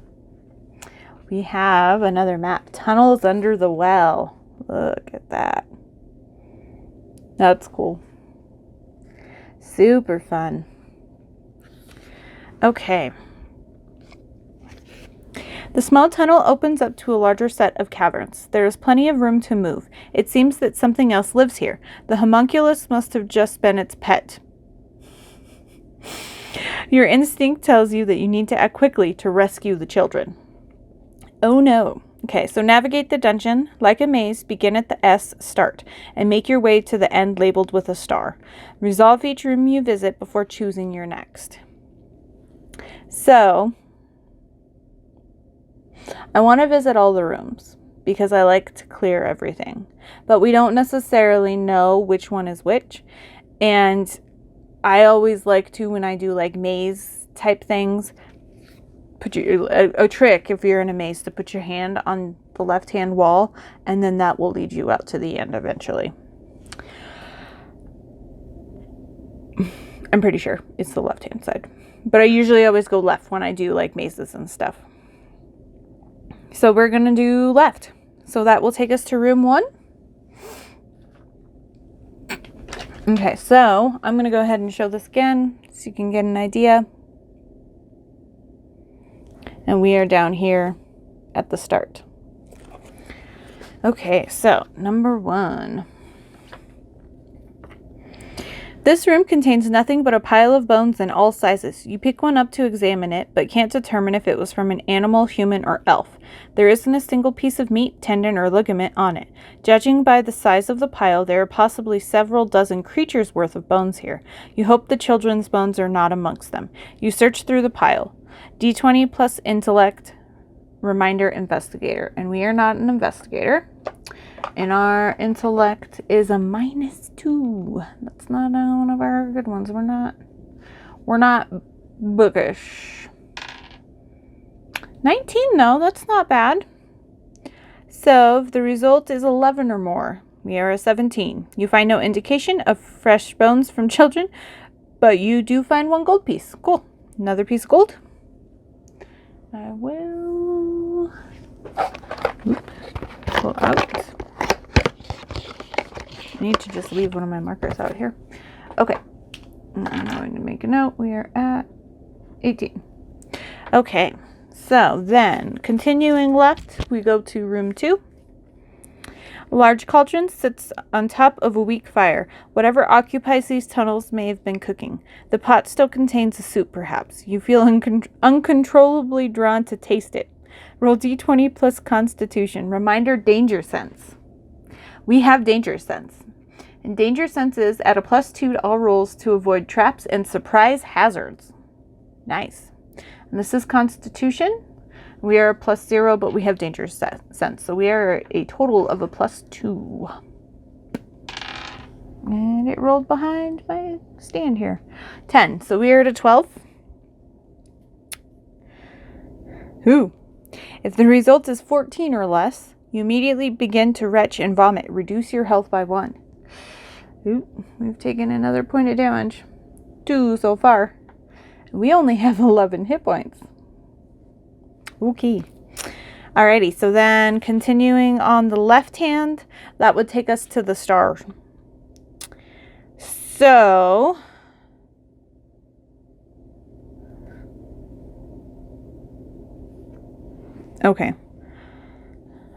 We have another map. Tunnels under the well. Look at that. That's cool. Super fun. Okay. The small tunnel opens up to a larger set of caverns. There is plenty of room to move. It seems that something else lives here. The homunculus must have just been its pet. Your instinct tells you that you need to act quickly to rescue the children. Oh no. Okay, so navigate the dungeon. Like a maze, begin at the S, start, and make your way to the end labeled with a star. Resolve each room you visit before choosing your next. So, I want to visit all the rooms because I like to clear everything. But we don't necessarily know which one is which. And I always like to, when I do like maze type things, put a trick if you're in a maze to put your hand on the left hand wall, and then that will lead you out to the end eventually. I'm pretty sure it's the left hand side, but I usually always go left when I do like mazes and stuff. So we're gonna do left, so that will take us to room 1. Okay, so I'm gonna go ahead and show this again so you can get an idea. And we are down here at the start. Okay, so number 1. This room contains nothing but a pile of bones in all sizes. You pick one up to examine it, but can't determine if it was from an animal, human, or elf. There isn't a single piece of meat, tendon, or ligament on it. Judging by the size of the pile, there are possibly several dozen creatures worth of bones here. You hope the children's bones are not amongst them. You search through the pile. D20 plus intellect, reminder, investigator. And we are not an investigator. And our intellect is a -2. That's not one of our good ones. We're not bookish. 19, no, that's not bad. So if the result is 11 or more, we are a 17. You find no indication of fresh bones from children, but you do find 1 gold piece. Cool. Another piece of gold. I will pull out. I need to just leave one of my markers out here. Okay. I'm going to make a note. We are at 18. Okay. So then, continuing left, we go to room 2. A large cauldron sits on top of a weak fire. Whatever occupies these tunnels may have been cooking. The pot still contains a soup, perhaps. You feel uncontrollably drawn to taste it. Roll d20 plus Constitution. Reminder, danger sense. We have danger sense. And danger sense is add a +2 to all rolls to avoid traps and surprise hazards. Nice. And this is Constitution. We are a +0, but we have danger sense. So we are a total of a +2. And it rolled behind my stand here. 10. So we are at a 12. Ooh. If the result is 14 or less, you immediately begin to retch and vomit. Reduce your health by 1. Ooh, we've taken another point of damage. 2 so far. We only have 11 hit points. Okay. Alrighty, so then continuing on the left hand, that would take us to the star. So, okay.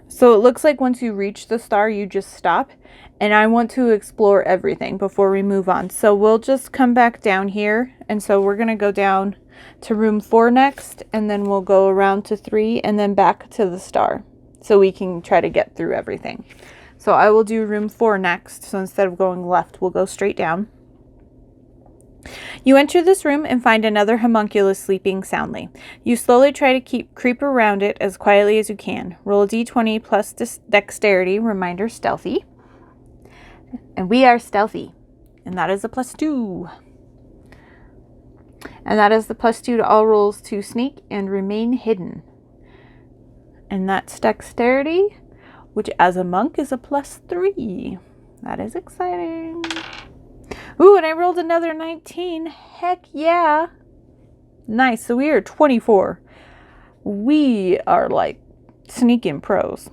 So it looks like once you reach the star, you just stop. And I want to explore everything before we move on. So we'll just come back down here. And so we're going to go down to room 4 next. And then we'll go around to 3 and then back to the star. So we can try to get through everything. So I will do room 4 next. So instead of going left, we'll go straight down. You enter this room and find another homunculus sleeping soundly. You slowly try to creep around it as quietly as you can. Roll a d20 plus dexterity, reminder, stealthy. And we are stealthy. And that is a +2. And that is the +2 to all rolls to sneak and remain hidden. And that's dexterity, which as a monk is a +3. That is exciting. Ooh, and I rolled another 19. Heck yeah. Nice. So we are 24. We are like sneaking pros.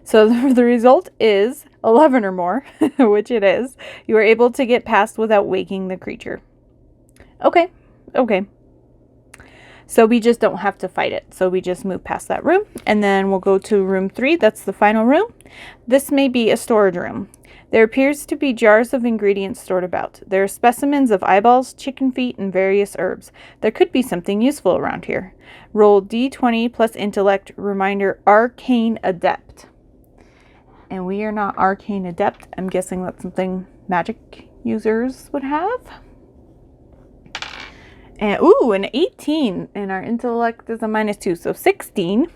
So the result is 11 or more, which it is. You are able to get past without waking the creature. Okay. Okay. So we just don't have to fight it. So we just move past that room. And then we'll go to room 3. That's the final room. This may be a storage room. There appears to be jars of ingredients stored about. There are specimens of eyeballs, chicken feet, and various herbs. There could be something useful around here. Roll d20 plus intellect, reminder, arcane adept. And we are not arcane adept. I'm guessing that's something magic users would have. And ooh, an 18. And our intellect is a -2, so 16.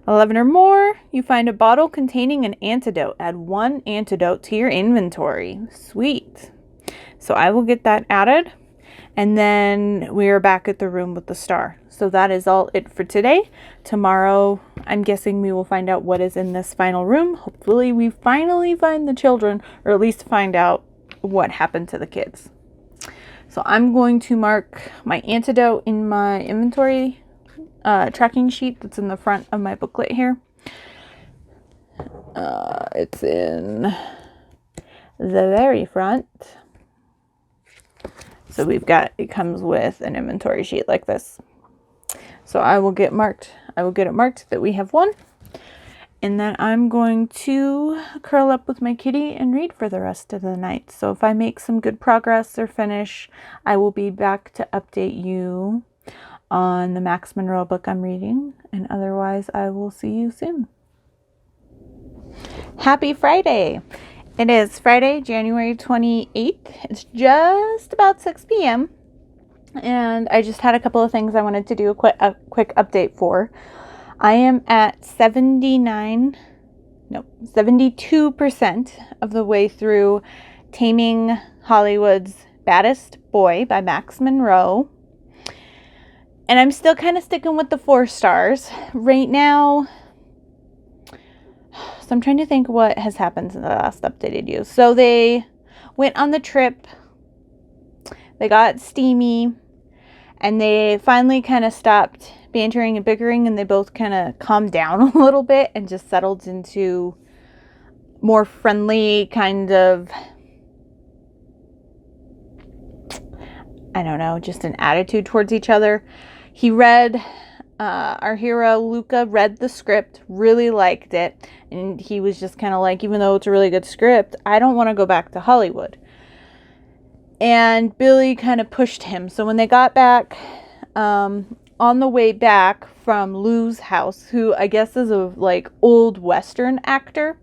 11 or more, you find a bottle containing an antidote. Add 1 antidote to your inventory. Sweet. So I will get that added. And then we are back at the room with the star. So that is all it for today. Tomorrow, I'm guessing we will find out what is in this final room. Hopefully we finally find the children, or at least find out what happened to the kids. So I'm going to mark my antidote in my inventory tracking sheet that's in the front of my booklet here. It's in the very front. So it comes with an inventory sheet like this. So I will get it marked that we have 1. And then I'm going to curl up with my kitty and read for the rest of the night. So if I make some good progress or finish, I will be back to update you on the Max Monroe book I'm reading. And otherwise, I will see you soon. Happy Friday! It is Friday, January 28th. It's just about 6 p.m. And I just had a couple of things I wanted to do a quick update for. I am at 72% of the way through Taming Hollywood's Baddest Boy by Max Monroe. And I'm still kind of sticking with the 4 stars. Right now, so I'm trying to think what has happened since I last updated you. So they went on the trip. They got steamy. And they finally kind of stopped bantering and bickering. And they both kind of calmed down a little bit and just settled into more friendly kind of, I don't know, just an attitude towards each other. He read, our hero Luca read the script, really liked it, and he was just kind of like, even though it's a really good script, I don't want to go back to Hollywood. And Billy kind of pushed him. So when they got back, on the way back from Lou's house, who I guess is a like old Western actor,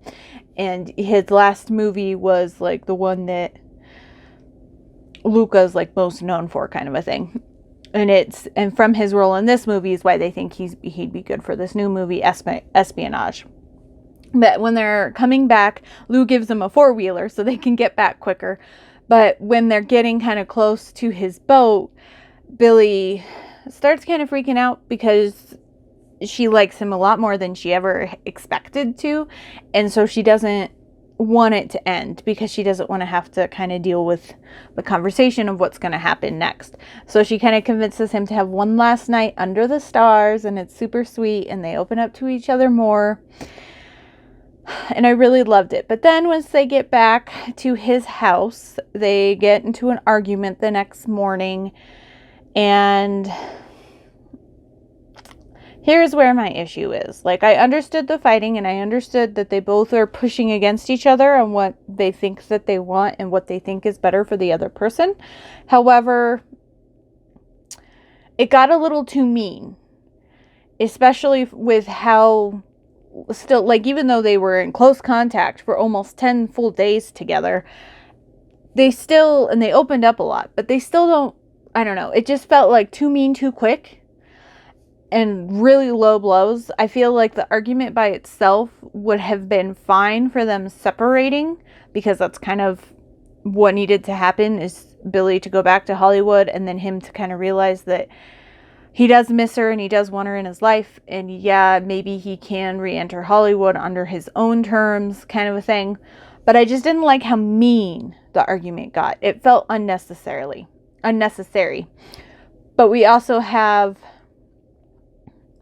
and his last movie was like the one that Luca's like most known for, kind of a thing. And from his role in this movie is why they think he'd be good for this new movie, Espionage. But when they're coming back, Lou gives them a 4-wheeler so they can get back quicker. But when they're getting kind of close to his boat, Billy starts kind of freaking out because she likes him a lot more than she ever expected to. And so she doesn't want it to end because she doesn't want to have to kind of deal with the conversation of what's going to happen next. So she kind of convinces him to have one last night under the stars, and it's super sweet, and they open up to each other more. And I really loved it. But then once they get back to his house, they get into an argument the next morning. And here's where my issue is. Like, I understood the fighting, and I understood that they both are pushing against each other on what they think that they want and what they think is better for the other person. However, it got a little too mean. Especially with how still, like, even though they were in close contact for almost 10 full days together, they opened up a lot, but they still don't, I don't know, it just felt like too mean too quick and really low blows. I feel like the argument by itself would have been fine for them separating, because that's kind of what needed to happen, is Billy to go back to Hollywood and then him to kind of realize that he does miss her and he does want her in his life. And yeah, maybe he can re-enter Hollywood under his own terms, kind of a thing. But I just didn't like how mean the argument got. It felt unnecessary. But we also have,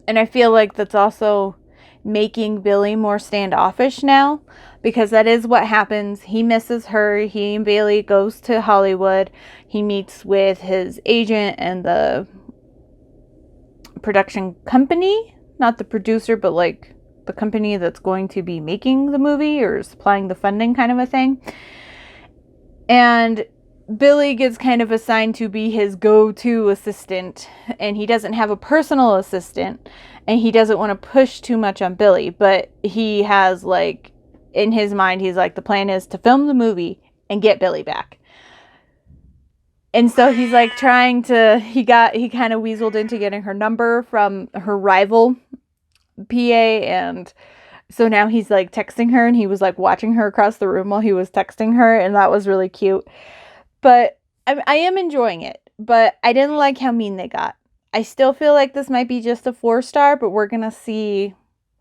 and I feel like that's also making Billy more standoffish now, because that is what happens. He misses her. He and Bailey goes to Hollywood. He meets with his agent and the production company, not the producer, but like the company that's going to be making the movie or supplying the funding, kind of a thing. And Billy gets kind of assigned to be his go-to assistant, and he doesn't have a personal assistant, and he doesn't want to push too much on Billy, but he has, like, in his mind, he's like, the plan is to film the movie and get Billy back. And so he's like he kind of weaseled into getting her number from her rival PA, and so now he's like texting her, and he was like watching her across the room while he was texting her, and that was really cute. But I am enjoying it, but I didn't like how mean they got. I still feel like this might be just a 4-star, but we're gonna see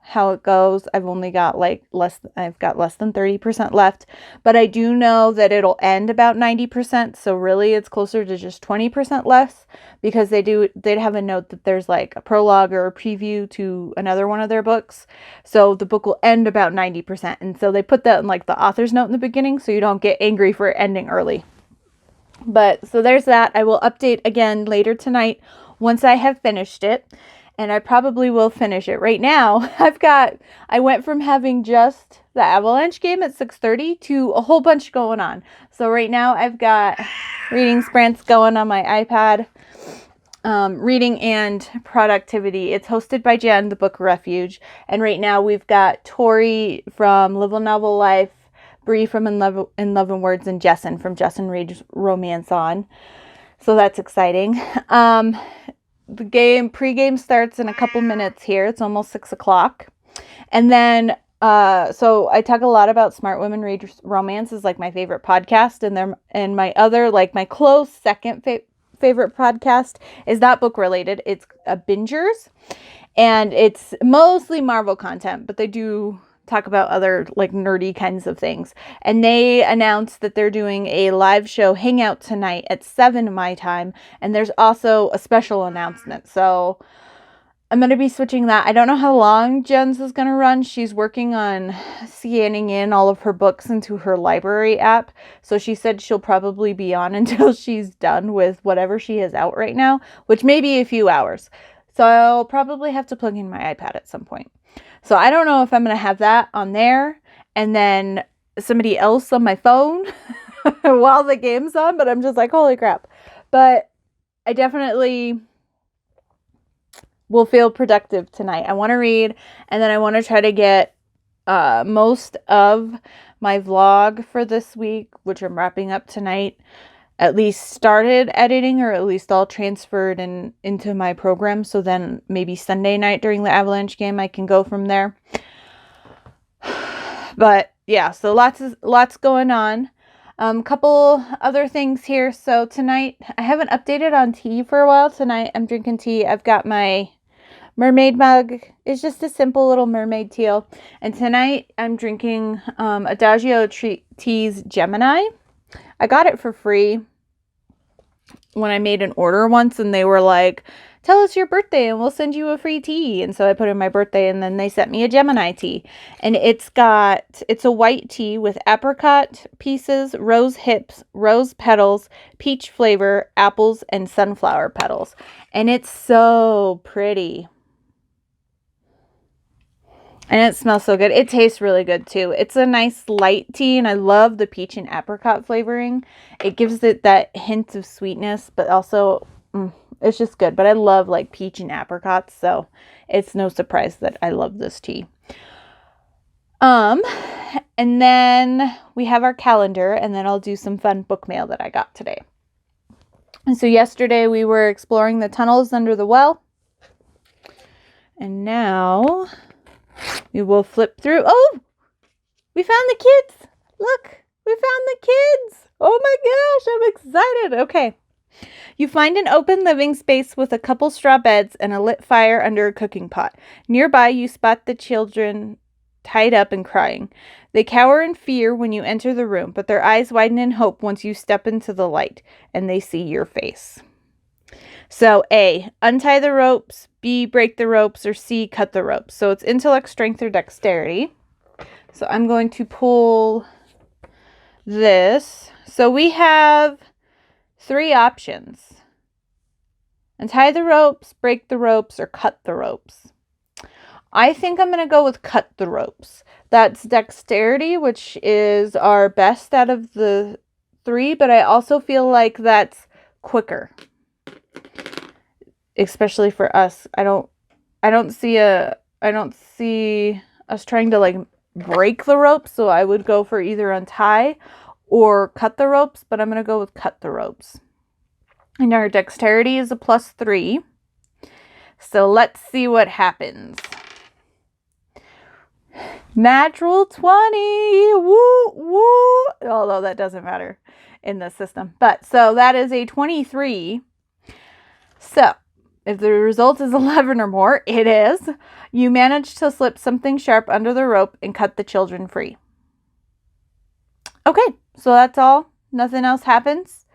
how it goes. I've got less than 30% left, but I do know that it'll end about 90%, so really it's closer to just 20% less, because they'd have a note that there's like a prologue or a preview to another one of their books, so the book will end about 90%, and so they put that in like the author's note in the beginning so you don't get angry for it ending early. But so there's that. I will update again later tonight once I have finished it. And I probably will finish it. Right now, I went from having just the Avalanche game at 6:30 to a whole bunch going on. So right now, I've got reading sprints going on my iPad. Reading and productivity. It's hosted by Jen, the Book Refuge. And right now, we've got Tori from Live a Novel Life, Bree from In Love and Words, and Jessin from Jessin Reads Romance On. So that's exciting. The pre-game starts in a couple minutes here. It's almost 6 o'clock. And then, so I talk a lot about Smart Women Read Romance is like my favorite podcast. And my other, like my close second favorite podcast is not book related. It's Bingers. And it's mostly Marvel content, but they do talk about other like nerdy kinds of things. And they announced that they're doing a live show hangout tonight at 7 my time, and there's also a special announcement, so I'm going to be switching that. I don't know how long Jen's is going to run. She's working on scanning in all of her books into her library app, so she said she'll probably be on until she's done with whatever she has out right now, which may be a few hours. So I'll probably have to plug in my iPad at some point. So I don't know if I'm going to have that on there and then somebody else on my phone while the game's on, but I'm just like, holy crap. But I definitely will feel productive tonight. I want to read, and then I want to try to get most of my vlog for this week, which I'm wrapping up tonight, at least started editing, or at least all transferred into my program. So then maybe Sunday night during the Avalanche game, I can go from there. But yeah, so lots going on. Couple other things here. So tonight, I haven't updated on tea for a while. Tonight I'm drinking tea. I've got my mermaid mug. It's just a simple little mermaid teal. And tonight I'm drinking Adagio Tea's Gemini. I got it for free when I made an order once, and they were like, tell us your birthday and we'll send you a free tea. And so I put in my birthday, and then they sent me a Gemini tea. And it's a white tea with apricot pieces, rose hips, rose petals, peach flavor, apples, and sunflower petals. And it's so pretty. And it smells so good. It tastes really good too. It's a nice light tea, and I love the peach and apricot flavoring. It gives it that hint of sweetness, but also it's just good. But I love like peach and apricots, so it's no surprise that I love this tea. And then we have our calendar, and then I'll do some fun book mail that I got today. And so yesterday we were exploring the tunnels under the well. And now we will flip through. Oh, we found the kids. Look, we found the kids. Oh my gosh, I'm excited. Okay. You find an open living space with a couple straw beds and a lit fire under a cooking pot. Nearby, you spot the children tied up and crying. They cower in fear when you enter the room, but their eyes widen in hope once you step into the light and they see your face. So A, untie the ropes, B, break the ropes, or C, cut the ropes. So it's intellect, strength, or dexterity. So I'm going to pull this. So we have 3 options. Untie the ropes, break the ropes, or cut the ropes. I think I'm going to go with cut the ropes. That's dexterity, which is our best out of the 3, but I also feel like that's quicker. Especially for us. I don't see us trying to like break the ropes, so I would go for either untie or cut the ropes, but I'm going to go with cut the ropes. And our dexterity is a +3. So let's see what happens. Natural 20. Woo, woo. Although that doesn't matter in the system. But so that is a 23. So if the result is 11 or more, it is. You manage to slip something sharp under the rope and cut the children free. Okay, so that's all. Nothing else happens.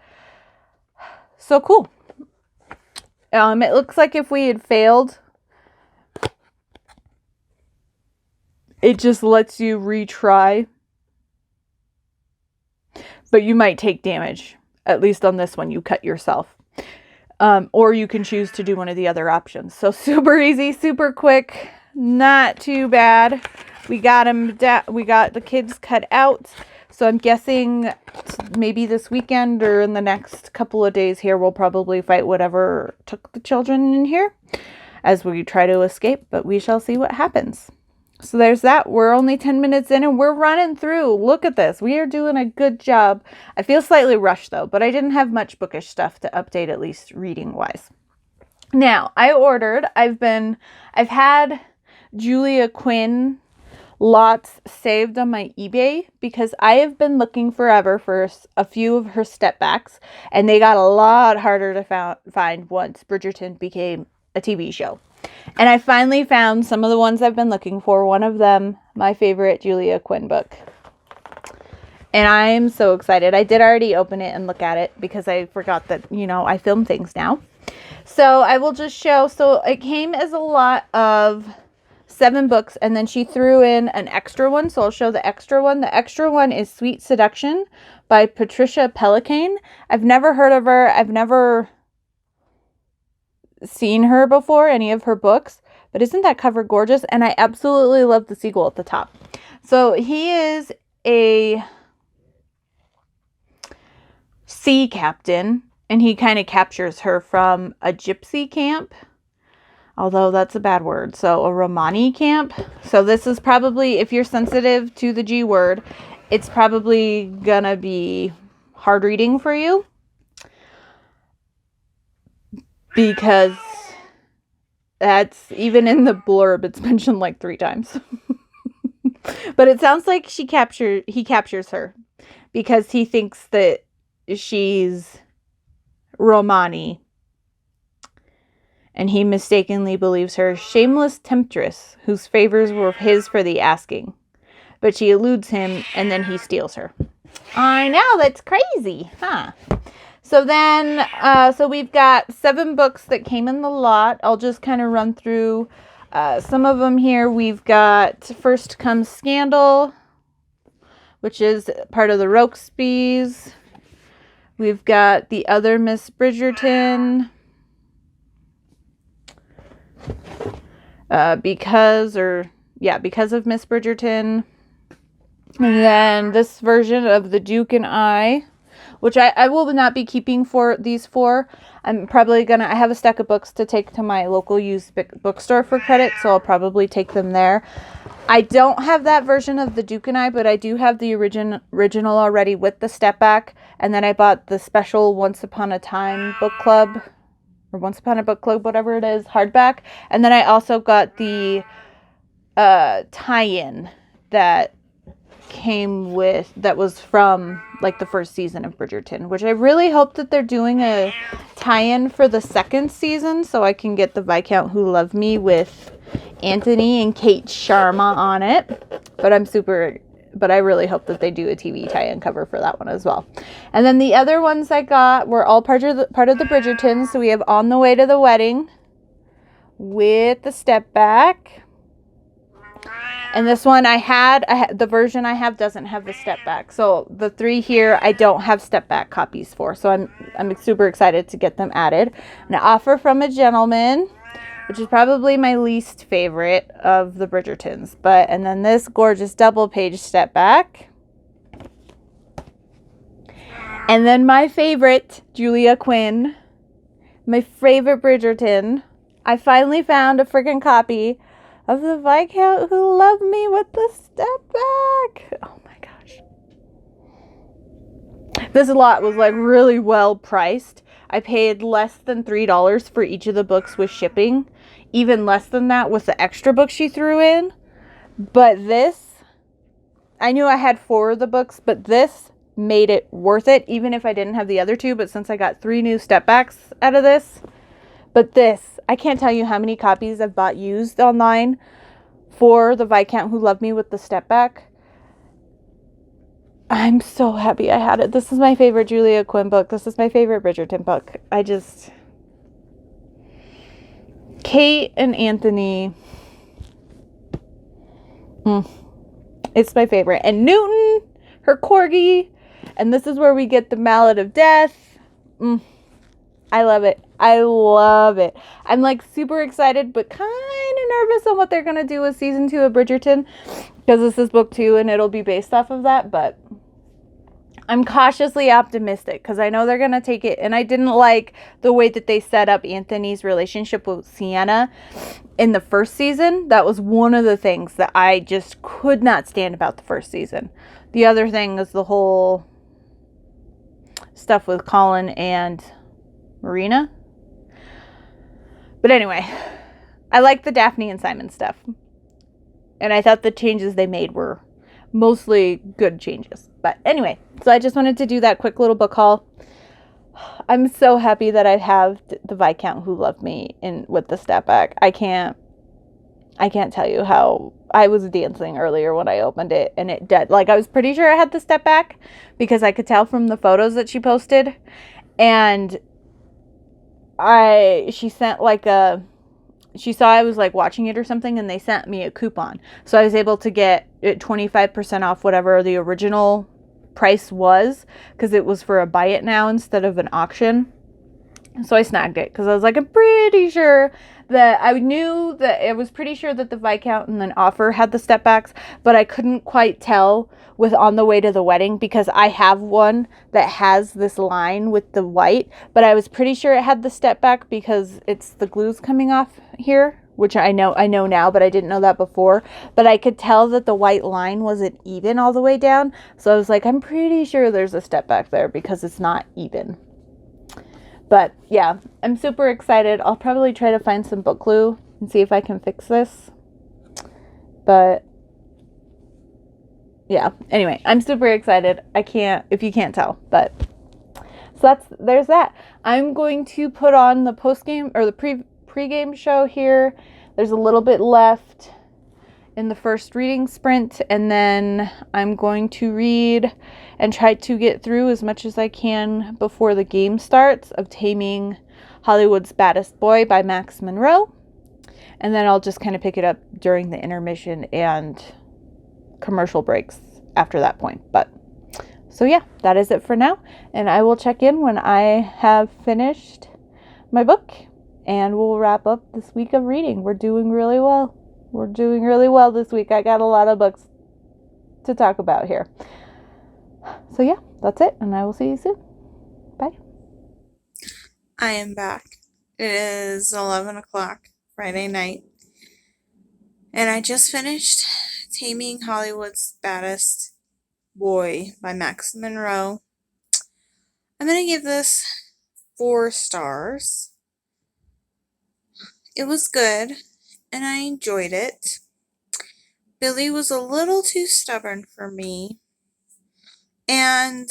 So cool. It looks like if we had failed, it just lets you retry. But you might take damage. At least on this one, you cut yourself. Or you can choose to do one of the other options. So super easy, super quick, not too bad. We got the kids cut out. So I'm guessing maybe this weekend or in the next couple of days here, we'll probably fight whatever took the children in here as we try to escape, but we shall see what happens. So there's that. We're only 10 minutes in and we're running through. Look at this. We are doing a good job. I feel slightly rushed though, but I didn't have much bookish stuff to update, at least reading wise. Now, I've had Julia Quinn lots saved on my eBay because I have been looking forever for a few of her step backs, and they got a lot harder to find once Bridgerton became a TV show. And I finally found some of the ones I've been looking for. One of them, my favorite Julia Quinn book. And I'm so excited. I did already open it and look at it because I forgot that, I film things now. So I will just show. So it came as a lot of 7 books, and then she threw in an extra one. So I'll show the extra one. The extra one is Sweet Seduction by Patricia Pelicane. I've never heard of her. I've never seen her before, any of her books, but isn't that cover gorgeous? And I absolutely love the seagull at the top. So he is a sea captain, and he kind of captures her from a gypsy camp. although that's a bad word. So a Romani camp. So this is probably, if you're sensitive to the G word, it's probably gonna be hard reading for you, because that's, even in the blurb, it's mentioned like 3 times. But it sounds like he captures her because he thinks that she's Romani, and he mistakenly believes her shameless temptress whose favors were his for the asking. But she eludes him, and then he steals her. I know, that's crazy, huh? So then, so we've got 7 books that came in the lot. I'll just kind of run through some of them here. We've got First Comes Scandal, which is part of the Rokespies. We've got The Other Miss Bridgerton. Because of Miss Bridgerton. And then this version of The Duke and I, which I will not be keeping for these 4. I'm probably I have a stack of books to take to my local used bookstore for credit, so I'll probably take them there. I don't have that version of The Duke and I, but I do have the original already with the step back. And then I bought the special Once Upon a Time book club, or Once Upon a Book Club, whatever it is, hardback. And then I also got the tie-in that came with, that was from like the first season of Bridgerton, which I really hope that they're doing a tie-in for the 2nd season so I can get the Viscount Who Loved Me with Anthony and Kate Sharma on it. But I really hope that they do a TV tie-in cover for that one as well. And then the other ones I got were all part of the Bridgertons. So we have On the Way to the Wedding with the step back. And this one the version I have doesn't have the step back. So the 3 here I don't have step back copies for. So I'm super excited to get them added. An Offer from a Gentleman, which is probably my least favorite of the Bridgertons. And then this gorgeous double-page step back. And then my favorite, Julia Quinn. My favorite Bridgerton. I finally found a freaking copy of the Viscount Who Loved Me with the step back. Oh my gosh. This lot was like really well priced. I paid less than $3 for each of the books with shipping. Even less than that with the extra books she threw in. But this, I knew I had 4 of the books, but this made it worth it, even if I didn't have the other 2. But since I got 3 new step backs out of this, but this, I can't tell you how many copies I've bought used online for the Viscount Who Loved Me with the step back. I'm so happy I had it. This is my favorite Julia Quinn book. This is my favorite Bridgerton book. Kate and Anthony. It's my favorite. And Newton, her corgi. And this is where we get the Mallet of Death. I love it. I love it. I'm like super excited, but kind of nervous on what they're going to do with season 2 of Bridgerton, because this is book 2 and it'll be based off of that. But I'm cautiously optimistic because I know they're going to take it. And I didn't like the way that they set up Anthony's relationship with Sienna in the first season. That was one of the things that I just could not stand about the first season. The other thing is the whole stuff with Colin and Marina. But anyway, I like the Daphne and Simon stuff. And I thought the changes they made were mostly good changes. But anyway, so I just wanted to do that quick little book haul. I'm so happy that I have the Viscount Who Loved Me with the step back. I can't tell you how I was dancing earlier when I opened it, and it did. Like, I was pretty sure I had the step back because I could tell from the photos that she posted. And she sent she saw I was like watching it or something, and they sent me a coupon. So I was able to get it 25% off whatever the original price was, because it was for a buy it now instead of an auction. So I snagged it because I was like, I'm pretty sure that I knew that I was pretty sure that the Viscount and then Offer had the step backs, but I couldn't quite tell with On the Way to the Wedding because I have one that has this line with the white, but I was pretty sure it had the step back because it's the glue's coming off here, which I know now, but I didn't know that before. But I could tell that the white line wasn't even all the way down, so I was like, I'm pretty sure there's a step back there because it's not even. But yeah, I'm super excited. I'll probably try to find some book glue and see if I can fix this. But yeah, anyway, I'm super excited. If you can't tell, but so there's that. I'm going to put on the post-game or the pre-game show here. There's a little bit left in the first reading sprint, and then I'm going to read and try to get through as much as I can before the game starts of Taming Hollywood's Baddest Boy by Max Monroe. And then I'll just kind of pick it up during the intermission and commercial breaks after that point. But so yeah, that is it for now, and I will check in when I have finished my book, and we'll wrap up this week of reading. We're doing really well. We're doing really well this week. I got a lot of books to talk about here. So yeah, that's it, and I will see you soon. Bye. I am back. It is 11 o'clock Friday night, and I just finished Taming Hollywood's Baddest Boy by Max Monroe. I'm going to give this 4 stars. It was good, and I enjoyed it. Billy was a little too stubborn for me, and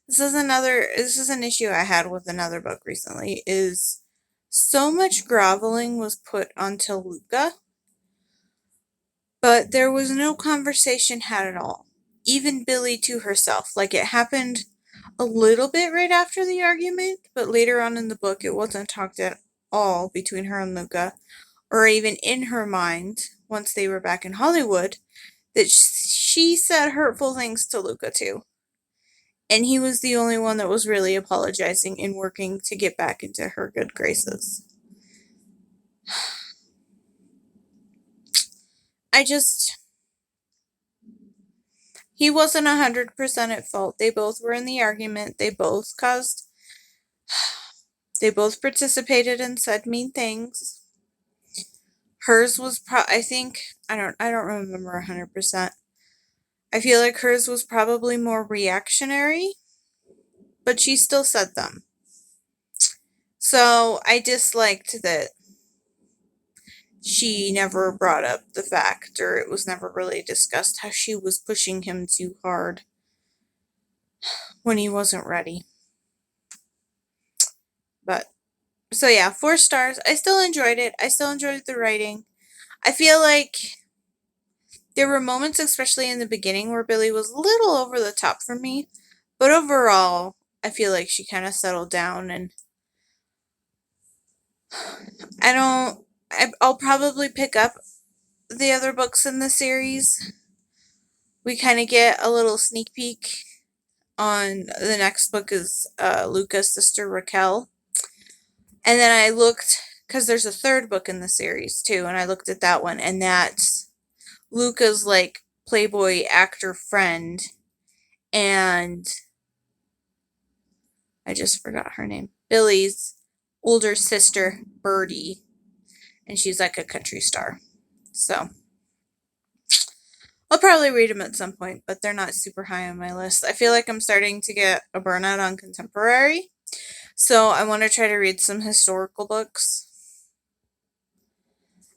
this is an issue I had with another book recently, is so much groveling was put onto Luca, but there was no conversation had at all. Even Billy to herself. Like, it happened a little bit right after the argument, but later on in the book it wasn't talked at all between her and Luca, or even in her mind, once they were back in Hollywood, that she said hurtful things to Luca too. And he was the only one that was really apologizing and working to get back into her good graces. He wasn't 100% at fault. They both were in the argument. They both participated and said mean things. Hers was I don't remember 100%. I feel like hers was probably more reactionary, but she still said them. So I disliked that she never brought up the fact, or it was never really discussed, how she was pushing him too hard when he wasn't ready. But, so yeah, 4 stars. I still enjoyed it. I still enjoyed the writing. I feel like there were moments, especially in the beginning, where Billy was a little over the top for me. But overall, I feel like she kind of settled down, and I'll probably pick up the other books in the series. We kind of get a little sneak peek on the next book is Luca's sister Raquel. And then I looked, because there's a 3rd book in the series too, and I looked at that one, and that's Luca's like Playboy actor friend, and I just forgot her name. Billy's older sister, Birdie, and she's like a country star. So I'll probably read them at some point, but they're not super high on my list. I feel like I'm starting to get a burnout on contemporary, so I want to try to read some historical books.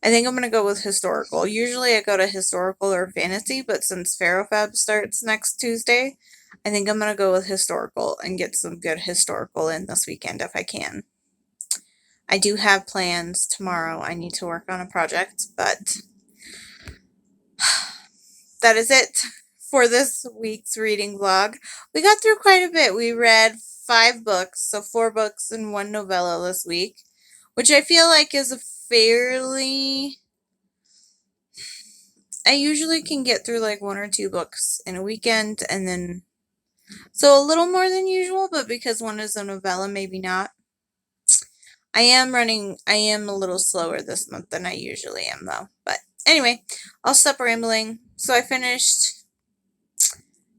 I think I'm going to go with historical. Usually I go to historical or fantasy, but since FaroFab starts next Tuesday, I think I'm going to go with historical and get some good historical in this weekend if I can. I do have plans tomorrow. I need to work on a project, but that is it for this week's reading vlog. We got through quite a bit. We read 5 books, so 4 books and 1 novella this week, which I feel like is a fairly... I usually can get through like 1 or 2 books in a weekend, and then So a little more than usual, but because one is a novella, maybe not. I am a little slower this month than I usually am, though. But anyway, I'll stop rambling. So I finished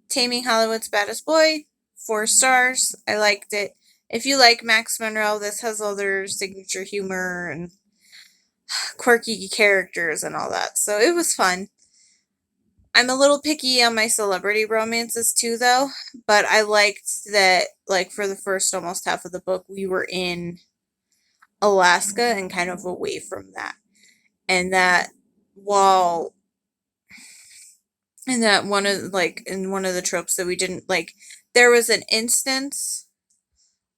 Taming Hollywood's Baddest Boy, 4 stars. I liked it. If you like Max Monroe, this has all their signature humor and quirky characters and all that. So it was fun. I'm a little picky on my celebrity romances too, though. But I liked that, like, for the first almost half of the book, we were in Alaska and kind of away from that. And that while in that one of like in one of the tropes that we didn't like, there was an instance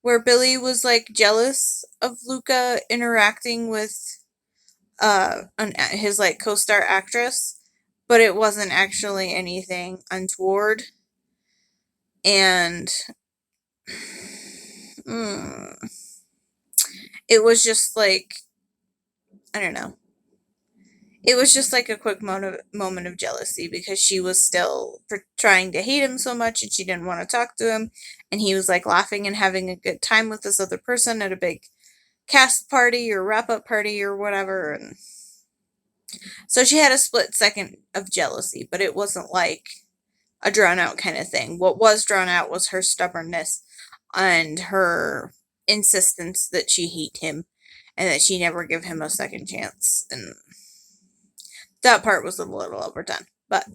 where Billy was like jealous of Luca interacting with his like co-star actress, but it wasn't actually anything untoward. And it was just like, I don't know. It was just like a quick moment of jealousy because she was still trying to hate him so much and she didn't want to talk to him. And he was like laughing and having a good time with this other person at a big cast party or wrap up party or whatever. And so she had a split second of jealousy, but it wasn't like a drawn out kind of thing. What was drawn out was her stubbornness and her insistence that she hate him and that she never give him a second chance. And that part was a little overdone, but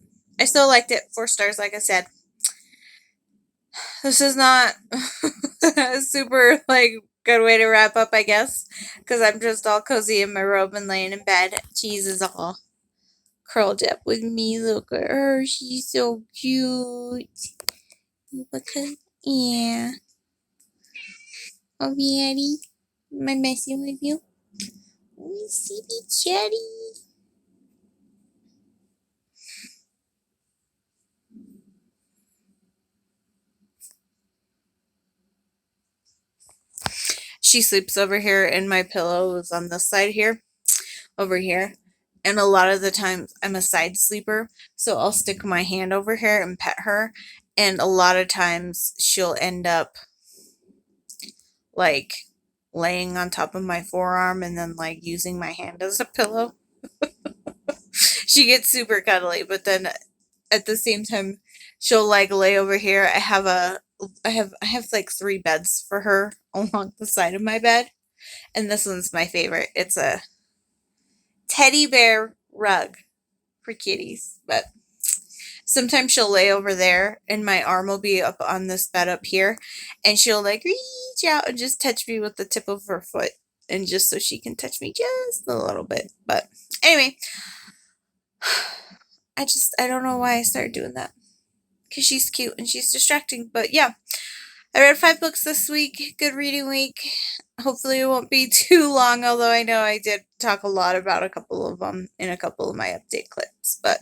I still liked it. 4 stars, like I said. This is not a super, like, good way to wrap up, I guess, because I'm just all cozy in my robe and laying in bed. Cheese is all curled up with me. Look at her. She's so cute. Yeah. Oh, Daddy. Am I messing with you? Oh, see me, Chatty. She sleeps over here, and my pillow is on this side here, over here. And a lot of the times I'm a side sleeper, so I'll stick my hand over here and pet her. And a lot of times she'll end up like laying on top of my forearm and then like using my hand as a pillow. She gets super cuddly, but then at the same time she'll like lay over here. I have like 3 beds for her along the side of my bed, and this one's my favorite. It's a teddy bear rug for kitties, but sometimes she'll lay over there and my arm will be up on this bed up here, and she'll like reach out and just touch me with the tip of her foot, and just so she can touch me just a little bit. But anyway, I don't know why I started doing that, because she's cute and she's distracting. But yeah, I read 5 books this week. Good reading week. Hopefully it won't be too long, although I know I did talk a lot about a couple of them in a couple of my update clips. But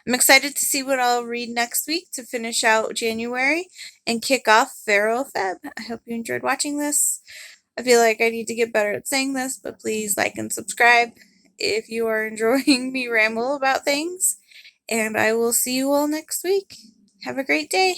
I'm excited to see what I'll read next week to finish out January and kick off Pharaoh Feb. I hope you enjoyed watching this. I feel like I need to get better at saying this, but please like and subscribe if you are enjoying me ramble about things. And I will see you all next week. Have a great day.